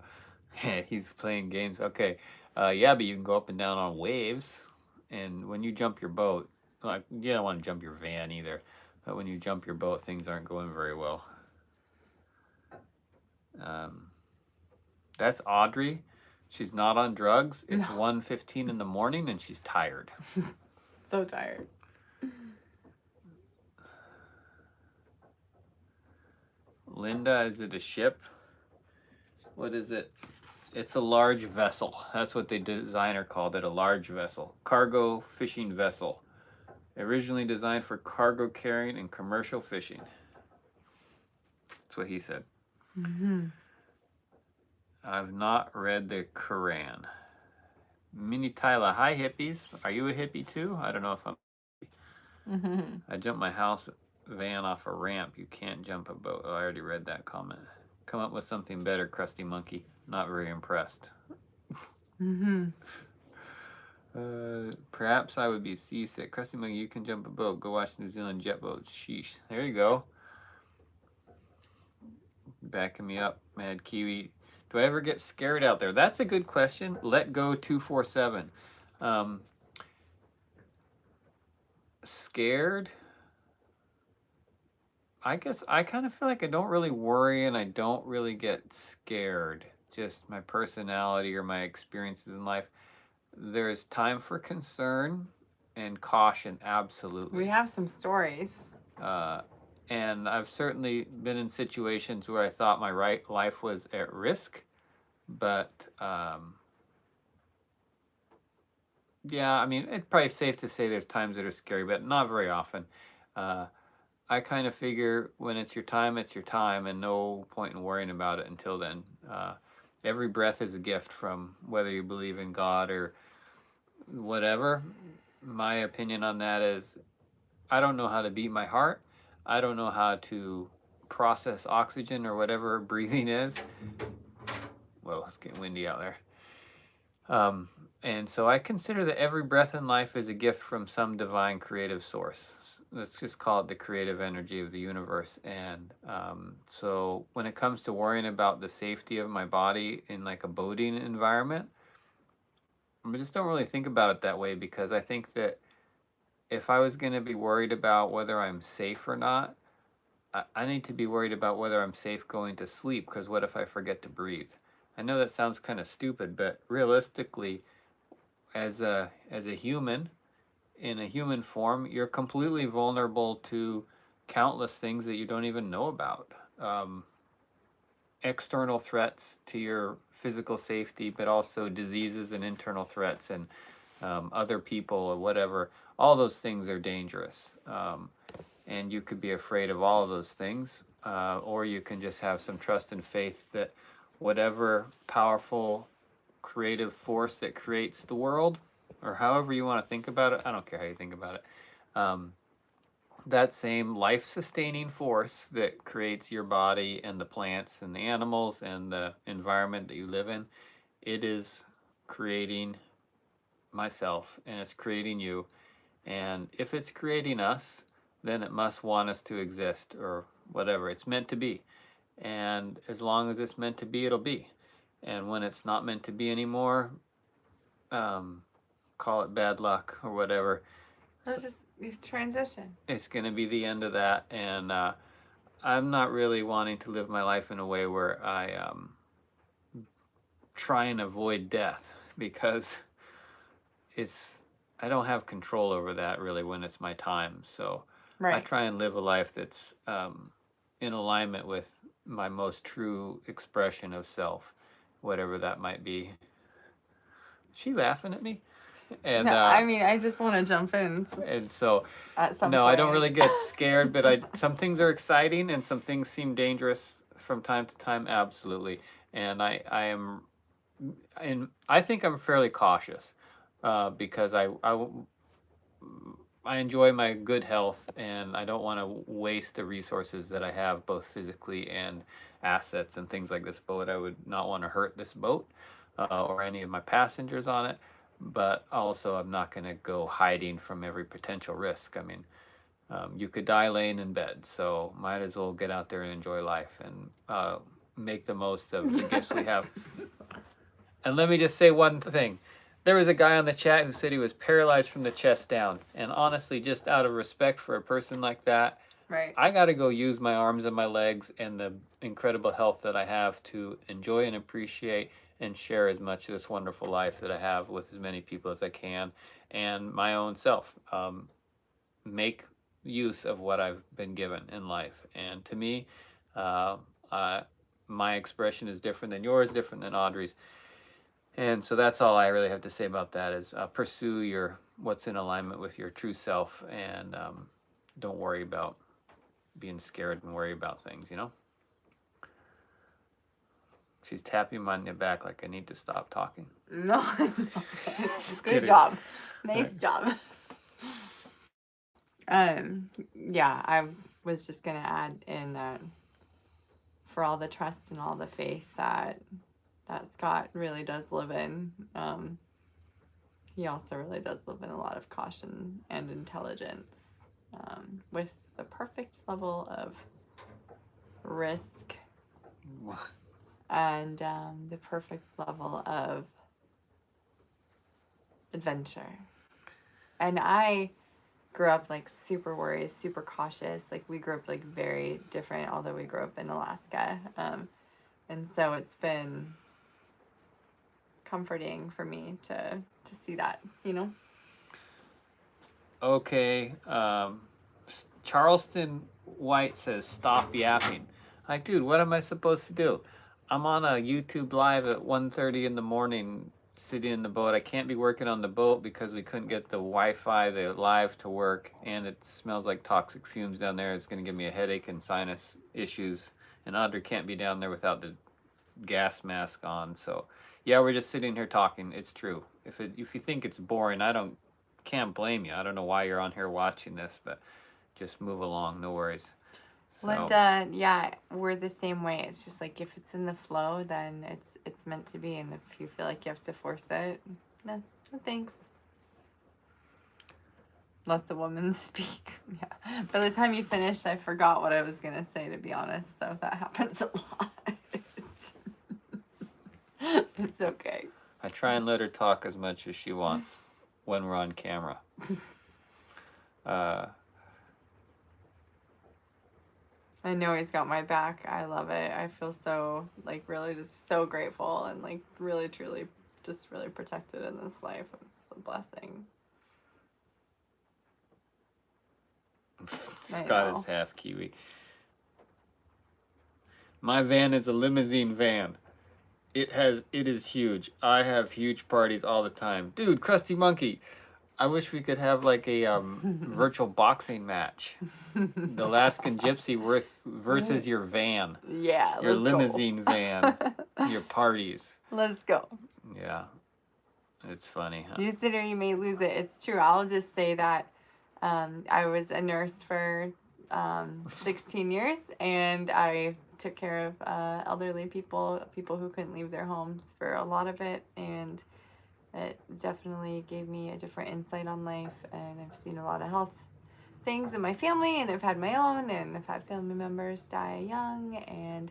He's playing games. Okay, yeah, but you can go up and down on waves. And when you jump your boat, like you don't want to jump your van either. But when you jump your boat, things aren't going very well. That's Audrey. She's not on drugs. It's 1:15 in the morning and she's tired. So tired. Linda, is it a ship? What is it? It's a large vessel. That's what the designer called it, a large vessel. Cargo fishing vessel. Originally designed for cargo carrying and commercial fishing. That's what he said. I've not read the Quran. Mini Tyler, hi hippies. Are you a hippie too? I don't know if I'm. I jumped my house van off a ramp. You can't jump a boat. Oh, I already read that comment. Come up with something better, Krusty Monkey. Not very impressed. Perhaps I would be seasick. Krusty Monkey, you can jump a boat. Go watch New Zealand jet boats. Sheesh. There you go. Backing me up, Mad Kiwi. Do I ever get scared out there? That's a good question. Let go 247. Scared? I guess I kind of feel like I don't really worry and I don't really get scared. Just my personality or my experiences in life. There's time for concern and caution, absolutely. We have some stories. And I've certainly been in situations where I thought my life was at risk, but yeah, I mean, it's probably safe to say there's times that are scary, but not very often. I kind of figure when it's your time, and no point in worrying about it until then. Every breath is a gift, from whether you believe in God or whatever. My opinion on that is I don't know how to beat my heart. I don't know how to process oxygen or whatever breathing is. Whoa, it's getting windy out there. And so I consider that every breath in life is a gift from some divine creative source. Let's just call it the creative energy of the universe. And so when it comes to worrying about the safety of my body in like a boating environment, I just don't really think about it that way, because I think that if I was going to be worried about whether I'm safe or not, I need to be worried about whether I'm safe going to sleep, because what if I forget to breathe? I know that sounds kind of stupid, but realistically, as a human, in a human form, you're completely vulnerable to countless things that you don't even know about. External threats to your physical safety, but also diseases and internal threats and other people or whatever. All those things are dangerous. And you could be afraid of all of those things, or you can just have some trust and faith that whatever powerful creative force that creates the world, or however you want to think about it, I don't care how you think about it, that same life-sustaining force that creates your body and the plants and the animals and the environment that you live in, it is creating myself and it's creating you. And if it's creating us, then it must want us to exist, or whatever it's meant to be. And as long as it's meant to be, it'll be. And when it's not meant to be anymore, call it bad luck or whatever. Let's just transition. It's going to be the end of that. And I'm not really wanting to live my life in a way where I try and avoid death, because it's I don't have control over that really when it's my time. So I Right. try and live a life that's in alignment with my most true expression of self, whatever that might be. She laughing at me? And No, I mean, I just want to jump in and so at some no, I don't really point. get scared, but some things are exciting and some things seem dangerous from time to time, absolutely. And I am, and I think I'm fairly cautious because I enjoy my good health, and I don't want to waste the resources that I have, both physically and assets and things like this boat. I would not want to hurt this boat or any of my passengers on it, but also I'm not going to go hiding from every potential risk. I mean, you could die laying in bed, so might as well get out there and enjoy life and make the most of the gifts we have. And let me just say one thing. There was a guy on the chat who said he was paralyzed from the chest down. And honestly, just out of respect for a person like that, Right. I got to go use my arms and my legs and the incredible health that I have to enjoy and appreciate and share as much of this wonderful life that I have with as many people as I can, and my own self. Make use of what I've been given in life. And to me, uh, my expression is different than yours, different than Audrey's. And so that's all I really have to say about that is pursue your what's in alignment with your true self, and don't worry about being scared and worry about things, you know? She's tapping me on the back like I need to stop talking. No, Just good kidding. job. Nice Right. job. Yeah, I was just gonna add in that for all the trust and all the faith that Scott really does live in. He also really does live in a lot of caution and intelligence, with the perfect level of risk and the perfect level of adventure. And I grew up like super worried, super cautious. Like we grew up like very different, although we grew up in Alaska. And so it's been comforting for me to see that, you know? Okay. Charleston White says, stop yapping. Like, dude, what am I supposed to do? I'm on a YouTube live at 1:30 in the morning, sitting in the boat. I can't be working on the boat because we couldn't get the Wi-Fi, the live to work, and it smells like toxic fumes down there. It's going to give me a headache and sinus issues. And Audrey can't be down there without the gas mask on. So, yeah, we're just sitting here talking. It's true. If you think it's boring, can't blame you. I don't know why you're on here watching this, but just move along. No worries. So, Linda, yeah, we're the same way. It's just like if it's in the flow, then it's meant to be, and if you feel like you have to force it, no thanks. Let the woman speak. Yeah. By the time you finished, I forgot what I was gonna say, to be honest. So that happens a lot. It's okay. I try and let her talk as much as she wants when we're on camera. I know he's got my back. I love it. I feel so, like, really just so grateful and, like, really, truly just really protected in this life. It's a blessing. Scott is half Kiwi. My van is a limousine van. It is huge. I have huge parties all the time. Dude, Krusty Monkey, I wish we could have like a virtual boxing match. The Alaskan Gypsy versus your van. Yeah, your let's limousine go. van. Your parties. Let's go. Yeah. It's funny, huh? Use it or you may lose it. It's true. I'll just say that I was a nurse for 16 years, and I took care of elderly people who couldn't leave their homes for a lot of it, and it definitely gave me a different insight on life, and I've seen a lot of health things in my family, and I've had my own, and I've had family members die young, and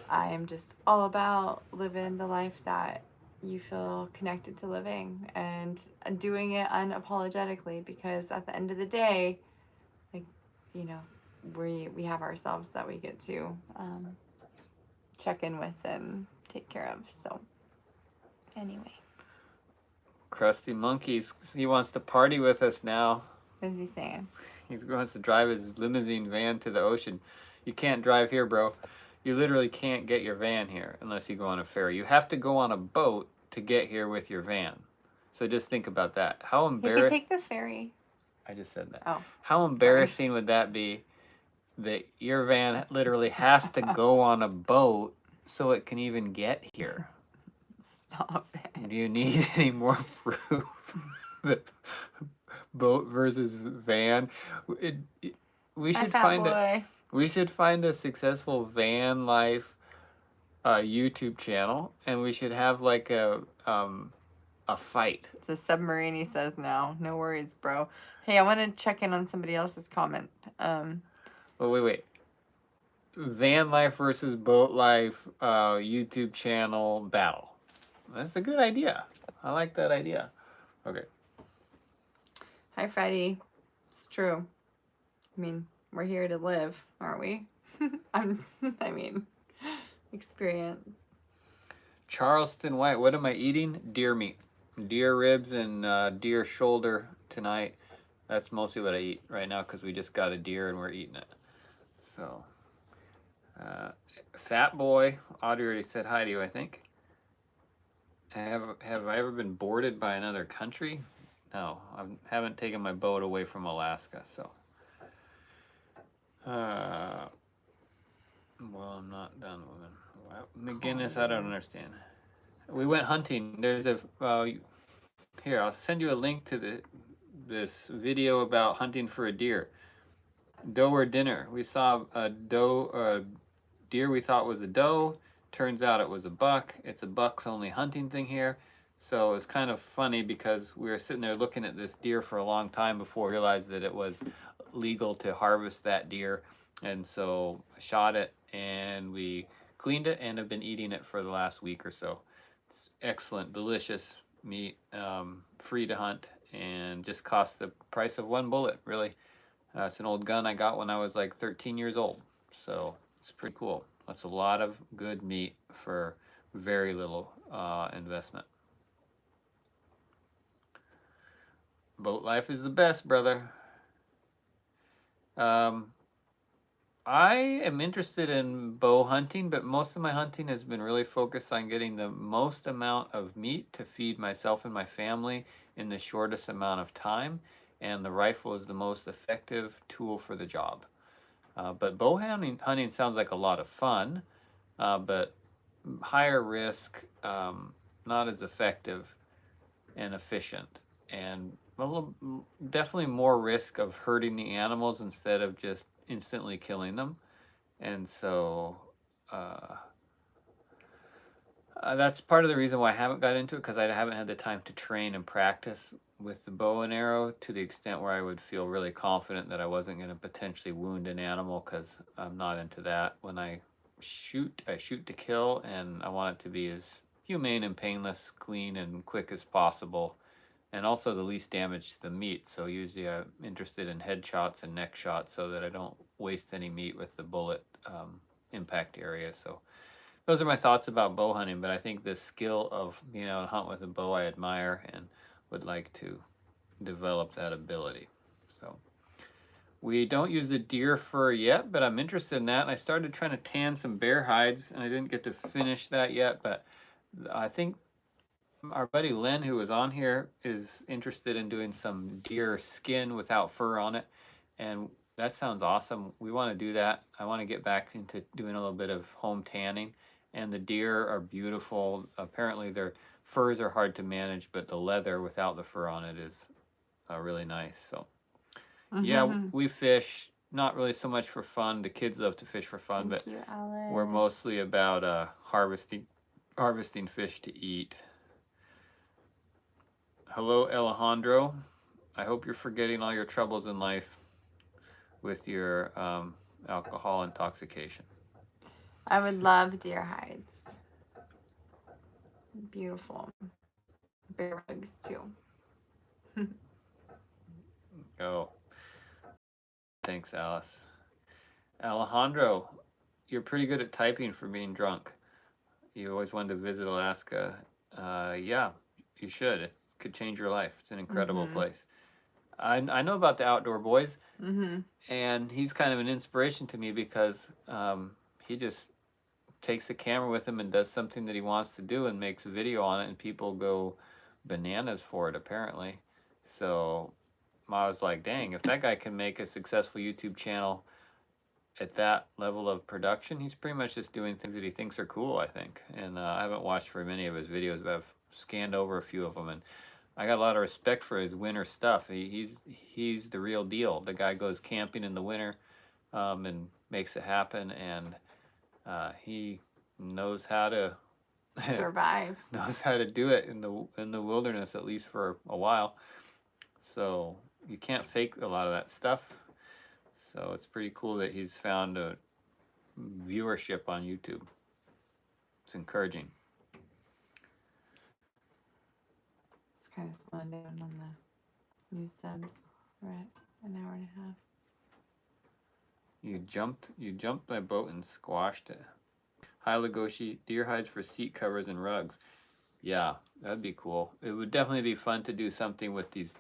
I am just all about living the life that you feel connected to living and doing it unapologetically, because at the end of the day, like, you know, we have ourselves that we get to check in with and take care of. So anyway, Krusty Monkeys, he wants to party with us now. what is he saying? He wants to drive his limousine van to the ocean. You can't drive here, bro. You literally can't get your van here unless you go on a ferry. You have to go on a boat to get here with your van. So just think about that. How He could embarrassing. take the ferry. I just said that. Oh. How embarrassing would that be that your van literally has to go on a boat so it can even get here? Stop it. Do you need any more proof that boat versus van? We should find a successful van life YouTube channel, and we should have like a fight. It's a submarine, he says now. No worries, bro. Hey, I want to check in on somebody else's comment. Well, wait. Van life versus boat life YouTube channel battle. That's a good idea. I like that idea. Okay. Hi, Freddie. It's true. I mean, we're here to live, aren't we? I mean, experience. Charleston White, what am I eating? Deer meat. Deer ribs and deer shoulder tonight. That's mostly what I eat right now because we just got a deer and we're eating it. So, Fat Boy, Audrey already said hi to you, I think. Have I ever been boarded by another country? No, I haven't taken my boat away from Alaska, so. Well, I'm not done with it. McGinnis, I don't understand. We went hunting. There's a here. I'll send you a link to this video about hunting for a deer. Doe or dinner. We saw a deer we thought was a doe. Turns out it was a buck. It's a bucks only hunting thing here. So it's kind of funny because we were sitting there looking at this deer for a long time before we realized that it was legal to harvest that deer. And so I shot it and we cleaned it and have been eating it for the last week or so. It's excellent, delicious meat, free to hunt, and just cost the price of one bullet, really. It's an old gun I got when I was like 13 years old. So it's pretty cool. That's a lot of good meat for very little investment. Boat life is the best, brother. I am interested in bow hunting, but most of my hunting has been really focused on getting the most amount of meat to feed myself and my family in the shortest amount of time. And the rifle is the most effective tool for the job. But bow hunting sounds like a lot of fun, but higher risk, not as effective and efficient, and definitely more risk of hurting the animals instead of just instantly killing them. And so that's part of the reason why I haven't got into it, because I haven't had the time to train and practice with the bow and arrow to the extent where I would feel really confident that I wasn't going to potentially wound an animal, because I'm not into that. When I shoot to kill, and I want it to be as humane and painless, clean and quick as possible, and also the least damage to the meat. So usually I'm interested in head shots and neck shots so that I don't waste any meat with the bullet impact area. So those are my thoughts about bow hunting, but I think the skill of being able to hunt with a bow I admire and would like to develop that ability. So we don't use the deer fur yet, but I'm interested in that. And I started trying to tan some bear hides, and I didn't get to finish that yet, but I think our buddy Len, who was on here, is interested in doing some deer skin without fur on it, and that sounds awesome. We want to do that. I want to get back into doing a little bit of home tanning, and the deer are beautiful. Apparently their furs are hard to manage, but the leather without the fur on it is really nice. So yeah, we fish, not really so much for fun. The kids love to fish for fun. Thank you, Alice. We're mostly about harvesting fish to eat. Hello, Alejandro. I hope you're forgetting all your troubles in life with your alcohol intoxication. I would love deer hides. Beautiful. Bear rugs too. Oh, thanks, Alice. Alejandro, you're pretty good at typing for being drunk. You always wanted to visit Alaska. Yeah, you should. It could change your life. It's an incredible place. I know about the Outdoor Boys, and he's kind of an inspiration to me because he just takes a camera with him and does something that he wants to do and makes a video on it, and people go bananas for it, apparently. So I was like, dang, if that guy can make a successful YouTube channel at that level of production, he's pretty much just doing things that he thinks are cool, I think. And I haven't watched very many of his videos, but I've scanned over a few of them, and I got a lot of respect for his winter stuff. He's the real deal. The guy goes camping in the winter and makes it happen, and he knows how to Survive. knows how to do it in the wilderness, at least for a while. So you can't fake a lot of that stuff. So it's pretty cool that he's found a viewership on YouTube. It's encouraging. It's kind of slowing down on the new subs. We're at an hour and a half. You jumped my boat and squashed it. Hi Lagoshi, deer hides for seat covers and rugs. Yeah, that'd be cool. It would definitely be fun to do something with these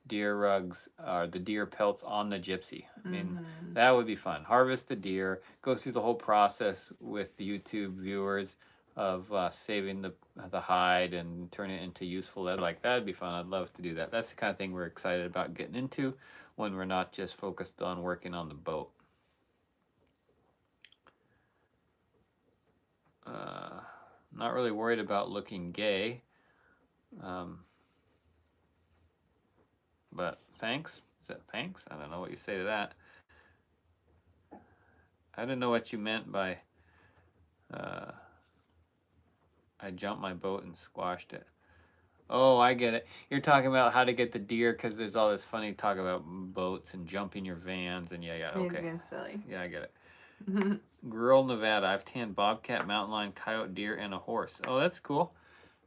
deer rugs or the deer pelts on the Gypsy. I mean, that would be fun. Harvest the deer, go through the whole process with the YouTube viewers of saving the hide and turn it into useful leather. Like, that'd be fun. I'd love to do that. That's the kind of thing we're excited about getting into when we're not just focused on working on the boat. Not really worried about looking gay. But thanks. Is that thanks? I don't know what you say to that. I didn't know what you meant by I jumped my boat and squashed it. Oh, I get it. You're talking about how to get the deer because there's all this funny talk about boats and jumping your vans and yeah, okay. He's being silly. Yeah, I get it. Rural Nevada. I've tanned bobcat, mountain lion, coyote, deer, and a horse. Oh, that's cool.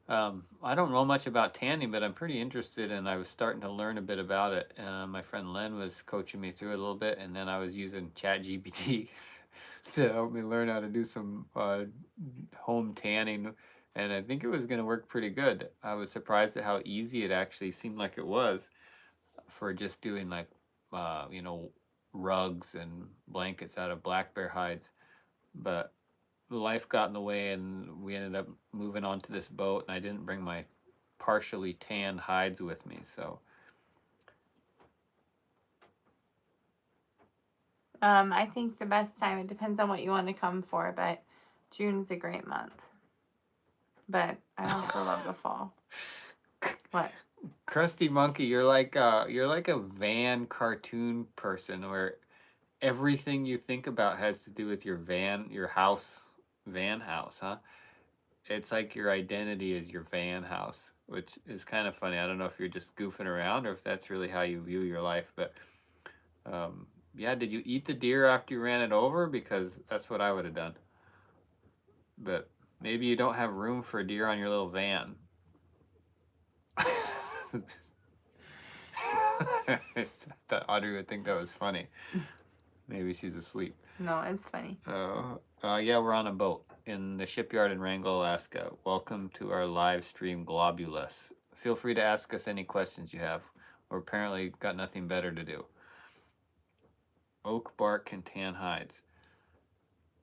I don't know much about tanning, but I'm pretty interested, and I was starting to learn a bit about it. My friend Len was coaching me through it a little bit, and then I was using ChatGPT to help me learn how to do some home tanning, and I think it was going to work pretty good. I was surprised at how easy it actually seemed like it was for just doing like, rugs and blankets out of black bear hides, but life got in the way and we ended up moving on to this boat, and I didn't bring my partially tanned hides with me, so I think the best time, it depends on what you want to come for, but June's a great month. But I also love the fall. What? Krusty Monkey, you're like a van cartoon person where everything you think about has to do with your van house, huh? It's like your identity is your van house, which is kind of funny. I don't know if you're just goofing around or if that's really how you view your life, but yeah, did you eat the deer after you ran it over? Because that's what I would have done. But maybe you don't have room for a deer on your little van. I thought Audrey would think that was funny. Maybe she's asleep. No, it's funny. Yeah, we're on a boat in the shipyard in Wrangell, Alaska. Welcome to our live stream Globulus. Feel free to ask us any questions you have. We're apparently got nothing better to do. Oak bark can tan hides.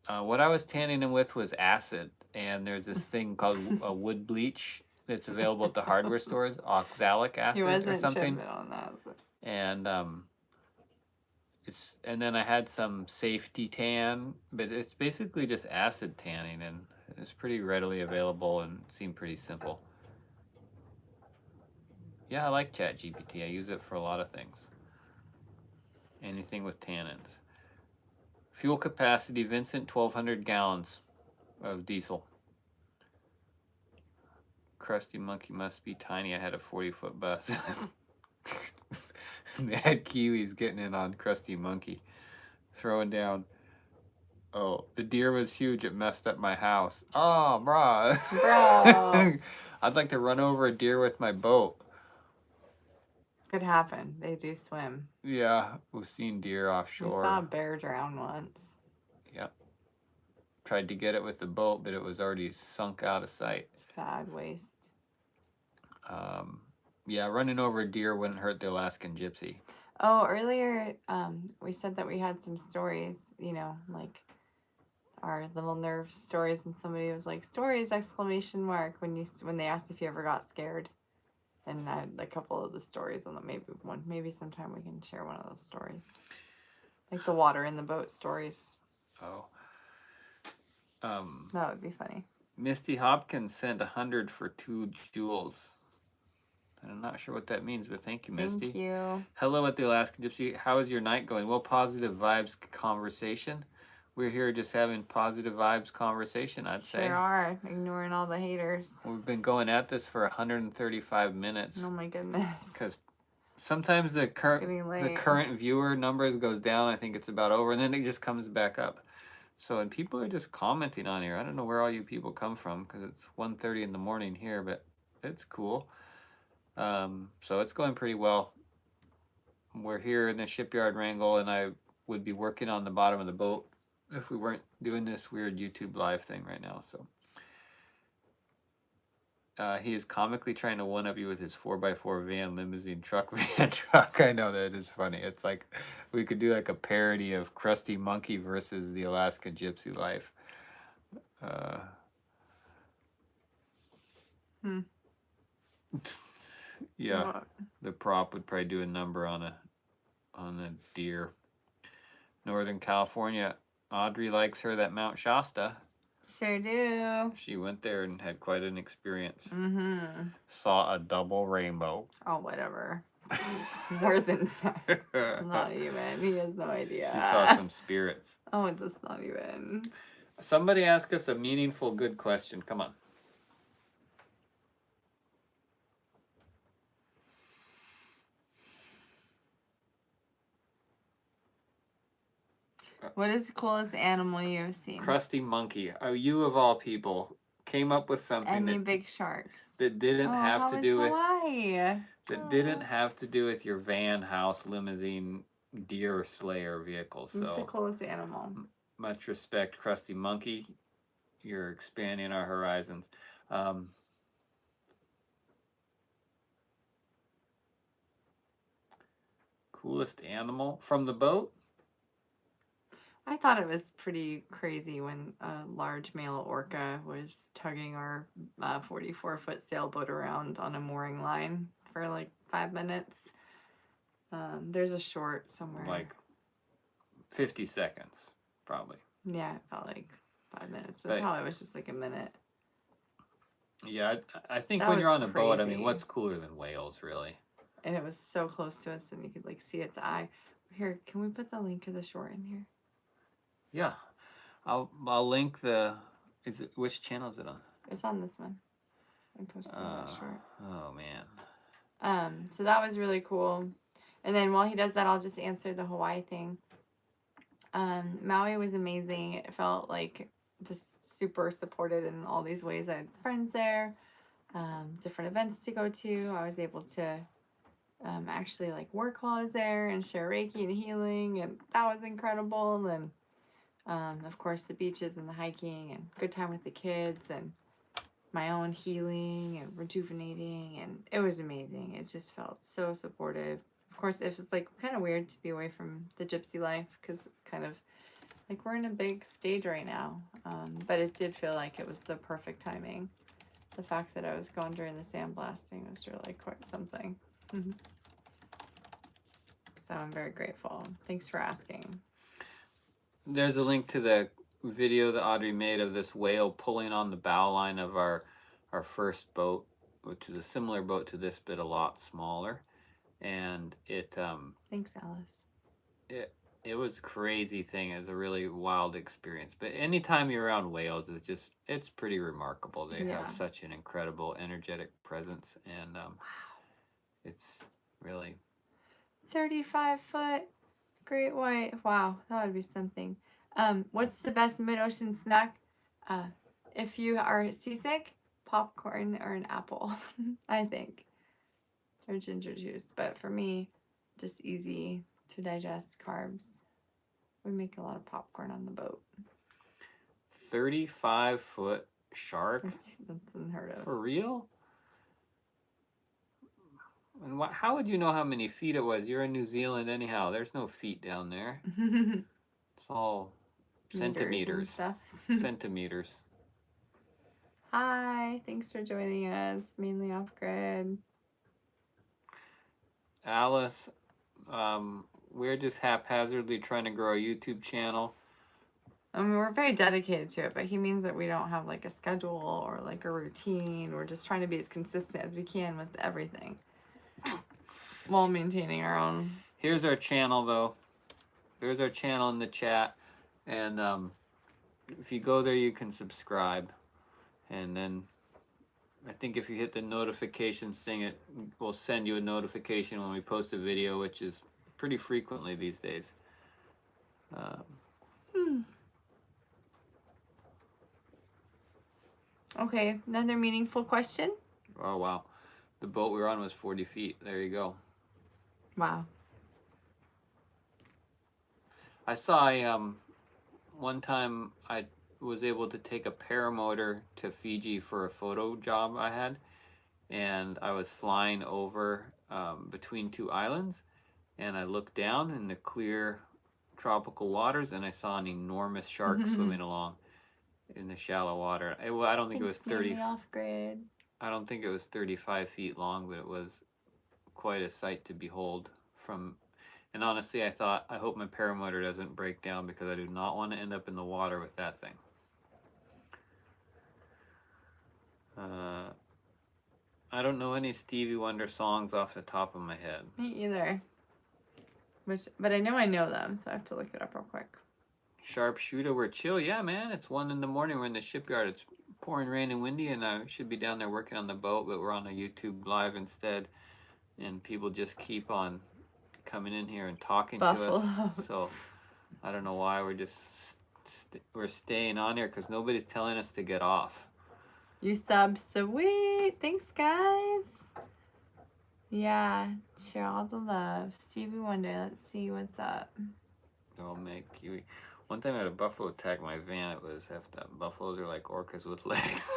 What I was tanning them with was acid, and there's this thing called a wood bleach that's available at the hardware stores, oxalic acid or something. On that. And and then I had some safety tan, but it's basically just acid tanning, and it's pretty readily available and seemed pretty simple. Yeah, I like ChatGPT. I use it for a lot of things. Anything with tannins. Fuel capacity, Vincent, 1,200 gallons of diesel. Krusty Monkey must be tiny. I had a 40-foot bus. Mad Kiwi's getting in on Krusty Monkey. Throwing down. Oh, the deer was huge. It messed up my house. Oh, brah. Bro. I'd like to run over a deer with my boat. Could happen. They do swim. Yeah, we've seen deer We offshore. saw a bear drown once. Yep. Tried to get it with the boat, but it was already sunk out of sight. Sad waste. Yeah, running over a deer wouldn't hurt the Alaskan Gypsy. Oh, earlier we said that we had some stories, like our little nerve stories, and somebody was like, "Stories!" ! When they asked if you ever got scared, and I had a couple of the stories on the maybe sometime we can share one of those stories, like the water in the boat stories. Oh. That would be funny. Misty Hopkins sent 100 for 2 jewels. I'm not sure what that means, but thank you, Misty. Thank you. Hello at the Alaskan Gypsy. How is your night going? Well, positive vibes conversation. We're here just having positive vibes conversation, I'd say. Sure are. Ignoring all the haters. We've been going at this for 135 minutes. Oh my goodness. Because sometimes the current viewer numbers goes down. I think it's about over, and then it just comes back up. So, and people are just commenting on here. I don't know where all you people come from, because it's 1:30 in the morning here, but it's cool. So it's going pretty well. We're here in the shipyard wrangle, and I would be working on the bottom of the boat if we weren't doing this weird YouTube live thing right now. So he is comically trying to one-up you with his 4x4 van, limousine, truck, van, truck. I know that is funny. It's like we could do like a parody of Krusty Monkey versus the Alaskan Gypsy Life. Yeah, what? The prop would probably do a number on a deer. Northern California. Audrey likes her that Mount Shasta. Sure do. She went there and had quite an experience. Mm-hmm. Saw a double rainbow. Oh, whatever. More than that. Not even. He has no idea. She saw some spirits. Oh, that's not even. Somebody ask us a meaningful, good question. Come on. What is the coolest animal you have seen? Krusty Monkey. You of all people came up with something. Any big sharks that didn't have to do with Hawaii? Didn't have to do with your van, house, limousine, deer slayer vehicle. So what's the coolest animal? Much respect, Krusty Monkey. You're expanding our horizons. Coolest animal from the boat? I thought it was pretty crazy when a large male orca was tugging our 44-foot sailboat around on a mooring line for like 5 minutes. There's a short somewhere. Like 50 seconds, probably. Yeah, it felt like 5 minutes, but probably was just like a minute. Yeah, I think when you're on a boat, I mean, what's cooler than whales, really? And it was so close to us, and you could like see its eye. Here, can we put the link of the short in here? Yeah, I'll link the. Which channel is it on? It's on this one. I posted that short. Oh man. So that was really cool. And then while he does that, I'll just answer the Hawaii thing. Maui was amazing. It felt like just super supported in all these ways. I had friends there, different events to go to. I was able to actually like work while I was there and share Reiki and healing, and that was incredible. And of course the beaches and the hiking and good time with the kids and my own healing and rejuvenating, and it was amazing. It just felt so supportive. Of course, if it's like kind of weird to be away from the gypsy life because it's kind of like we're in a big stage right now, but it did feel like it was the perfect timing. The fact that I was gone during the sandblasting was really quite something. So I'm very grateful. Thanks for asking. There's a link to the video that Audrey made of this whale pulling on the bow line of our first boat, which is a similar boat to this, but a lot smaller. And it thanks, Alice. It was a crazy thing. It was a really wild experience. But anytime you're around whales, it's pretty remarkable. They have such an incredible energetic presence, and wow. It's really 35-foot great white. Wow, that would be something. What's the best mid-ocean snack? If you are seasick, popcorn or an apple, I think. Or ginger juice. But for me, just easy to digest carbs. We make a lot of popcorn on the boat. 35-foot shark? That's unheard of. For real? And how would you know how many feet it was? You're in New Zealand anyhow. There's no feet down there. It's all centimeters. Stuff. Centimeters. Hi, thanks for joining us. Mainly off grid. Alice, we're just haphazardly trying to grow a YouTube channel. I mean, we're very dedicated to it, but he means that we don't have like a schedule or like a routine. We're just trying to be as consistent as we can with everything while maintaining our own. Here's our channel, though. There's our channel in the chat. And if you go there, you can subscribe. And then I think if you hit the notifications thing, it will send you a notification when we post a video, which is pretty frequently these days. Okay, another meaningful question. Oh, wow. The boat we were on was 40 feet. There you go. Wow. I saw one time I was able to take a paramotor to Fiji for a photo job I had, and I was flying over between two islands, and I looked down in the clear tropical waters, and I saw an enormous shark swimming along in the shallow water. I don't think it was 30. Off grid. I don't think it was 35 feet long, but it was quite a sight to behold from. And honestly, I thought, I hope my paramotor doesn't break down because I do not want to end up in the water with that thing. I don't know any Stevie Wonder songs off the top of my head. Me either. But I know them, so I have to look it up real quick. Sharpshooter, we're chill. Yeah, man, it's 1 in the morning. We're in the shipyard. It's pouring rain and windy, and I should be down there working on the boat, but we're on a YouTube live instead. And people just keep on coming in here and talking to us. So I don't know why we're just we're staying on here because nobody's telling us to get off. You sub, sweet. Thanks, guys. Yeah, share all the love. Stevie Wonder, let's see what's up. Oh, make kiwi. One time I had a buffalo attack my van. It was half that. Buffaloes are like orcas with legs.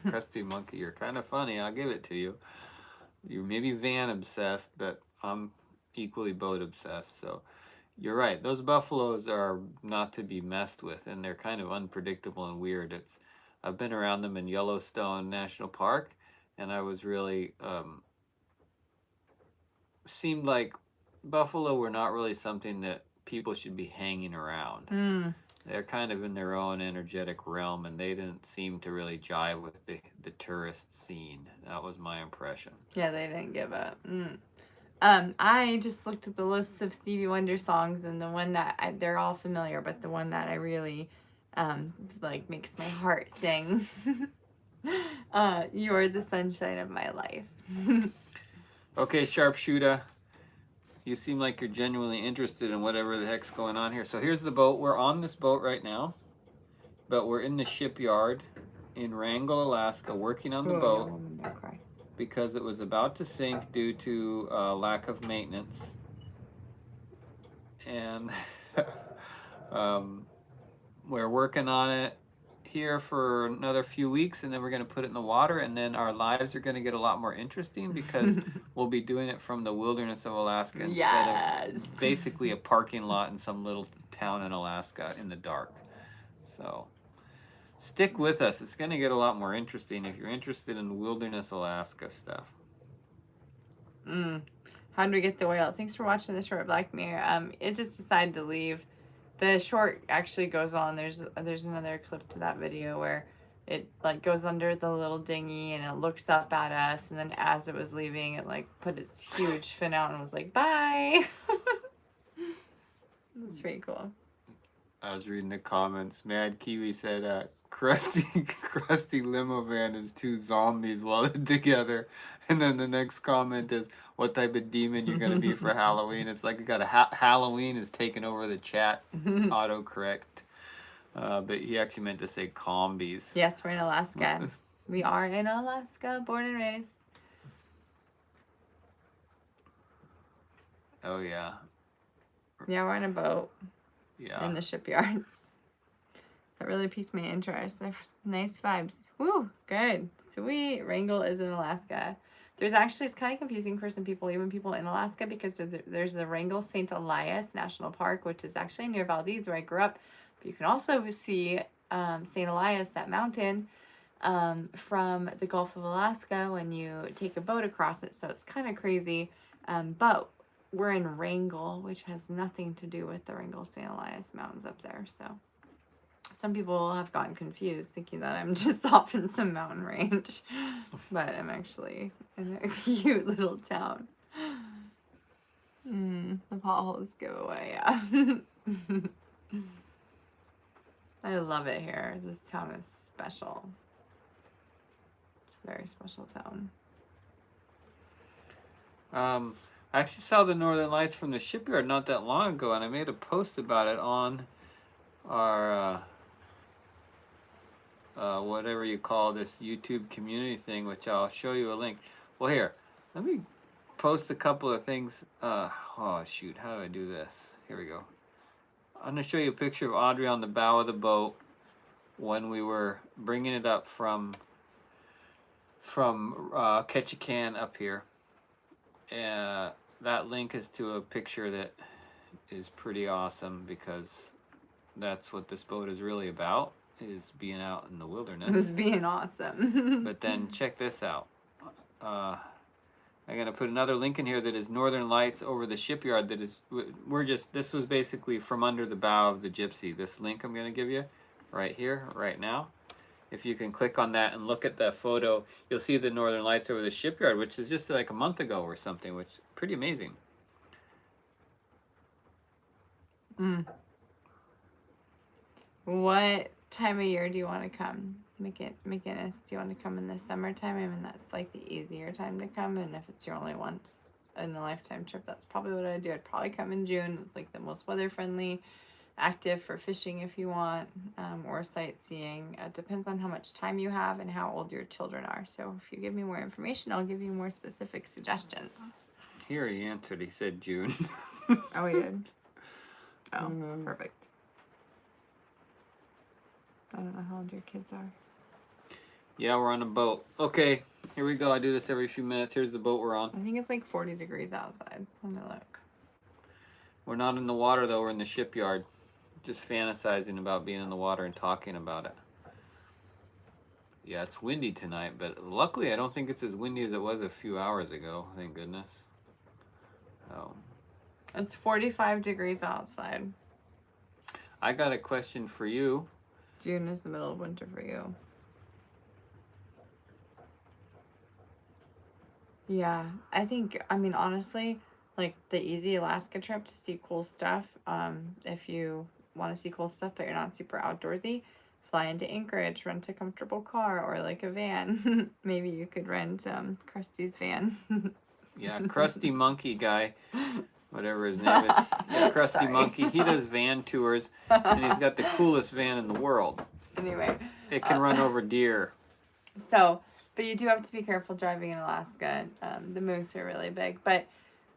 Crusty monkey, you're kind of funny. I'll give it to you. You're maybe van obsessed, but I'm equally boat obsessed. So you're right. Those buffaloes are not to be messed with, and they're kind of unpredictable and weird. I've been around them in Yellowstone National Park, and I was really seemed like buffalo were not really something that people should be hanging around. They're kind of in their own energetic realm, and they didn't seem to really jive with the tourist scene. That was my impression. Yeah, they didn't give up. I just looked at the list of Stevie Wonder songs, and the one that they're all familiar, but the one that I really like makes my heart sing. You're the sunshine of my life. Okay, Sharpshooter. You seem like you're genuinely interested in whatever the heck's going on here. So here's the boat. We're on this boat right now, but we're in the shipyard in Wrangell, Alaska, working on the boat because it was about to sink due to lack of maintenance. And we're working on it here for another few weeks, and then we're going to put it in the water, and then our lives are going to get a lot more interesting because we'll be doing it from the wilderness of Alaska instead of basically a parking lot in some little town in Alaska in the dark. So stick with us. It's going to get a lot more interesting if you're interested in wilderness Alaska stuff. How do we get the oil? Thanks for watching the short Black Mirror. It just decided to leave. The short actually goes on. There's another clip to that video where it like goes under the little dinghy and it looks up at us, and then as it was leaving, it like put its huge fin out and was like, bye. That's pretty cool. I was reading the comments. Mad Kiwi said, crusty limo van is two zombies welded together. And then the next comment is, what type of demon you're going to be for Halloween? It's like Halloween is taking over the chat autocorrect. But he actually meant to say combies. Yes, we're in Alaska. We are in Alaska, born and raised. Oh, yeah. Yeah, we're on a boat. Yeah. In the shipyard. That really piqued my interest. There's nice vibes. Woo, good. Sweet. Wrangell is in Alaska. There's actually, it's kind of confusing for some people, even people in Alaska, because there's the Wrangell St. Elias National Park, which is actually near Valdez, where I grew up. But you can also see St. Elias, that mountain, from the Gulf of Alaska when you take a boat across it. So it's kind of crazy. But we're in Wrangell, which has nothing to do with the Wrangell St. Elias Mountains up there. So some people have gotten confused thinking that I'm just off in some mountain range, but I'm actually in a cute little town. The potholes give away, yeah. I love it here. This town is special. It's a very special town. I actually saw the Northern Lights from the shipyard not that long ago, and I made a post about it on our whatever you call this YouTube community thing, which I'll show you a link. Well, here, let me post a couple of things. Oh shoot, how do I do this? Here we go. I'm gonna show you a picture of Audrey on the bow of the boat when we were bringing it up from Ketchikan up here. That link is to a picture that is pretty awesome, because that's what this boat is really about, is being out in the wilderness. It was being awesome. But then check this out. I'm gonna put another link in here that is Northern Lights over the shipyard. That is, this was basically from under the bow of the Gypsy. This link I'm gonna give you right here, right now. If you can click on that and look at the photo, you'll see the Northern Lights over the shipyard, which is just like a month ago or something, which is pretty amazing. What time of year do you want to come? McGinnis, do you want to come in the summertime? I mean, that's like the easier time to come, and if it's your only once in a lifetime trip, that's probably what I'd do. I'd probably come in June. It's like the most weather friendly, active for fishing if you want, or sightseeing. It depends on how much time you have and how old your children are. So if you give me more information, I'll give you more specific suggestions. Here he answered. He said June. Oh, he did? Oh, perfect. I don't know how old your kids are. Yeah, we're on a boat. Okay, here we go. I do this every few minutes. Here's the boat we're on. I think it's like 40 degrees outside. Let me look. We're not in the water, though. We're in the shipyard. Just fantasizing about being in the water and talking about it. Yeah, it's windy tonight, but luckily I don't think it's as windy as it was a few hours ago. Thank goodness. Oh. It's 45 degrees outside. I got a question for you. June is the middle of winter for you. Yeah, I think, I mean, honestly, like the easy Alaska trip to see cool stuff, if you want to see cool stuff but you're not super outdoorsy, fly into Anchorage, rent a comfortable car or like a van. Maybe you could rent Krusty's van. Yeah, Krusty Monkey guy, whatever his name is. Yeah, Krusty Sorry. Monkey. He does van tours, and he's got the coolest van in the world. Anyway. It can run over deer. So, but you do have to be careful driving in Alaska. The moose are really big. But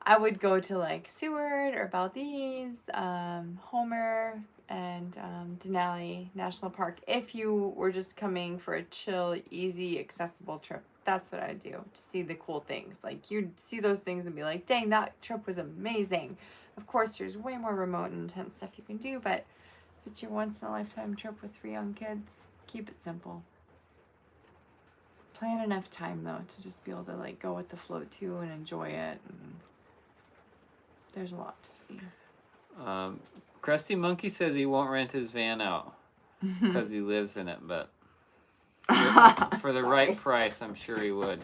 I would go to like Seward or Valdez, Homer, and Denali National Park if you were just coming for a chill, easy, accessible trip. That's what I'd do, to see the cool things. Like, you'd see those things and be like, dang, that trip was amazing. Of course, there's way more remote and intense stuff you can do, but if it's your once-in-a-lifetime trip with 3 young kids, keep it simple. Plan enough time, though, to just be able to, like, go with the flow, too, and enjoy it. And there's a lot to see. Krusty Monkey says he won't rent his van out because he lives in it, but for the right price, I'm sure he would.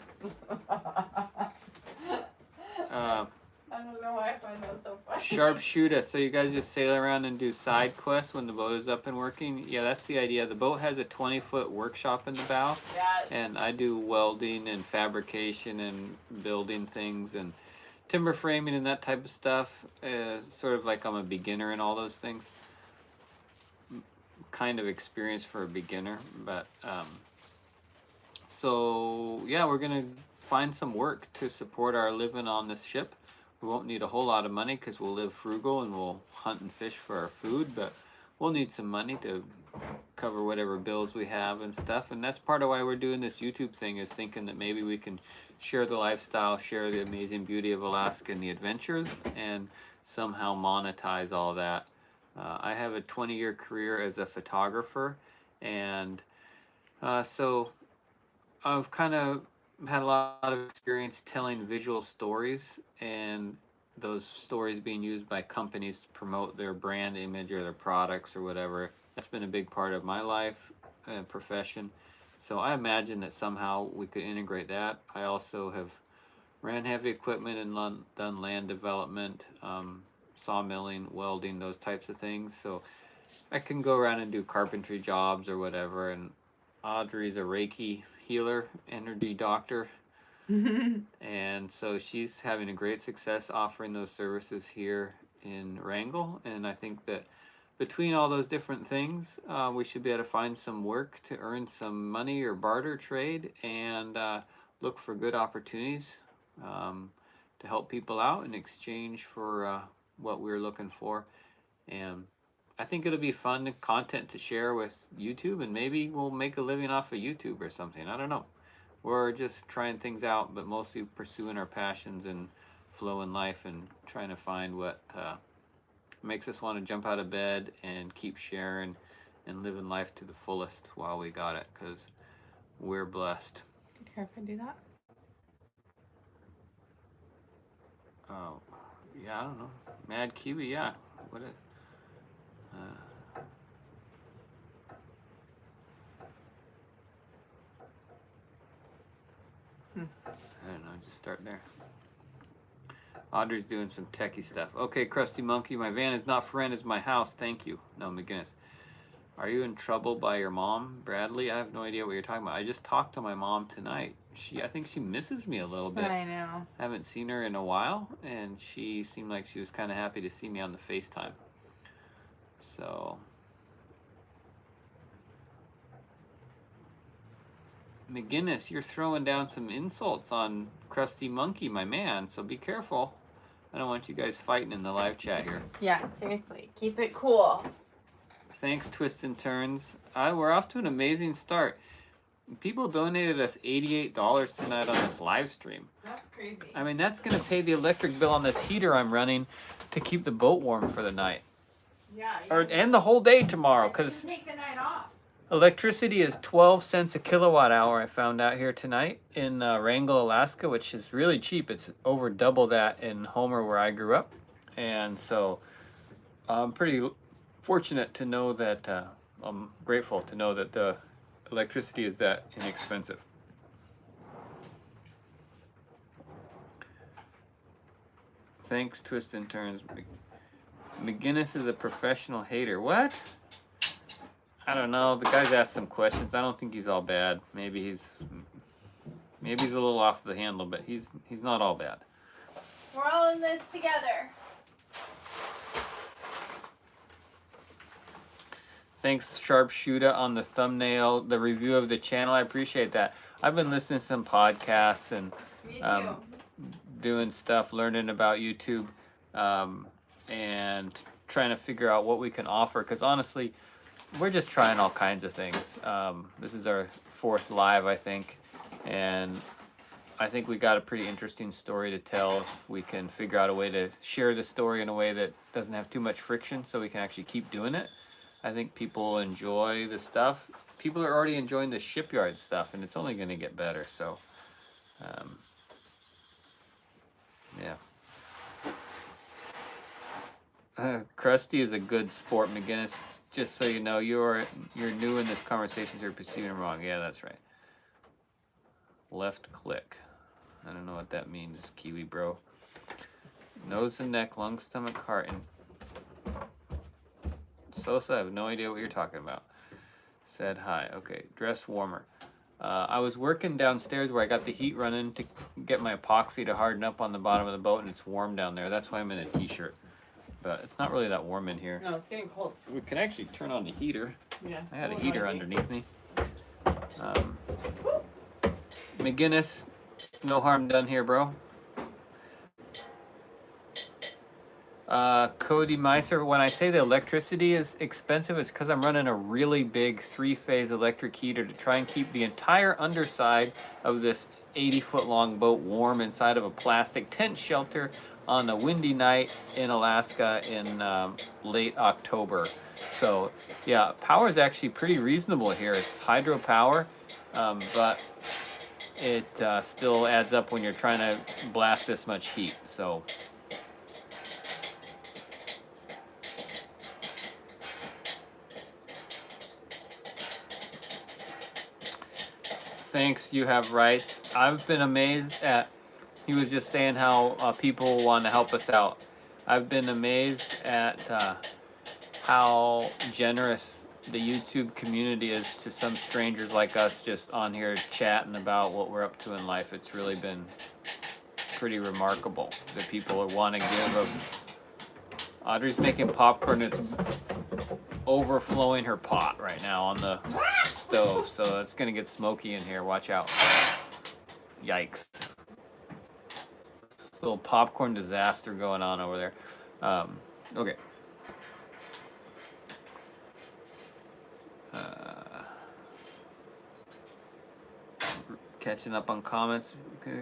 I don't know why I find that so funny. Sharpshooter. So you guys just sail around and do side quests when the boat is up and working? Yeah, that's the idea. The boat has a 20-foot workshop in the bow. Yes. And I do welding and fabrication and building things and timber framing and that type of stuff. Sort of like I'm a beginner in all those things. Kind of experience for a beginner, but so yeah, we're gonna find some work to support our living on this ship. We won't need a whole lot of money because we'll live frugal and we'll hunt and fish for our food, but we'll need some money to cover whatever bills we have and stuff. And that's part of why we're doing this YouTube thing, is thinking that maybe we can share the lifestyle, share the amazing beauty of Alaska and the adventures, and somehow monetize all that. I have a 20-year career as a photographer, and so I've kind of had a lot of experience telling visual stories, and those stories being used by companies to promote their brand image or their products or whatever. That's been a big part of my life and profession. So I imagine that somehow we could integrate that. I also have ran heavy equipment and done land development, sawmilling, welding, those types of things. So I can go around and do carpentry jobs or whatever. And Audrey's a Reiki healer, energy doctor. And so she's having a great success offering those services here in Wrangell. And I think that between all those different things, we should be able to find some work to earn some money or barter trade, and look for good opportunities to help people out in exchange for what we're looking for. And I think it'll be fun content to share with YouTube, and maybe we'll make a living off of YouTube or something. I don't know. We're just trying things out, but mostly pursuing our passions and flow in life and trying to find what makes us want to jump out of bed and keep sharing and living life to the fullest while we got it, because we're blessed. Do you care if I do that? Oh, yeah, I don't know. Mad Kiwi, yeah. What it? I don't know, just start there. Audrey's doing some techie stuff. Okay, Krusty Monkey, my van is not for rent, it's my house. Thank you. No, McGinnis. Are you in trouble by your mom, Bradley? I have no idea what you're talking about. I just talked to my mom tonight. I think she misses me a little bit. I know. I haven't seen her in a while, and she seemed like she was kind of happy to see me on the FaceTime. So McGinnis, you're throwing down some insults on Krusty Monkey, my man, so be careful. I don't want you guys fighting in the live chat here. Yeah, seriously. Keep it cool. Thanks, Twist and Turns. We're off to an amazing start. People donated us $88 tonight on this live stream. That's crazy. I mean, that's going to pay the electric bill on this heater I'm running to keep the boat warm for the night. Yeah. And the whole day tomorrow, because take the night off. electricity is 12 cents a kilowatt hour, I found out here tonight in Wrangell, Alaska, which is really cheap. It's over double that in Homer, where I grew up. And so I'm pretty fortunate to know that, I'm grateful to know that the electricity is that inexpensive. Thanks, Twist and Turns. McGinnis is a professional hater. What? I don't know. The guy's asked some questions. I don't think he's all bad. Maybe he's a little off the handle, but he's not all bad. We're all in this together. Thanks, Sharpshooter, on the thumbnail, the review of the channel. I appreciate that. I've been listening to some podcasts and Me too. doing stuff, learning about YouTube, and trying to figure out what we can offer. Because honestly, we're just trying all kinds of things. This is our 4th live, I think, and I think we got a pretty interesting story to tell if we can figure out a way to share the story in a way that doesn't have too much friction, so we can actually keep doing it. I think people enjoy the stuff. People are already enjoying the shipyard stuff, and it's only going to get better. So, yeah. Krusty is a good sport, McGinnis. Just so you know, you're new in this conversation, so you're perceiving it wrong. Yeah, that's right. Left click. I don't know what that means, Kiwi bro. Nose and neck, lung, stomach, heart, and Sosa, I have no idea what you're talking about. Said hi. Okay, dress warmer. I was working downstairs where I got the heat running to get my epoxy to harden up on the bottom of the boat, and it's warm down there. That's why I'm in a t-shirt. But it's not really that warm in here. No, it's getting cold. We can actually turn on the heater. Yeah. I had a heater underneath me. McGinnis, no harm done here, bro. Cody Meiser, when I say the electricity is expensive, it's because I'm running a really big 3-phase electric heater to try and keep the entire underside of this 80-foot long boat warm inside of a plastic tent shelter on a windy night in Alaska in late October. So yeah, power is actually pretty reasonable here. It's hydropower, but it still adds up when you're trying to blast this much heat. So thanks, you have rights. I've been amazed at, he was just saying how people want to help us out. I've been amazed at how generous the YouTube community is to some strangers like us just on here chatting about what we're up to in life. It's really been pretty remarkable that people want to give of. Audrey's making popcorn. It's overflowing her pot right now on the stove, so it's gonna get smoky in here. Watch out. Yikes. This little popcorn disaster going on over there. Okay. Catching up on comments. Okay.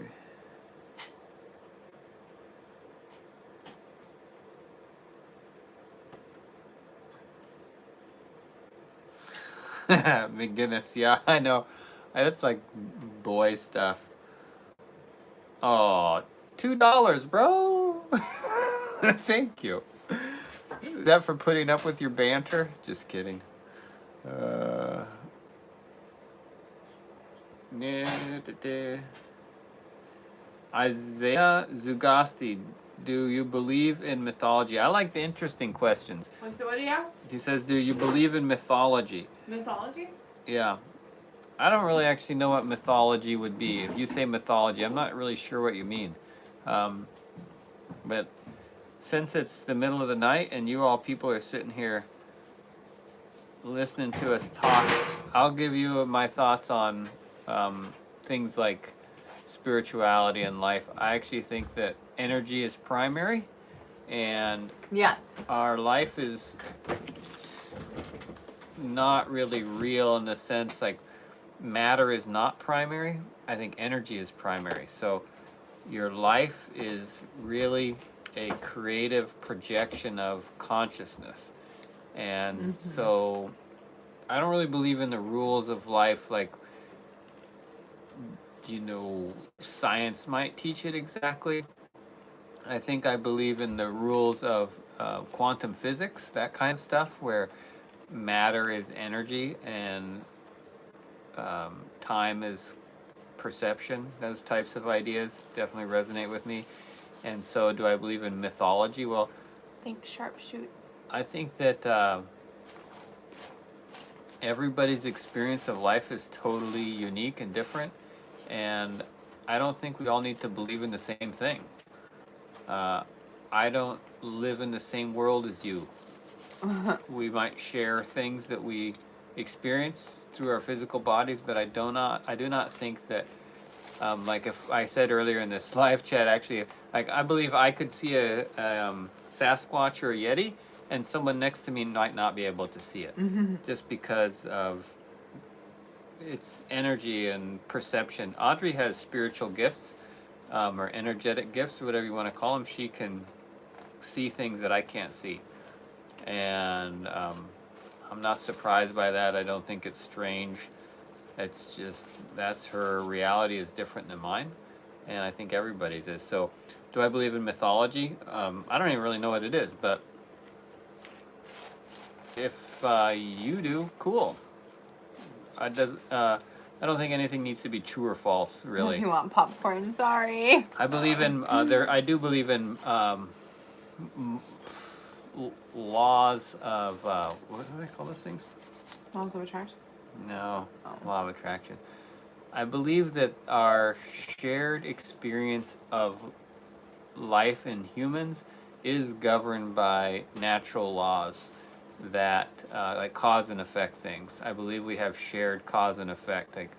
McGinnis, yeah, I know. That's like boy stuff. Oh, $2, bro. Thank you. Is that for putting up with your banter? Just kidding. Isaiah Zugasti, do you believe in mythology? I like the interesting questions. What did he ask? He says, do you believe in mythology? Mythology? Yeah. I don't really actually know what mythology would be. If you say mythology, I'm not really sure what you mean. But since it's the middle of the night and you all people are sitting here listening to us talk, I'll give you my thoughts on things like spirituality and life. I actually think that energy is primary, and Yes. our life is not really real in the sense like matter is not primary. I think energy is primary. So your life is really a creative projection of consciousness. And so I don't really believe in the rules of life like, you know, science might teach it exactly. I think I believe in the rules of quantum physics, that kind of stuff, where matter is energy and time is perception. Those types of ideas definitely resonate with me. And so do I believe in mythology? Well, Think sharpshoots. I think that everybody's experience of life is totally unique and different, and I don't think we all need to believe in the same thing. I don't live in the same world as you. We might share things that we experience through our physical bodies, but I do not think that, like if I said earlier in this live chat, actually, like I believe I could see a Sasquatch or a Yeti, and someone next to me might not be able to see it, just because of its energy and perception. Audrey has spiritual gifts, or energetic gifts, whatever you want to call them. She can see things that I can't see, and I'm not surprised by that. I don't think it's strange. It's just that's her reality is different than mine, and I think everybody's is. So, do I believe in mythology? I don't even really know what it is, but if you do, cool. I don't think anything needs to be true or false, really. You want popcorn? Sorry. I believe in I do believe in laws of what do they call those things? Laws of attraction. No, law of attraction. I believe that our shared experience of life in humans is governed by natural laws that like cause and effect things. I believe we have shared cause and effect. Like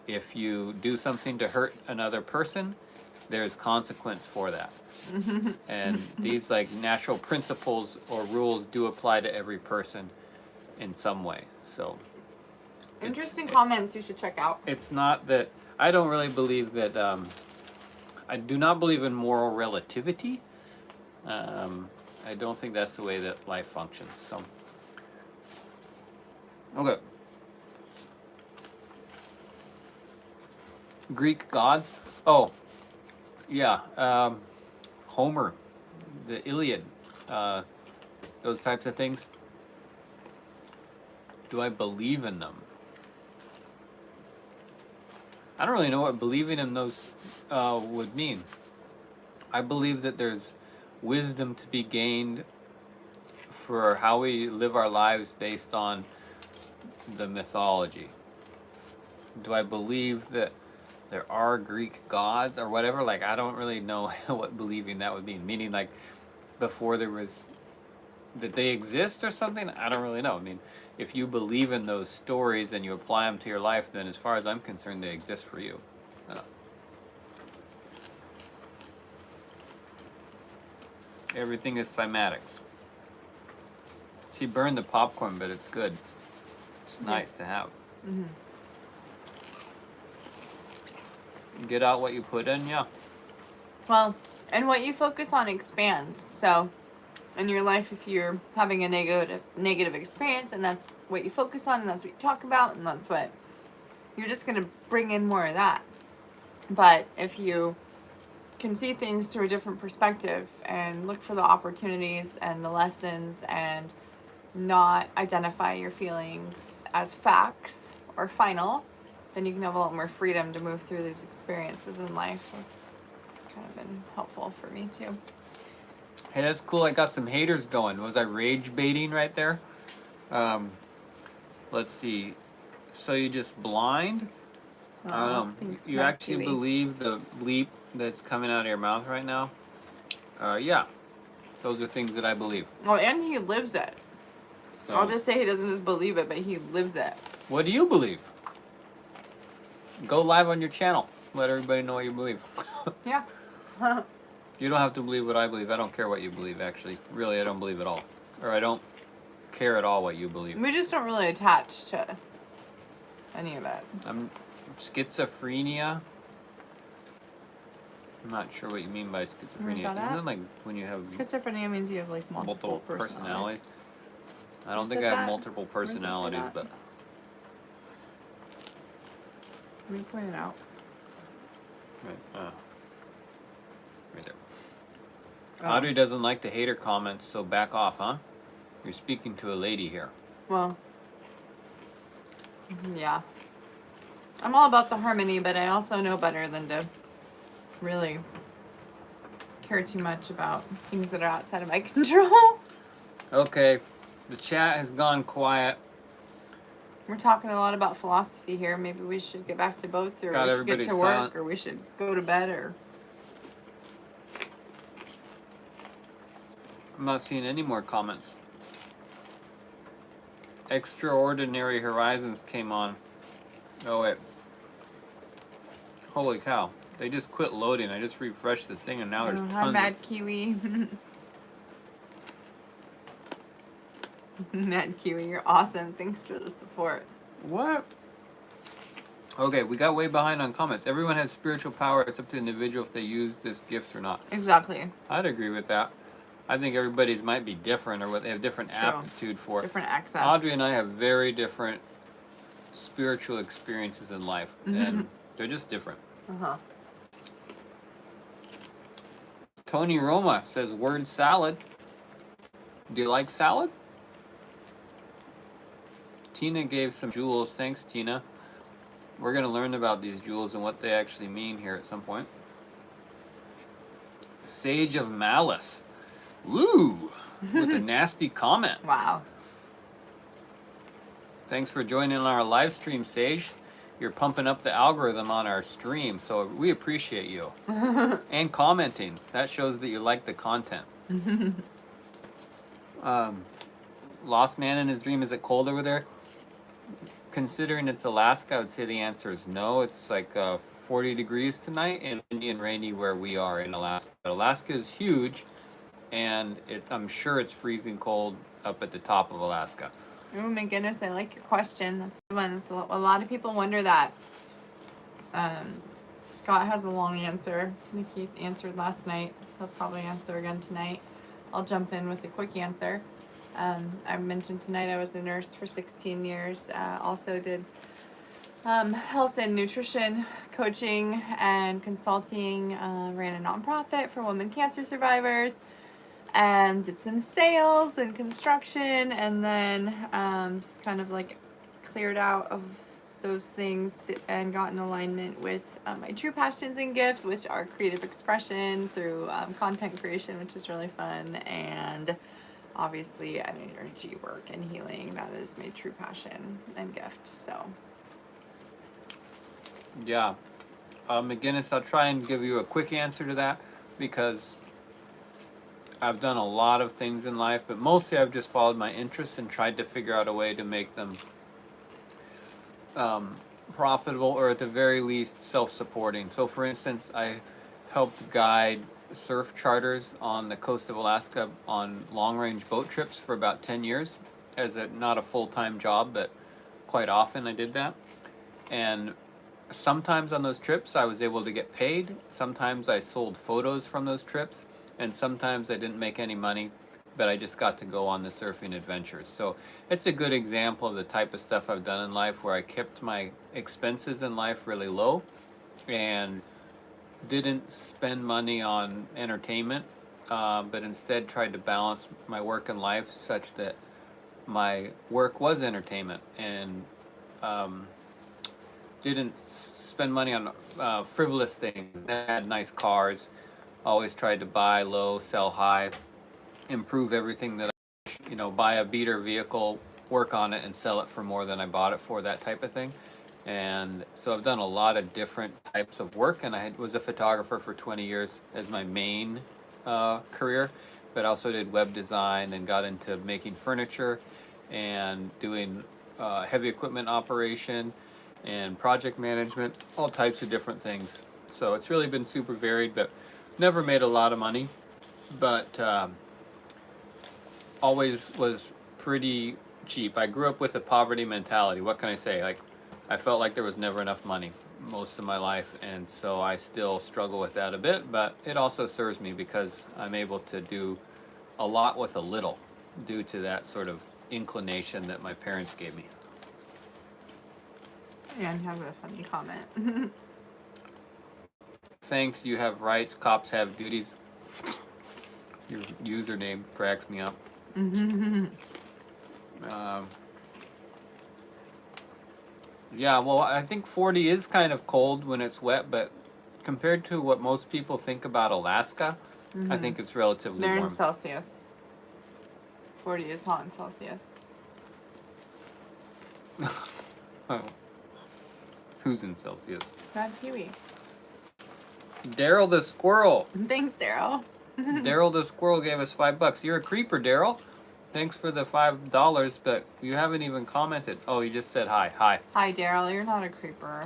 if you do something to hurt another person, there's consequence for that. And these like natural principles or rules do apply to every person in some way. So Interesting comments you should check out. it's not that I don't really believe that I do not believe in moral relativity. I don't think that's the way that life functions. So okay. Greek gods. Oh, yeah. Homer, the Iliad, those types of things. Do I believe in them? I don't really know what believing in those would mean. I believe that there's wisdom to be gained for how we live our lives based on the mythology. Do I believe that there are Greek gods or whatever? Like, I don't really know what believing that would mean. Meaning, like, before there was, that they exist or something? I don't really know. I mean, if you believe in those stories and you apply them to your life, then as far as I'm concerned, they exist for you. Everything is cymatics. She burned the popcorn, but it's good. It's nice to have. Get out what you put in, yeah. Well, and what you focus on expands. So, in your life, if you're having a negative experience, and that's what you focus on, and that's what you talk about, and that's what you're just gonna bring in more of that. But if you can see things through a different perspective and look for the opportunities and the lessons and not identify your feelings as facts or final, then you can have a lot more freedom to move through these experiences in life. That's kind of been helpful for me too. Hey, that's cool. I got some haters going. Was I rage baiting right there? Let's see. So you just blind? You actually believe the bleep that's coming out of your mouth right now? Yeah. Those are things that I believe. Oh, and he lives it. So I'll just say he doesn't just believe it, but he lives it. What do you believe? Go live on your channel. Let everybody know what you believe. Yeah. You don't have to believe what I believe. I don't care what you believe, actually. Really, I don't believe at all. Or I don't care at all what you believe. We just don't really attach to any of it. Schizophrenia. I'm not sure what you mean by schizophrenia. Isn't it like when you have schizophrenia means you have like multiple personalities? I don't think I have multiple personalities, but let me point it out. Right there. Audrey doesn't like the hater comments, so back off, huh? You're speaking to a lady here. Well, yeah. I'm all about the harmony, but I also know better than to really care too much about things that are outside of my control. Okay, the chat has gone quiet. We're talking a lot about philosophy here. Maybe we should get back to boats, or we should get to work, or we should go to bed, or... I'm not seeing any more comments. Extraordinary Horizons came on. Oh, wait. Holy cow. They just quit loading. I just refreshed the thing and now there's tons hi, Mad Kiwi. Mad Kiwi, you're awesome. Thanks for the support. What? Okay, we got way behind on comments. Everyone has spiritual power. It's up to the individual if they use this gift or not. Exactly. I'd agree with that. I think everybody's might be different, or what they have different aptitude for. Different access. Audrey and I have very different spiritual experiences in life, and they're just different. Tony Roma says, word salad. Do you like salad? Tina gave some jewels. Thanks, Tina. We're going to learn about these jewels and what they actually mean here at some point. Sage of Malice. Woo! With a nasty comment. Wow. Thanks for joining our live stream, Sage. You're pumping up the algorithm on our stream, so we appreciate you. And commenting. That shows that you like the content. Lost man in his dream. Is it cold over there? Considering it's Alaska, I would say the answer is no. It's like 40 degrees tonight, and windy and rainy where we are in Alaska. But Alaska is huge, and I'm sure it's freezing cold up at the top of Alaska. Oh my goodness, I like your question. That's the one. A lot of people wonder that. Scott has a long answer. I think he answered last night. He'll probably answer again tonight. I'll jump in with a quick answer. I mentioned tonight I was a nurse for 16 years. Also did health and nutrition coaching and consulting. Ran a nonprofit for women cancer survivors. And did some sales and construction, and then just kind of like cleared out of those things and got in alignment with my true passions and gifts, which are creative expression through content creation, which is really fun, and obviously energy work and healing. That is my true passion and gift. So yeah, McGinnis, I'll try and give you a quick answer to that, because I've done a lot of things in life, but mostly I've just followed my interests and tried to figure out a way to make them profitable, or at the very least self-supporting. So for instance, I helped guide surf charters on the coast of Alaska on long-range boat trips for about 10 years as not a full-time job, but quite often I did that. And sometimes on those trips I was able to get paid, sometimes I sold photos from those trips, and sometimes I didn't make any money, but I just got to go on the surfing adventures. So it's a good example of the type of stuff I've done in life, where I kept my expenses in life really low and didn't spend money on entertainment, but instead tried to balance my work and life such that my work was entertainment, and didn't spend money on frivolous things. I had nice cars, always tried to buy low, sell high, improve everything that I, buy a beater vehicle, work on it, and sell it for more than I bought it for, that type of thing. And so I've done a lot of different types of work, and I was a photographer for 20 years as my main career, but also did web design and got into making furniture and doing heavy equipment operation and project management, all types of different things. So it's really been super varied, but never made a lot of money, but always was pretty cheap. I grew up with a poverty mentality. What can I say? Like, I felt like there was never enough money most of my life, and so I still struggle with that a bit, but it also serves me because I'm able to do a lot with a little due to that sort of inclination that my parents gave me. and have a funny comment. Thanks, you have rights, cops have duties. Your username cracks me up. Yeah, well, I think 40 is kind of cold when it's wet, but compared to what most people think about Alaska, I think it's relatively They're warm. in Celsius. 40 is hot in Celsius. Who's in Celsius? Not Huey. Daryl the squirrel. Thanks, Daryl. Daryl the squirrel gave us $5. You're a creeper, Daryl. Thanks for the $5, but you haven't even commented. Oh, you just said hi. Hi. Hi, Daryl. You're not a creeper.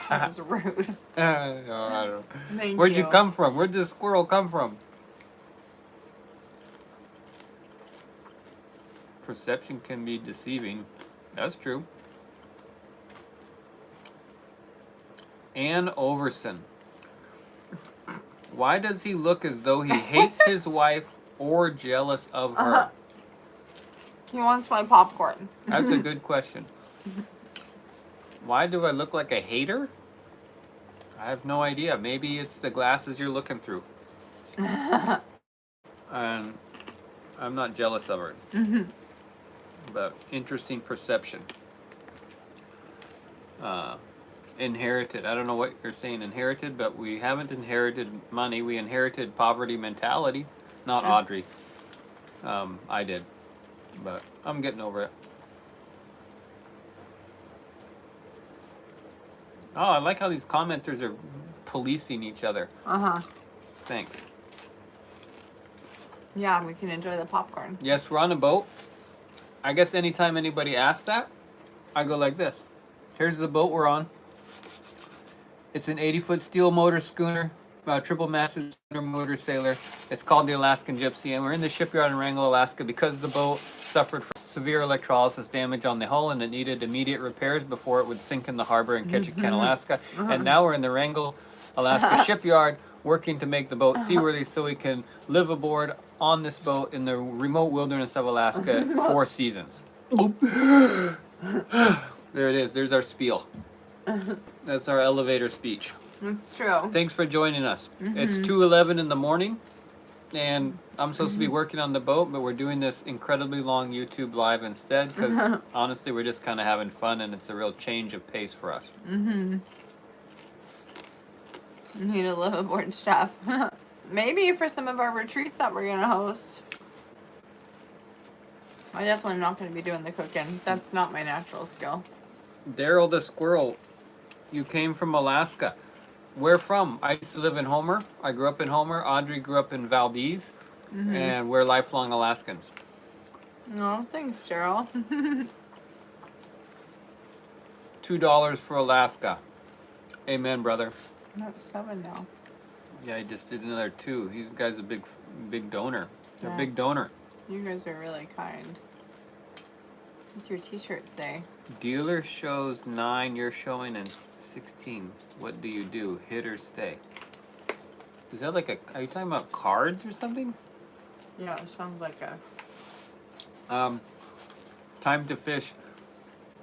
That was rude. I don't know. Thank Where'd you come from? Where'd this squirrel come from? Perception can be deceiving. That's true. Ann Overson. Why does he look as though he hates his wife or jealous of her? He wants my popcorn. That's a good question. Why do I look like a hater? I have no idea. Maybe it's the glasses you're looking through. And I'm not jealous of her. But interesting perception. Inherited. I don't know what you're saying inherited, but we haven't inherited money. We inherited poverty mentality. Not Audrey. I did. But I'm getting over it. Oh, I like how these commenters are policing each other. Thanks. Yeah, we can enjoy the popcorn. Yes, we're on a boat. I guess anytime anybody asks that, I go like this. Here's the boat we're on. It's an 80-foot steel motor schooner, triple masted schooner motor sailor. It's called the Alaskan Gypsy, and we're in the shipyard in Wrangell, Alaska, because the boat suffered from severe electrolysis damage on the hull, and it needed immediate repairs before it would sink in the harbor in Ketchikan, Alaska. And now we're in the Wrangell, Alaska shipyard, working to make the boat seaworthy so we can live aboard on this boat in the remote wilderness of Alaska 4 seasons. There it is. There's our spiel. That's our elevator speech. It's true. Thanks for joining us. It's 2:11 in the morning, and I'm supposed to be working on the boat, but we're doing this incredibly long YouTube live instead because honestly, we're just kind of having fun, and it's a real change of pace for us. Need to live aboard stuff. Maybe for some of our retreats that we're gonna host. I definitely am not gonna be doing the cooking. That's not my natural skill. Daryl the squirrel, you came from Alaska. Where from? I used to live in Homer. I grew up in Homer. Audrey grew up in Valdez, and we're lifelong Alaskans. No, thanks, Cheryl. $2 for Alaska. Amen, brother. That's 7 now. Yeah, he just did another 2. These guys a big donor. They're Yeah. a big donor. You guys are really kind. What's your t-shirt say? Dealer shows 9, you're showing in 16. What do you do? Hit or stay? Is that like are you talking about cards or something? Yeah, it sounds like a... Time to fish.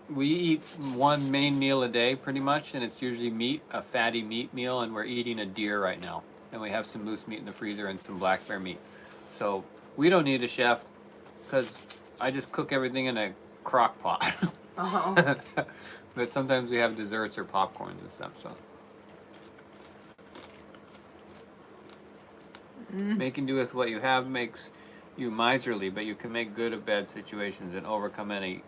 We eat one main meal a day pretty much, and it's usually meat, a fatty meat meal, and we're eating a deer right now. And we have some moose meat in the freezer and some black bear meat. So we don't need a chef because I just cook everything in a crock pot. Oh. But sometimes we have desserts or popcorns and stuff, so. Making do with what you have makes you miserly, but you can make good of bad situations and overcome any.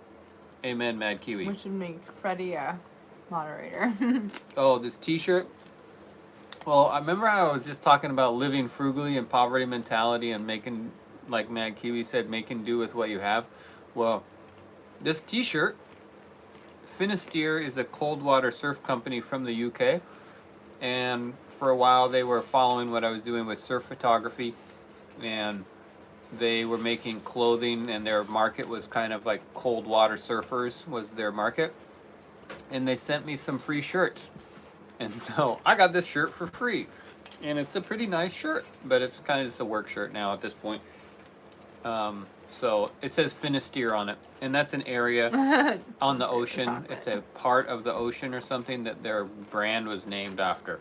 Amen, Mad Kiwi. Which would make Freddie a moderator. Oh, this t-shirt? Well, I remember how I was just talking about living frugally and poverty mentality and making, like Mad Kiwi said, making do with what you have. Well, this t-shirt, Finisterre is a cold water surf company from the UK, and for a while they were following what I was doing with surf photography, and they were making clothing, and their market was kind of like cold water surfers was their market, and they sent me some free shirts, and so I got this shirt for free, and it's a pretty nice shirt, but it's kind of just a work shirt now at this point. So it says Finisterre on it, and that's an area on the ocean. It's a part of the ocean or something that their brand was named after.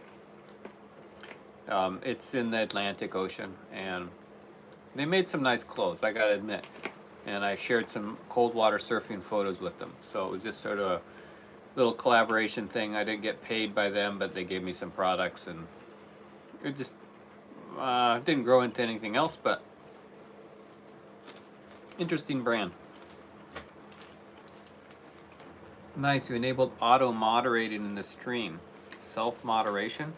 It's in the Atlantic Ocean, and they made some nice clothes, I gotta admit. And I shared some cold water surfing photos with them. So it was just sort of a little collaboration thing. I didn't get paid by them, but they gave me some products, and it just didn't grow into anything else, but interesting brand. Nice, you enabled auto moderating in the stream. Self moderation?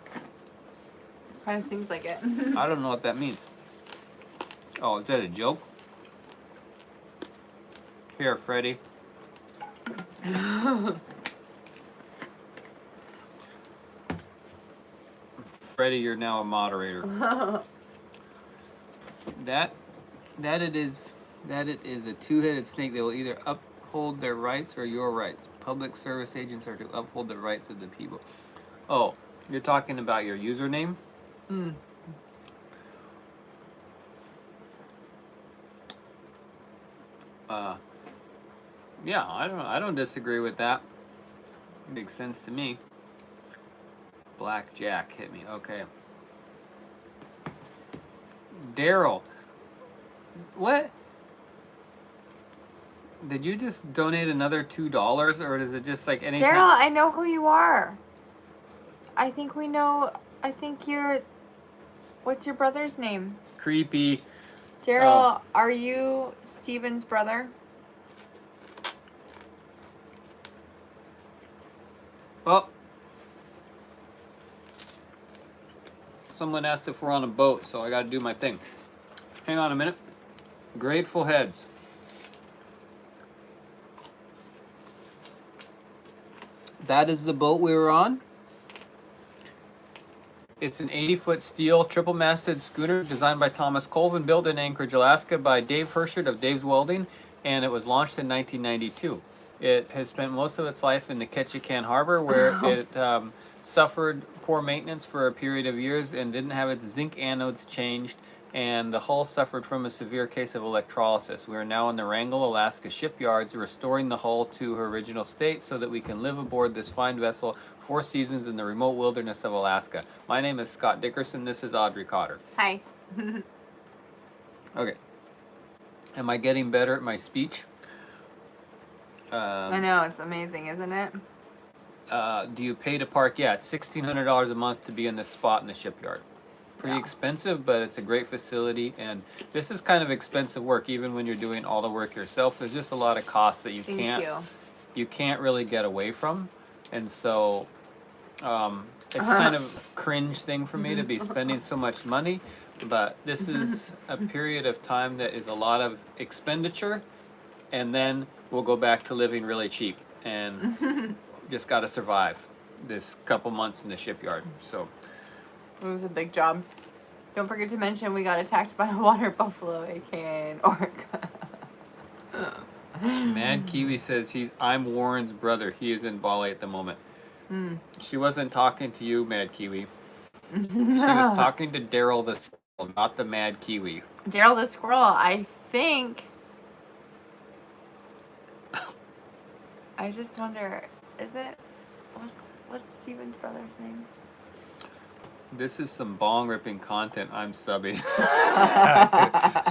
Kind of seems like it. I don't know what that means. Oh, is that a joke? Here, Freddie. Freddie, you're now a moderator. That it is a two-headed snake that will either uphold their rights or your rights. Public service agents are to uphold the rights of the people. Oh, you're talking about your username? Yeah, I don't disagree with that. Makes sense to me. Blackjack hit me. Okay. Daryl. What? Did you just donate another $2, or is it just like any? Daryl, I know who you are. I think we know. I think you're. What's your brother's name? Creepy. Daryl, are you Steven's brother? Well, someone asked if we're on a boat, so I got to do my thing. Hang on a minute. Grateful Heads. That is the boat we were on. It's an 80-foot steel triple-masted schooner designed by Thomas Colvin, built in Anchorage, Alaska by Dave Hershert of Dave's Welding, and it was launched in 1992. It has spent most of its life in the Ketchikan Harbor, where it suffered poor maintenance for a period of years and didn't have its zinc anodes changed, and the hull suffered from a severe case of electrolysis. We are now in the Wrangell, Alaska shipyards, restoring the hull to her original state so that we can live aboard this fine vessel 4 seasons in the remote wilderness of Alaska. My name is Scott Dickerson. This is Audrey Cotter. Hi. Okay. Am I getting better at my speech? I know, it's amazing, isn't it? Do you pay to park? Yeah, it's $1,600 a month to be in this spot in the shipyard. Pretty expensive, but it's a great facility, and this is kind of expensive work even when you're doing all the work yourself. There's just a lot of costs that you can't really get away from, and so it's kind of a cringe thing for me to be spending so much money, but this is a period of time that is a lot of expenditure, and then we'll go back to living really cheap, and just got to survive this couple months in the shipyard. So it was a big job. Don't forget to mention we got attacked by a water buffalo, aka an orca. Mad Kiwi says I'm Warren's brother. He is in Bali at the moment. She wasn't talking to you, Mad Kiwi. She was talking to Daryl the squirrel, not the Mad Kiwi. Daryl the squirrel, I think. I just wonder, is it? What's Steven's brother's name? This is some bong ripping content I'm subbing.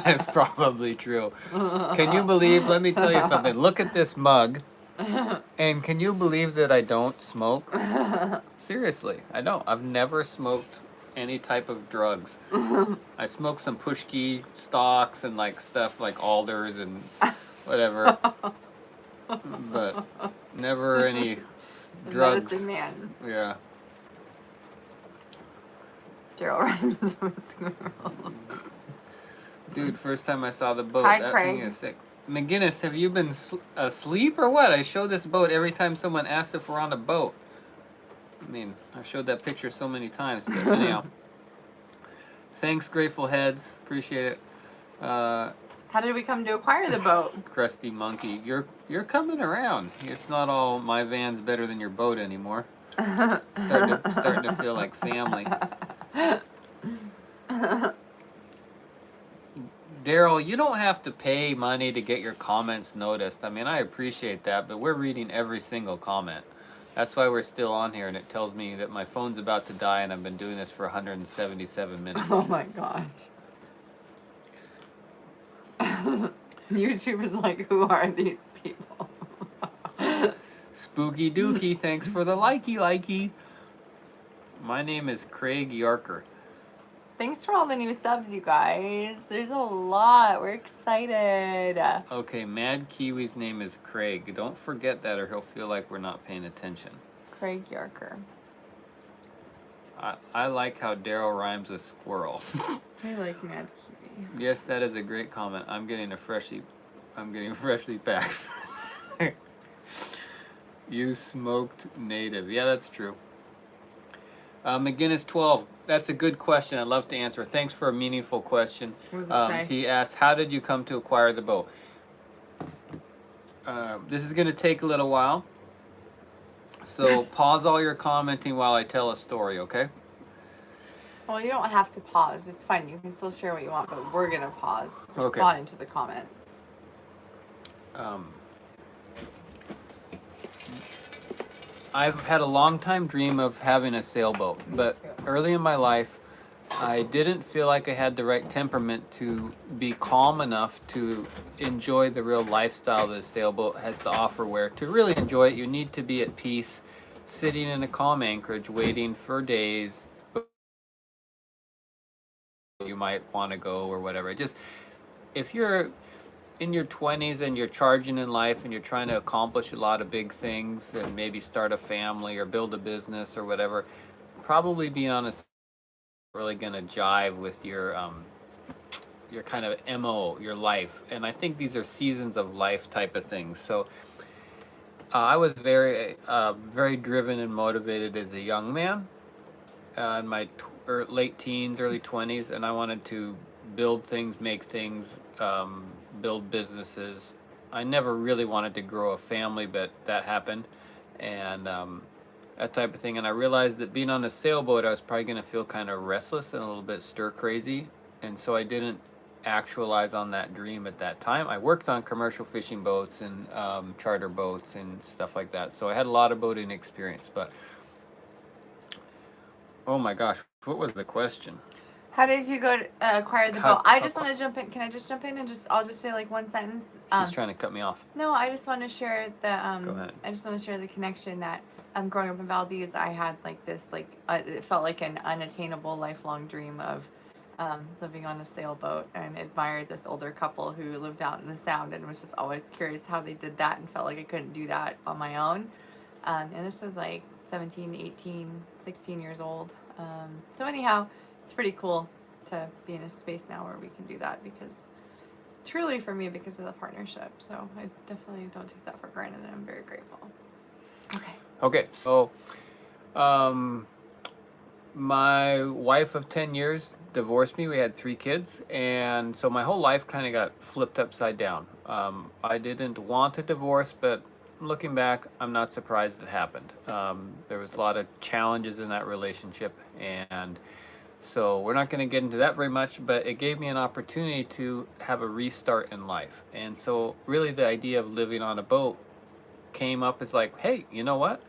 It's probably true. Can you believe, let me tell you something. Look at this mug. And can you believe that I don't smoke? Seriously, I don't. I've never smoked any type of drugs. I smoke some pushki stalks and like stuff like alders and whatever. But never any drugs. Medicine man. Yeah. Daryl rhymes with squirrel. Dude, first time I saw the boat, Hi, that Craig. thing is sick. McGinnis, have you been asleep or what? I show this boat every time someone asks if we're on a boat. I mean, I've showed that picture so many times, but anyhow. Thanks, Grateful Heads. Appreciate it. How did we come to acquire the boat? Crusty Monkey, you're coming around. It's not all my van's better than your boat anymore. Starting to feel like family. Daryl, you don't have to pay money to get your comments noticed. I mean, I appreciate that, but we're reading every single comment. That's why we're still on here, and it tells me that my phone's about to die, and I've been doing this for 177 minutes. Oh my gosh. YouTube is like, who are these people? Spooky Dookie, thanks for the likey. My name is Craig Yarker. Thanks for all the new subs, you guys. There's a lot. We're excited. Okay, Mad Kiwi's name is Craig. Don't forget that or he'll feel like we're not paying attention. Craig Yarker. I like how Daryl rhymes with squirrel. I like Mad Kiwi. Yes, that is a great comment. I'm getting freshly packed. You smoked native. Yeah, that's true. McGinnis 12. That's a good question. I'd love to answer. Thanks for a meaningful question. What does it say? He asked, how did you come to acquire the boat? This is going to take a little while. So pause all your commenting while I tell a story, okay? Well, you don't have to pause. It's fine. You can still share what you want, but we're going to pause. Okay. Respond to the comments. I've had a long time dream of having a sailboat, but early in my life, I didn't feel like I had the right temperament to be calm enough to enjoy the real lifestyle that a sailboat has to offer, where to really enjoy it, you need to be at peace, sitting in a calm anchorage, waiting for days you might want to go or whatever. Just, if you're in your 20s and you're charging in life and you're trying to accomplish a lot of big things and maybe start a family or build a business or whatever, probably being on a really going to jive with your kind of MO, your life. And I think these are seasons of life type of things. So I was very driven and motivated as a young man. In my late teens, early 20s, and I wanted to build things, make things, build businesses. I never really wanted to grow a family, but that happened, and that type of thing. And I realized that being on a sailboat, I was probably going to feel kind of restless and a little bit stir crazy, and so I didn't actualize on that dream at that time. I worked on commercial fishing boats and charter boats and stuff like that, so I had a lot of boating experience. But oh my gosh, what was the question? How did you go to acquire the boat? I just want to jump in. Can I just jump in and I'll just say like one sentence? She's trying to cut me off. No, I just want to share the Go ahead. I just want to share the connection that growing up in Valdez, I had like this it felt like an unattainable lifelong dream of living on a sailboat, and admired this older couple who lived out in the Sound, and was just always curious how they did that, and felt like I couldn't do that on my own. And this was like 17, 18, 16 years old. So anyhow, it's pretty cool to be in a space now where we can do that, because truly for me, because of the partnership. So I definitely don't take that for granted, and I'm very grateful. Okay, so my wife of 10 years divorced me. We had 3 kids, and so my whole life kind of got flipped upside down. I didn't want a divorce, but looking back, I'm not surprised it happened. There was a lot of challenges in that relationship, and so we're not going to get into that very much, but it gave me an opportunity to have a restart in life. And so really the idea of living on a boat came up as like, hey, you know what?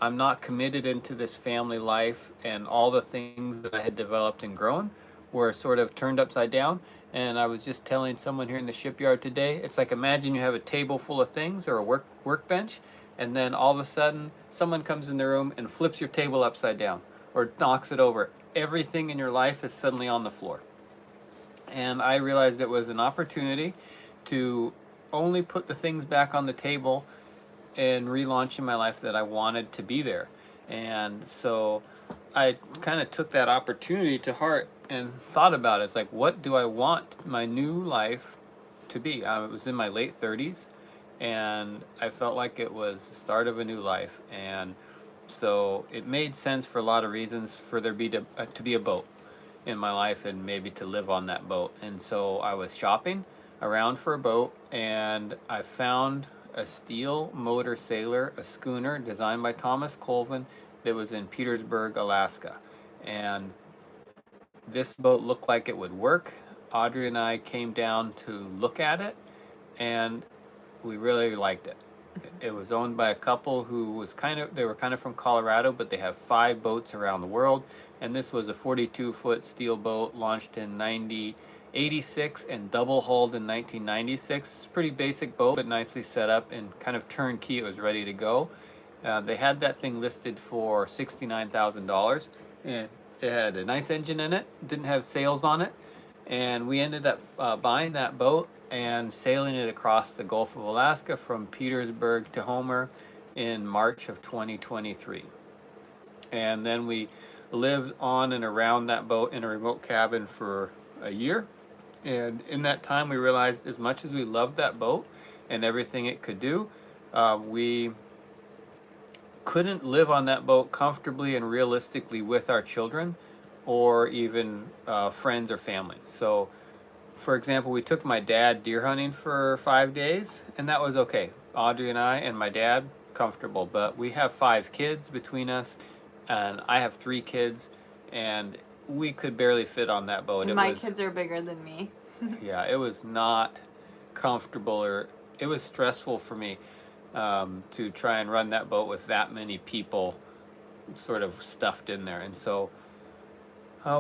I'm not committed into this family life, and all the things that I had developed and grown were sort of turned upside down. And I was just telling someone here in the shipyard today, it's like, imagine you have a table full of things, or a workbench, and then all of a sudden someone comes in the room and flips your table upside down or knocks it over. Everything in your life is suddenly on the floor. And I realized it was an opportunity to only put the things back on the table and relaunching my life that I wanted to be there. And so I kind of took that opportunity to heart and thought about it. It's like, what do I want my new life to be? I was in my late 30s, and I felt like it was the start of a new life. And so it made sense for a lot of reasons for there to be a boat in my life, and maybe to live on that boat. And so I was shopping around for a boat, and I found a steel motor sailor, a schooner designed by Thomas Colvin, that was in Petersburg, Alaska. And this boat looked like it would work. Audrey and I came down to look at it, and we really liked it. It was owned by a couple who was they were kind of from Colorado, but they have 5 boats around the world. And this was a 42-foot steel boat, launched in 1986 and double-hulled in 1996. It's a pretty basic boat, but nicely set up and kind of turnkey. It was ready to go. They had that thing listed for $69,000, and it had a nice engine in it, didn't have sails on it. And we ended up buying that boat and sailing it across the Gulf of Alaska from Petersburg to Homer in March of 2023. And then we lived on and around that boat in a remote cabin for a year. And in that time, we realized, as much as we loved that boat and everything it could do, we couldn't live on that boat comfortably and realistically with our children, or even friends or family. So, for example, we took my dad deer hunting for 5 days, and that was okay. Audrey and I and my dad, comfortable. But we have 5 kids between us, and I have 3 kids, and we could barely fit on that boat. My kids are bigger than me. Yeah, it was not comfortable, or it was stressful for me to try and run that boat with that many people sort of stuffed in there. And so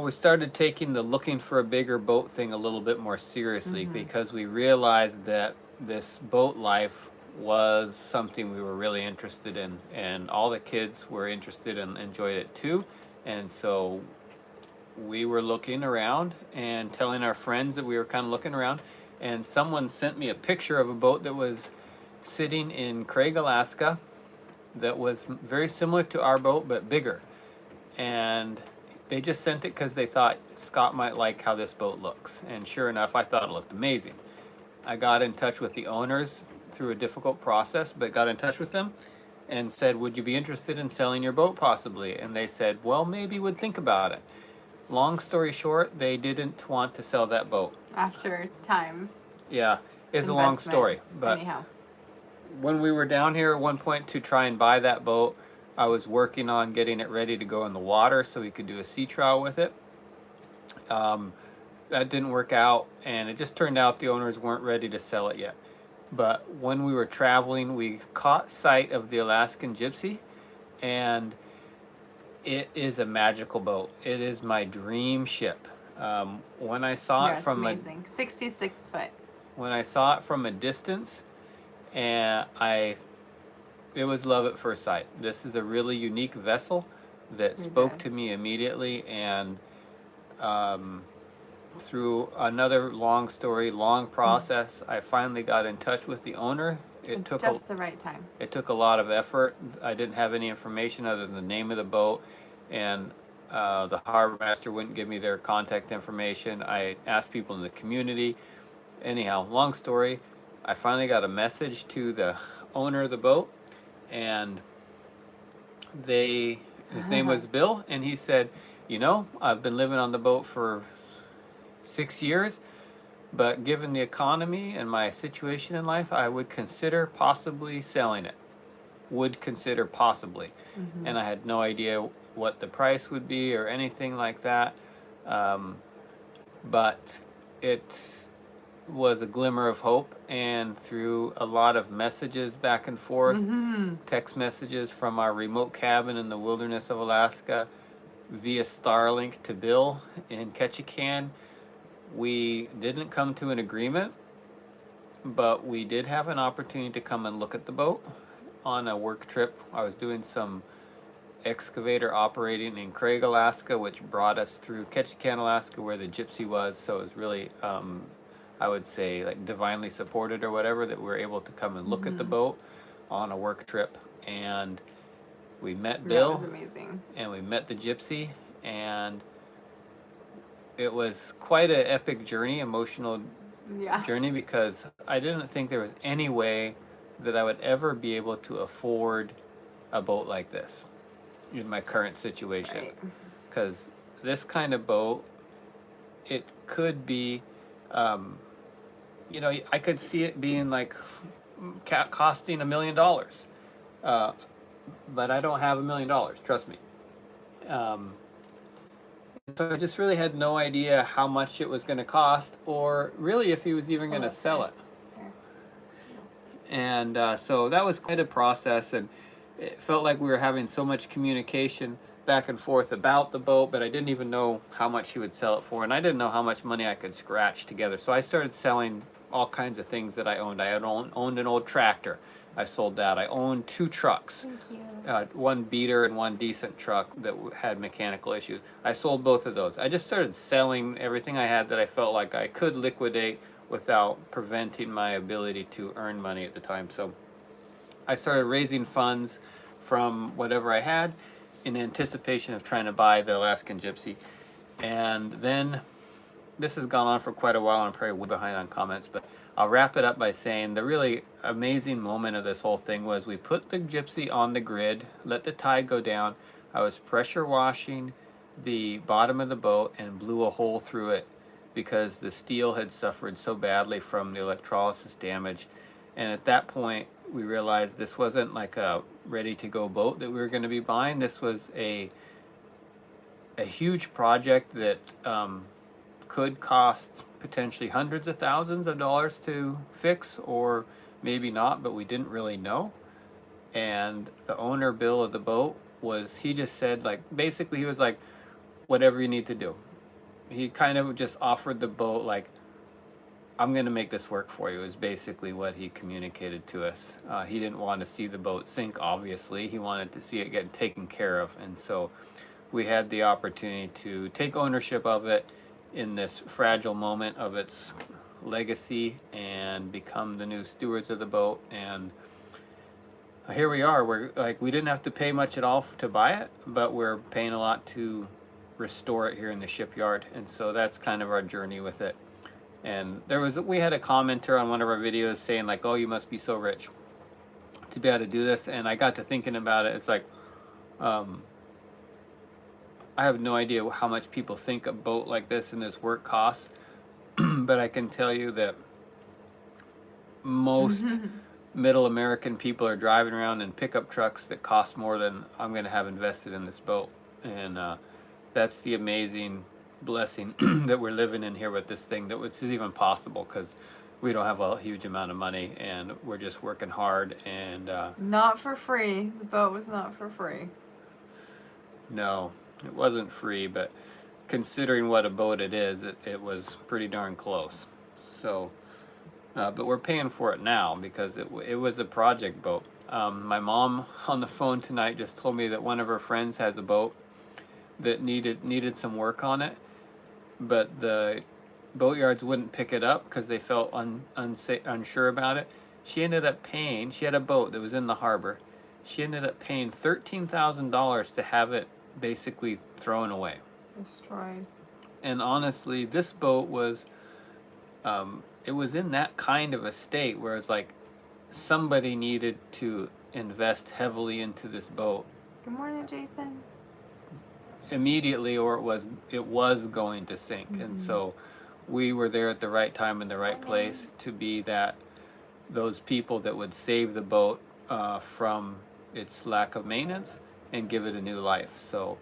we started taking the looking for a bigger boat thing a little bit more seriously, because we realized that this boat life was something we were really interested in, and all the kids were interested and enjoyed it too. And so we were looking around and telling our friends that we were kind of looking around, and someone sent me a picture of a boat that was sitting in Craig, Alaska, that was very similar to our boat but bigger. And they just sent it because they thought Scott might like how this boat looks. And sure enough, I thought it looked amazing. I got in touch with the owners through a difficult process, but got in touch with them and said, would you be interested in selling your boat possibly? And they said, well, maybe we'd think about it. long story short, they didn't want to sell that boat. After time. Yeah, it's a long Investment. story. But Anyhow. when we were down here at one point to try and buy that boat, I was working on getting it ready to go in the water so we could do a sea trial with it. That didn't work out, and it just turned out the owners weren't ready to sell it yet. But when we were traveling, we caught sight of the Alaskan Gypsy, and it is a magical boat. It is my dream ship. When I saw it from amazing. 66 foot. When I saw it from a distance, and it was love at first sight. This is a really unique vessel that spoke to me immediately, and through another long story, long process, I finally got in touch with the owner. It took just the right time. It took a lot of effort. I didn't have any information other than the name of the boat, and the harbor master wouldn't give me their contact information. I asked people in the community. Anyhow, long story, I finally got a message to the owner of the boat, and his name was Bill, and he said, you know, I've been living on the boat for 6 years, but given the economy and my situation in life, I would consider possibly selling it. Would consider possibly. And I had no idea what the price would be or anything like that. But it was a glimmer of hope, and through a lot of messages back and forth, text messages from our remote cabin in the wilderness of Alaska, via Starlink to Bill in Ketchikan, we didn't come to an agreement, but we did have an opportunity to come and look at the boat on a work trip. I was doing some excavator operating in Craig, Alaska, which brought us through Ketchikan, Alaska, where the Gypsy was. So it was really, I would say, like divinely supported or whatever, that we were able to come and look at the boat on a work trip. And we met Bill. That was amazing. And we met the Gypsy, and it was quite an epic journey, emotional journey, because I didn't think there was any way that I would ever be able to afford a boat like this in my current situation. Because this kind of boat, it could be, you know, I could see it being like costing $1 million. But I don't have $1 million, trust me. So I just really had no idea how much it was going to cost, or really if he was even going to sell it. And so that was quite a process, and it felt like we were having so much communication back and forth about the boat, but I didn't even know how much he would sell it for, and I didn't know how much money I could scratch together. So I started selling all kinds of things that I owned. I had owned an old tractor. I sold that. I owned 2 trucks. Thank you. One beater and one decent truck that had mechanical issues. I sold both of those. I just started selling everything I had that I felt like I could liquidate without preventing my ability to earn money at the time. So I started raising funds from whatever I had in anticipation of trying to buy the Alaskan Gypsy. And then this has gone on for quite a while. I'm probably way behind on comments, but I'll wrap it up by saying the really amazing moment of this whole thing was we put the Gypsy on the grid, let the tide go down. I was pressure washing the bottom of the boat and blew a hole through it because the steel had suffered so badly from the electrolysis damage. And at that point, we realized this wasn't like a ready-to-go boat that we were going to be buying. This was a huge project that could cost potentially hundreds of thousands of dollars to fix, or maybe not, but we didn't really know. And the owner, Bill, of the boat he just said, like, basically he was like, whatever you need to do. He kind of just offered the boat, like, I'm going to make this work for you, is basically what he communicated to us. He didn't want to see the boat sink, obviously. He wanted to see it get taken care of. And so we had the opportunity to take ownership of it in this fragile moment of its legacy and become the new stewards of the boat. And here we are. We didn't have to pay much at all to buy it, but we're paying a lot to restore it here in the shipyard. And so that's kind of our journey with it. And we had a commenter on one of our videos saying, like, oh, you must be so rich to be able to do this. And I got to thinking about it. It's like, I have no idea how much people think a boat like this and this work costs, but I can tell you that most middle American people are driving around in pickup trucks that cost more than I'm going to have invested in this boat. And that's the amazing blessing that we're living in here with this thing, that which is even possible because we don't have a huge amount of money and we're just working hard. And not for free. The boat was not for free. no, it wasn't free, but considering what a boat it is, it was pretty darn close. So but we're paying for it now because it was a project boat. My mom on the phone tonight just told me that one of her friends has a boat that needed some work on it, but the boatyards wouldn't pick it up because they felt unsure about it. She ended up paying, she had a boat that was in the harbor. She ended up paying $13,000 to have it basically thrown away. Destroyed. And honestly, this boat was, it was in that kind of a state where it's like somebody needed to invest heavily into this boat. Good morning, Jason. Immediately, or it was going to sink. And so we were there at the right time in the right place to be those people that would save the boat from its lack of maintenance and give it a new life. So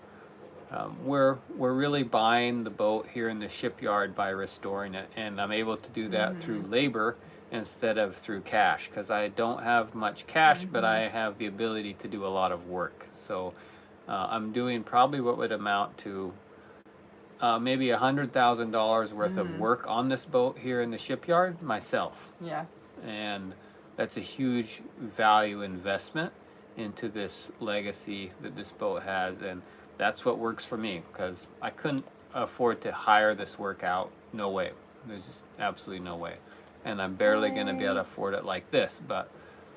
we're really buying the boat here in the shipyard by restoring it, and I'm able to do that through labor instead of through cash, because I don't have much cash, but I have the ability to do a lot of work. So I'm doing probably what would amount to maybe $100,000 worth of work on this boat here in the shipyard myself. Yeah. And that's a huge value investment into this legacy that this boat has, and that's what works for me, because I couldn't afford to hire this work out. No way. There's just absolutely no way. And I'm barely going to be able to afford it like this, but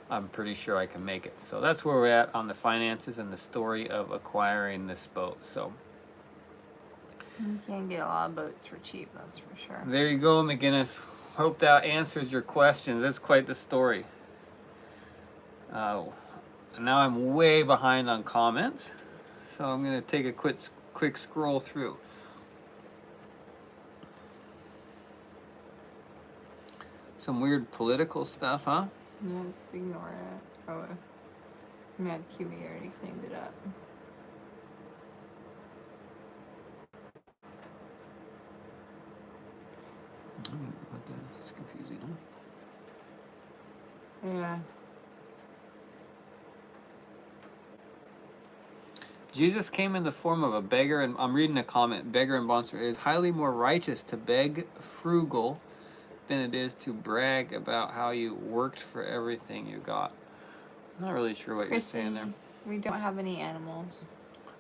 I'm pretty sure I can make it. So that's where we're at on the finances and the story of acquiring this boat. So you can get a lot of boats for cheap, that's for sure. there you go, McGinnis. Hope that answers your questions. That's quite the story. Now I'm way behind on comments, so I'm going to take a quick scroll through. Some weird political stuff, huh? Yeah, just ignore it. Oh, Mad Kiwi already cleaned it up. What the? It's confusing, huh? Yeah. Jesus came in the form of a beggar, and I'm reading a comment. Beggar and bondservant. It is highly more righteous to beg frugal than it is to brag about how you worked for everything you got. I'm not really sure what you're saying there. We don't have any animals.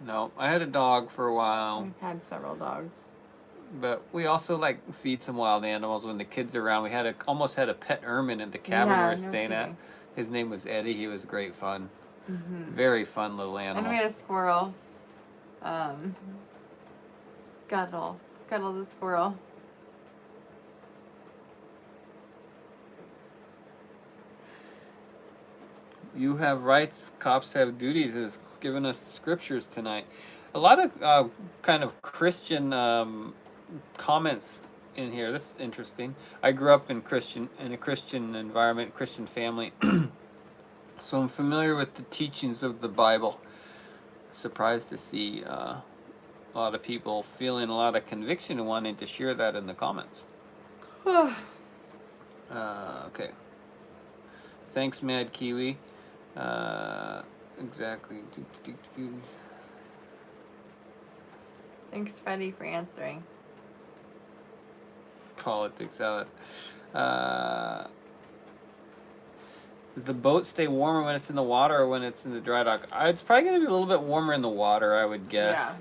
No, I had a dog for a while. We've had several dogs. But we also like feed some wild animals when the kids are around. We had almost had a pet ermine in the cabin we were staying at. His name was Eddie. He was great fun. Very fun little animal. And we had a squirrel. Scuttle the squirrel. You have rights, cops have duties is giving us the scriptures tonight. A lot of kind of Christian comments in here. This is interesting. I grew up in a Christian environment, Christian family, so I'm familiar with the teachings of the Bible. Surprised to see a lot of people feeling a lot of conviction and wanting to share that in the comments. Okay. Thanks, Mad Kiwi. Exactly. Thanks, Freddie, for answering. Politics, Alice. Does the boat stay warmer when it's in the water or when it's in the dry dock? It's probably going to be a little bit warmer in the water, I would guess. Yeah.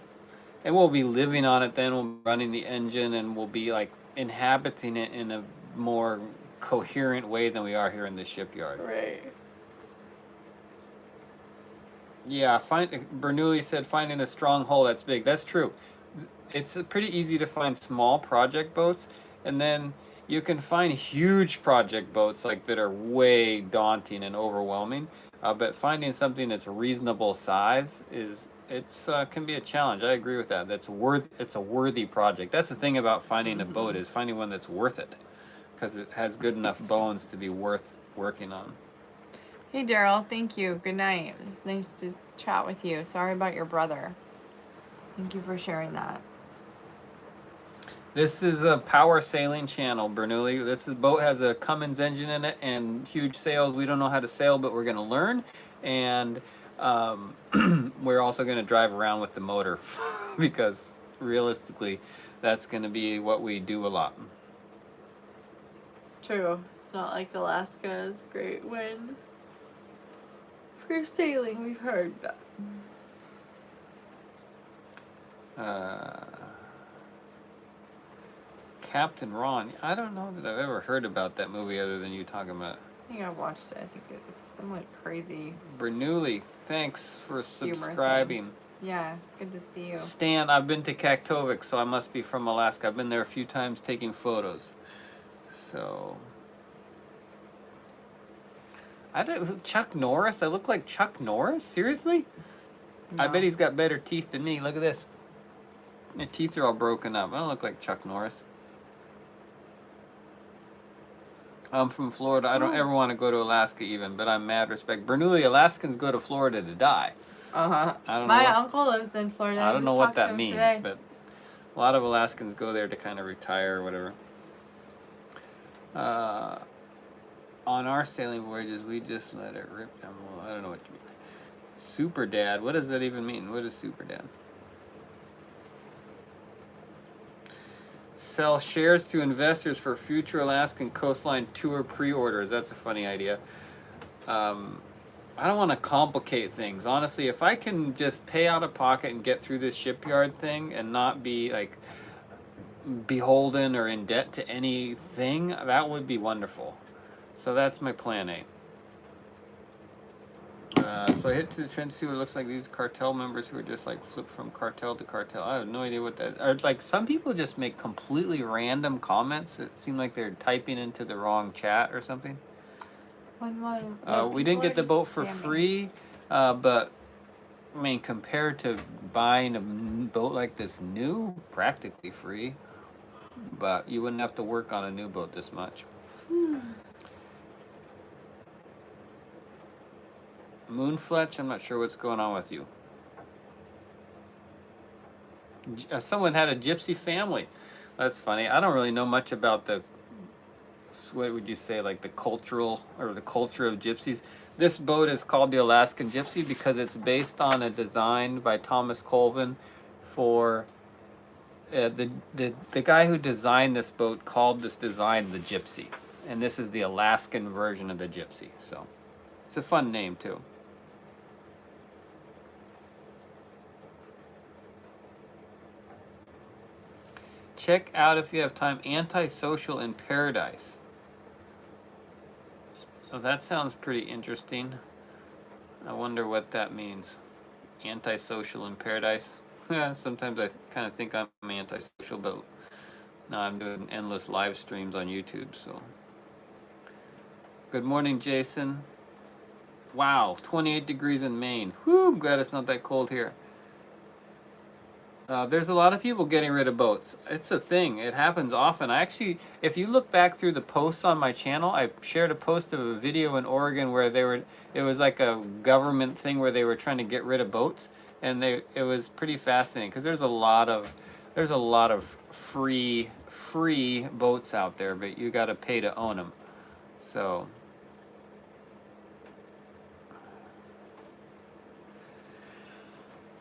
And we'll be living on it then. We'll be running the engine and we'll be like inhabiting it in a more coherent way than we are here in the shipyard. Right. Yeah, Bernoulli said finding a strong hull that's big. That's true. It's pretty easy to find small project boats, and then you can find huge project boats like that are way daunting and overwhelming. But finding something that's reasonable size is it's can be a challenge. I agree with that. It's a worthy project. That's the thing about finding a boat, is finding one that's worth it, because it has good enough bones to be worth working on. Hey, Daryl. Thank you. Good night. It was nice to chat with you. Sorry about your brother. Thank you for sharing that. This is a power sailing channel, Bernoulli. This boat has a Cummins engine in it and huge sails. We don't know how to sail, but we're going to learn. And we're also going to drive around with the motor because realistically, that's going to be what we do a lot. It's true. It's not like Alaska is great wind for sailing. We've heard that. Captain Ron. I don't know that I've ever heard about that movie other than you talking about it. I think I watched it. I think it's somewhat crazy. Bernoulli, thanks for Humor subscribing. thing. Yeah, good to see you. Stan, I've been to Kaktovik, so I must be from Alaska. I've been there a few times taking photos. So, Chuck Norris? I look like Chuck Norris? Seriously? No. I bet he's got better teeth than me. Look at this. My teeth are all broken up. I don't look like Chuck Norris. I'm from Florida. I don't ever want to go to Alaska even, but I'm mad respect. Bernoulli, Alaskans go to Florida to die. Uh-huh. I don't My know uncle lives in Florida. I don't know what that means, today. but a lot of Alaskans go there to kind of retire or whatever. On our sailing voyages, we just let it rip down. Well, I don't know what you mean. Super Dad. What does that even mean? What is Super Dad? Sell shares to investors for future Alaskan coastline tour pre-orders. That's a funny idea. I don't want to complicate things. Honestly, if I can just pay out of pocket and get through this shipyard thing and not be like beholden or in debt to anything, that would be wonderful. So that's my plan A. So I hit to the trend to see what it looks like. These cartel members who are just like flip from cartel to cartel. I have no idea what that are. Like, some people just make completely random comments that seem like they're typing into the wrong chat or something. We didn't get the boat for free, but I mean, compared to buying a boat like this new, practically free. But you wouldn't have to work on a new boat this much. Moonfletch, I'm not sure what's going on with you. Someone had a gypsy family. That's funny. I don't really know much about the, what would you say, like the cultural or the culture of gypsies. This boat is called the Alaskan Gypsy because it's based on a design by Thomas Colvin for the guy who designed this boat called this design the Gypsy, and this is the Alaskan version of the Gypsy. So it's a fun name too. Check out, if you have time, Antisocial in Paradise. Oh, that sounds pretty interesting. I wonder what that means. Antisocial in Paradise. Yeah, sometimes I kind of think I'm antisocial, but now I'm doing endless live streams on YouTube, so. Good morning, Jason. Wow, 28 degrees in Maine. Whew, I'm glad it's not that cold here. There's a lot of people getting rid of boats. It's a thing. It happens often. I actually, if you look back through the posts on my channel, I shared a post of a video in Oregon where it was like a government thing where they were trying to get rid of boats, and it was pretty fascinating because there's a lot of free boats out there, but you got to pay to own them. So.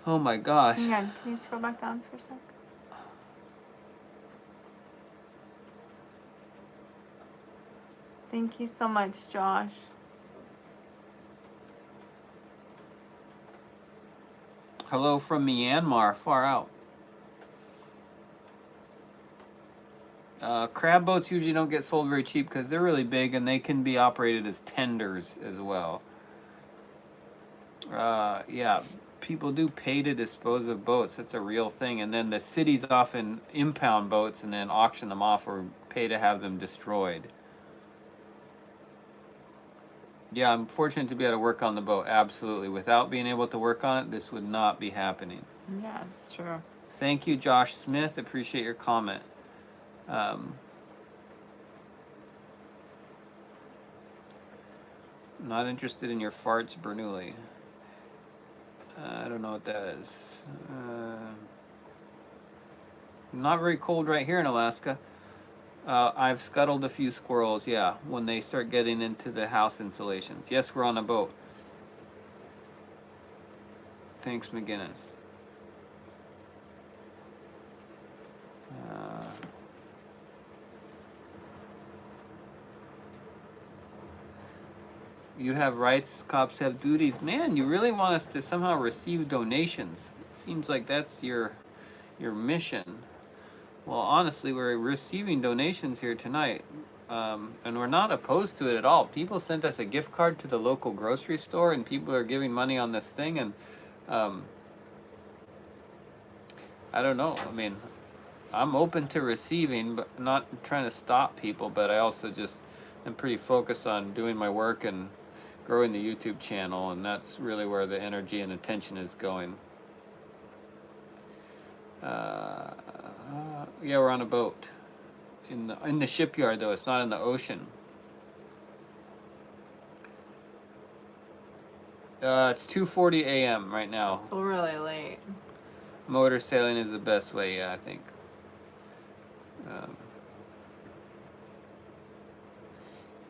Oh my gosh. Hang on, can you scroll back down for a sec? Thank you so much, Josh. Hello from Myanmar, far out. Crab boats usually don't get sold very cheap because they're really big and they can be operated as tenders as well. Yeah. People do pay to dispose of boats. That's a real thing. And then the cities often impound boats and then auction them off or pay to have them destroyed. Yeah, I'm fortunate to be able to work on the boat. Absolutely. Without being able to work on it, this would not be happening. Yeah, it's true. Thank you, Josh Smith. Appreciate your comment. Um, not interested in your farts, Bernoulli. I don't know what that is. Not very cold right here in Alaska. I've scuttled a few squirrels, yeah, when they start getting into the house insulations. Yes, we're on a boat. Thanks, McGinnis. You have rights, cops have duties. Man, you really want us to somehow receive donations. It seems like that's your mission. Well, honestly, we're receiving donations here tonight, and we're not opposed to it at all. People sent us a gift card to the local grocery store, and people are giving money on this thing, and I don't know. I mean, I'm open to receiving, but not trying to stop people, but I also just am pretty focused on doing my work and growing the YouTube channel, and that's really where the energy and attention is going. Yeah, we're on a boat in the shipyard, though. It's not in the ocean. It's 2:40 a.m. right now. Really late. Motor sailing is the best way, yeah, I think.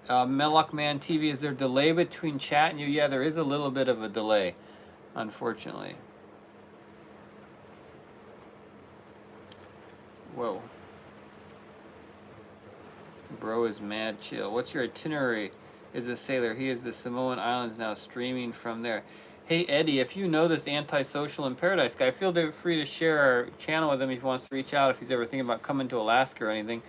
Mellock Man TV, is there a delay between chat and you? Yeah, there is a little bit of a delay, unfortunately. Whoa. Bro is mad chill. What's your itinerary? Is a sailor. He is the Samoan Islands now, streaming from there. Hey Eddie, if you know this antisocial in paradise guy, feel free to share our channel with him if he wants to reach out, if he's ever thinking about coming to Alaska or anything.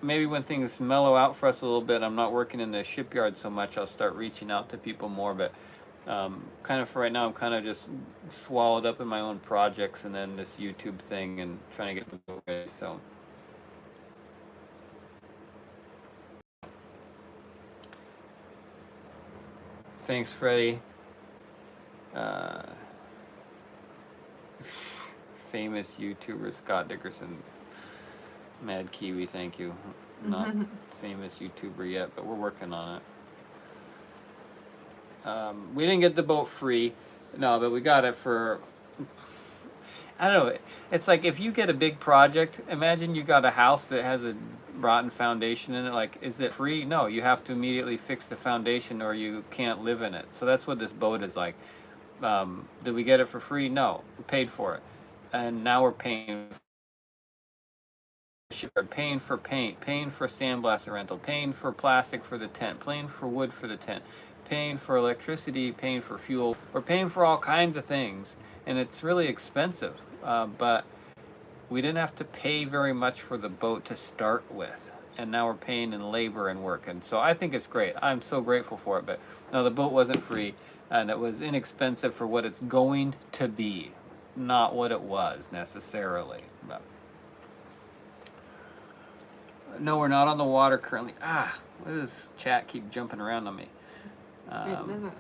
Maybe when things mellow out for us a little bit, I'm not working in the shipyard so much, I'll start reaching out to people more, but kind of for right now, I'm kind of just swallowed up in my own projects and then this YouTube thing and trying to get the boat ready, so. Thanks, Freddie. Famous YouTuber Scott Dickerson. Mad Kiwi, thank you. Not famous YouTuber yet, but we're working on it. We didn't get the boat free. No, but we got it for... I don't know. It's like if you get a big project, imagine you got a house that has a rotten foundation in it. Like, is it free? No, you have to immediately fix the foundation or you can't live in it. So that's what this boat is like. Did we get it for free? No, we paid for it. And now we're paying paying for paint, paying for sandblaster rental, paying for plastic for the tent, paying for wood for the tent, paying for electricity, paying for fuel. We're paying for all kinds of things, and it's really expensive. But we didn't have to pay very much for the boat to start with, and now we're paying in labor and work, and so I think it's great. I'm so grateful for it. But no, the boat wasn't free, and it was inexpensive for what it's going to be, not what it was necessarily. But no, we're not on the water currently. Why does this chat keep jumping around on me? It doesn't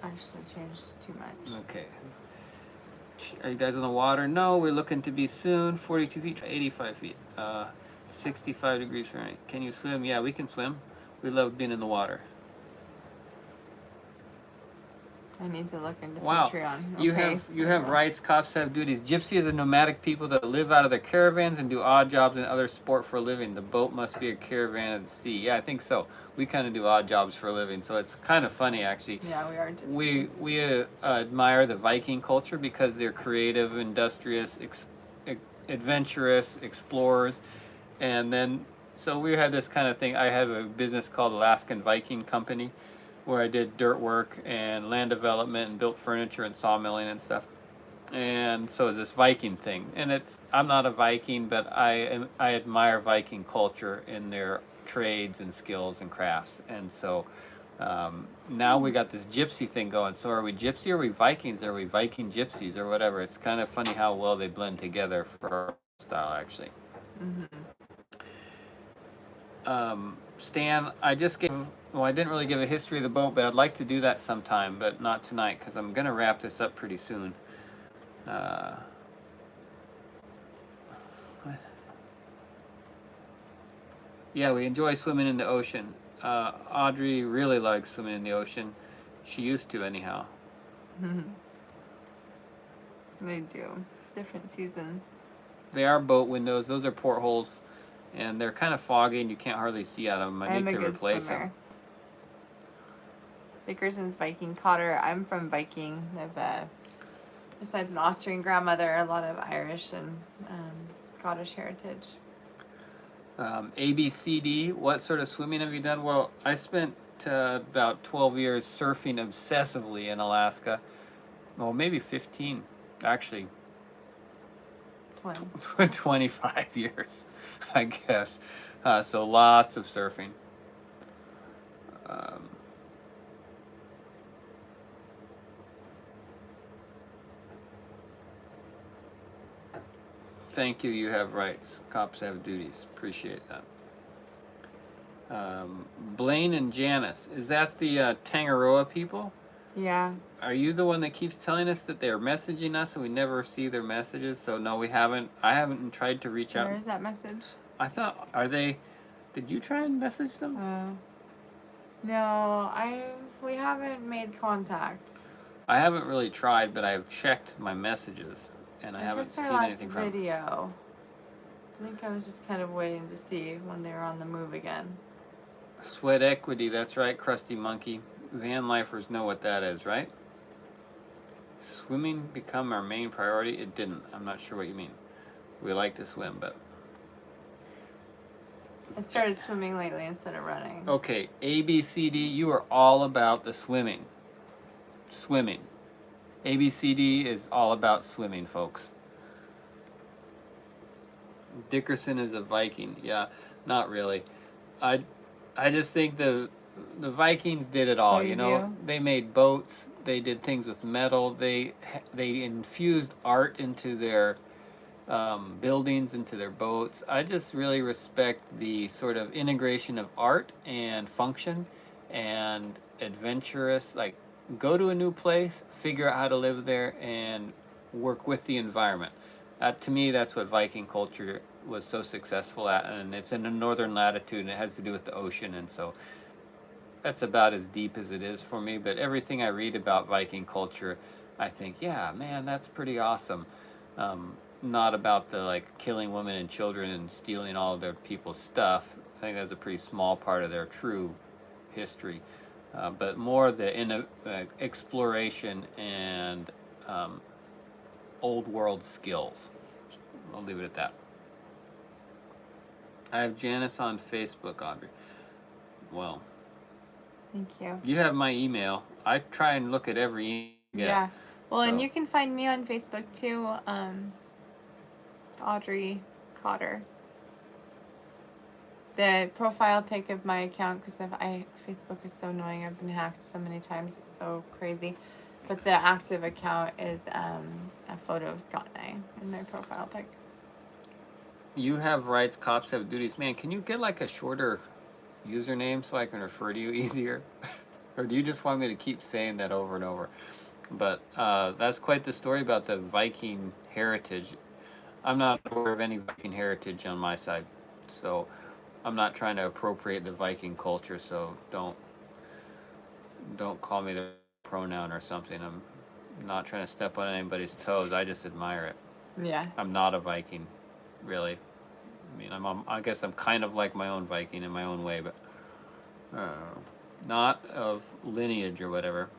actually change too much. Okay. Are you guys on the water? No, we're looking to be soon. 42 feet, 85 feet. 65 degrees Fahrenheit. Can you swim? Yeah, we can swim. We love being in the water. I need to look into Wow. Patreon. You have rights, cops have duties. Gypsy is a nomadic people that live out of their caravans and do odd jobs and other sport for a living. The boat must be a caravan at sea. Yeah, I think so. We kind of do odd jobs for a living, so it's kind of funny actually. Yeah, we are gypsy. We admire the Viking culture because they're creative, industrious, adventurous, explorers, and then so we had this kind of thing. I had a business called Alaskan Viking Company, where I did dirt work and land development and built furniture and sawmilling and stuff. And so it's this Viking thing. And I'm not a Viking, but I admire Viking culture in their trades and skills and crafts. And so now we got this gypsy thing going. So are we gypsy or are we Vikings? Are we Viking gypsies or whatever? It's kind of funny how well they blend together for our style, actually. Stan, I just gave Well, I didn't really give a history of the boat, but I'd like to do that sometime, but not tonight because I'm gonna wrap this up pretty soon. Uh, what? Yeah, we enjoy swimming in the ocean. Audrey really likes swimming in the ocean. She used to, anyhow. They do. Different seasons. They are boat windows. Those are portholes, and they're kind of foggy, and you can't hardly see out of them. I I'm need a to good replace swimmer. them. Dickerson's Viking Cotter. I'm from Viking. I've, besides an Austrian grandmother, a lot of Irish and Scottish heritage. ABCD, what sort of swimming have you done? Well, I spent about 12 years surfing obsessively in Alaska. Well, maybe 15, actually. 20. 25 years, I guess. So lots of surfing. Thank you, you have rights. Cops have duties. Appreciate that. Blaine and Janice, is that the Tangaroa people? Yeah. Are you the one that keeps telling us that they're messaging us and we never see their messages? So no, we haven't. I haven't tried to reach out. Where is that message? I thought, are they? Did you try and message them? No, we haven't made contact. I haven't really tried, but I've checked my messages and I haven't checked their seen last anything from them. video. I think I was just kind of waiting to see when they were on the move again. Sweat equity, that's right, Krusty Monkey. Van lifers know what that is, right? Swimming become our main priority? It didn't. I'm not sure what you mean. We like to swim, but... I started swimming lately instead of running. Okay, ABCD, you are all about the swimming. Swimming. ABCD is all about swimming, folks. Dickerson is a Viking. Yeah, not really. I just think the Vikings did it all. Oh, you know, do? they made boats. They did things with metal. They infused art into their buildings, into their boats. I just really respect the sort of integration of art and function and adventurous. Like, go to a new place, figure out how to live there, and work with the environment. To me, that's what Viking culture was so successful at, and it's in the northern latitude, and it has to do with the ocean, and so that's about as deep as it is for me. But everything I read about Viking culture, I think, yeah, man, that's pretty awesome. Not about the like killing women and children and stealing all of their people's stuff. I think that's a pretty small part of their true history, but more the exploration and old world skills. I'll leave it at that. I have Janice on Facebook, Audrey. Well, Thank you. you have my email. I try and look at every email. Yeah. Well, so. And you can find me on Facebook too, Audrey Cotter. The profile pic of my account, because Facebook is so annoying. I've been hacked so many times. It's so crazy. But the active account is a photo of Scott and I in my profile pic. You have rights, cops have duties. Man, can you get like a shorter username so I can refer to you easier? Or do you just want me to keep saying that over and over? But that's quite the story about the Viking heritage. I'm not aware of any Viking heritage on my side, so I'm not trying to appropriate the Viking culture, so don't call me the pronoun or something. I'm not trying to step on anybody's toes. I just admire it. Yeah. I'm not a Viking, really. I mean, I guess I'm kind of like my own Viking in my own way, but not of lineage or whatever.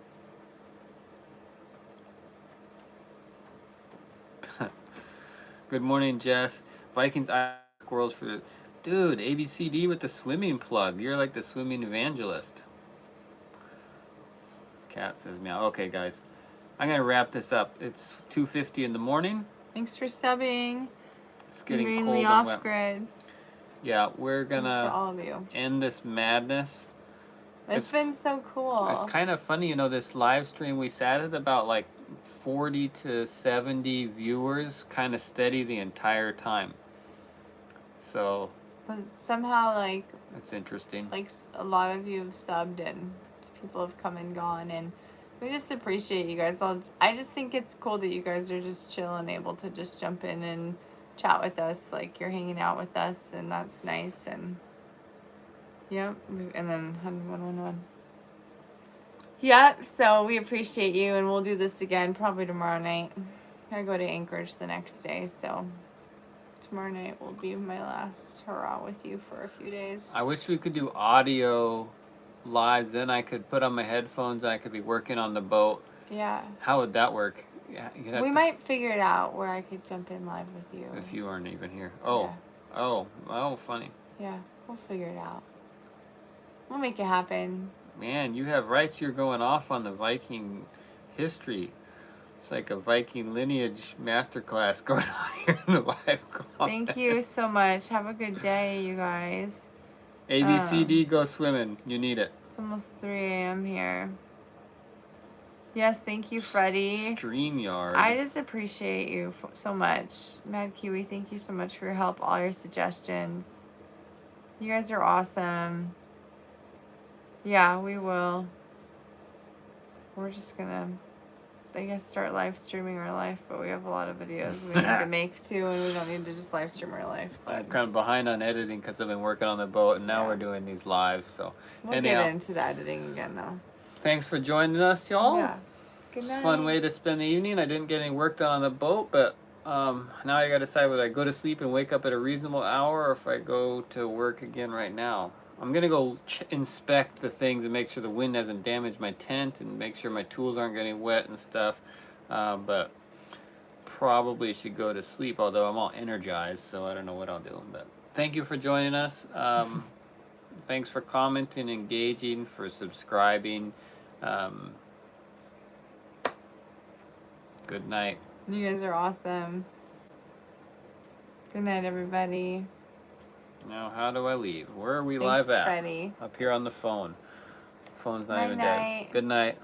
Good morning, Jess. Vikings squirrels for the... Dude, ABCD with the swimming plug. You're like the swimming evangelist. Cat says meow. Okay, guys. I'm going to wrap this up. It's 2:50 in the morning. Thanks for subbing. It's getting Mainly cold off and wet. grid. Yeah, we're going Thanks for to all of you. end this madness. It's been so cool. It's kind of funny, you know, this live stream, we sat at about like 40 to 70 viewers, kind of steady the entire time. So... But somehow, like, It's interesting. Like a lot of you have subbed and people have come and gone, and we just appreciate you guys. I just think it's cool that you guys are just chill and able to just jump in and chat with us. Like you're hanging out with us, and that's nice. And yep, and then 111. Yep. So we appreciate you, and we'll do this again probably tomorrow night. I go to Anchorage the next day, so tomorrow night will be my last hurrah with you for a few days. I wish we could do audio lives. Then I could put on my headphones. And I could be working on the boat. Yeah. How would that work? Yeah, We might figure it out where I could jump in live with you. If you aren't even here. Oh. Yeah. Oh, funny. Yeah, we'll figure it out. We'll make it happen. Man, you have rights. You're going off on the Viking history. It's like a Viking lineage masterclass going on here in the live comments. Thank you so much. Have a good day, you guys. ABCD, go swimming. You need it. It's almost 3 a.m. here. Yes, thank you, Freddie. StreamYard. I just appreciate you so much. Mad Kiwi, thank you so much for your help, all your suggestions. You guys are awesome. Yeah, we will. We're just gonna, I guess, start live streaming our life, but we have a lot of videos we need to make too, and we don't need to just live stream our life. But I'm kind of behind on editing because I've been working on the boat, and now Yeah. we're doing these lives. So, we'll get into the editing again, though. thanks for joining us, y'all. Yeah. Good It's night. a fun way to spend the evening. I didn't get any work done on the boat, but now I got to decide whether I go to sleep and wake up at a reasonable hour or if I go to work again right now. I'm going to go inspect the things and make sure the wind hasn't damaged my tent and make sure my tools aren't getting wet and stuff. But probably should go to sleep, although I'm all energized, so I don't know what I'll do. But thank you for joining us. Thanks for commenting, engaging, for subscribing. Good night. You guys are awesome. Good night, everybody. Now, how do I leave? Where are we Thanks, live at? Freddie. Up here on the phone. Phone's not even Night-night. dead. Good night.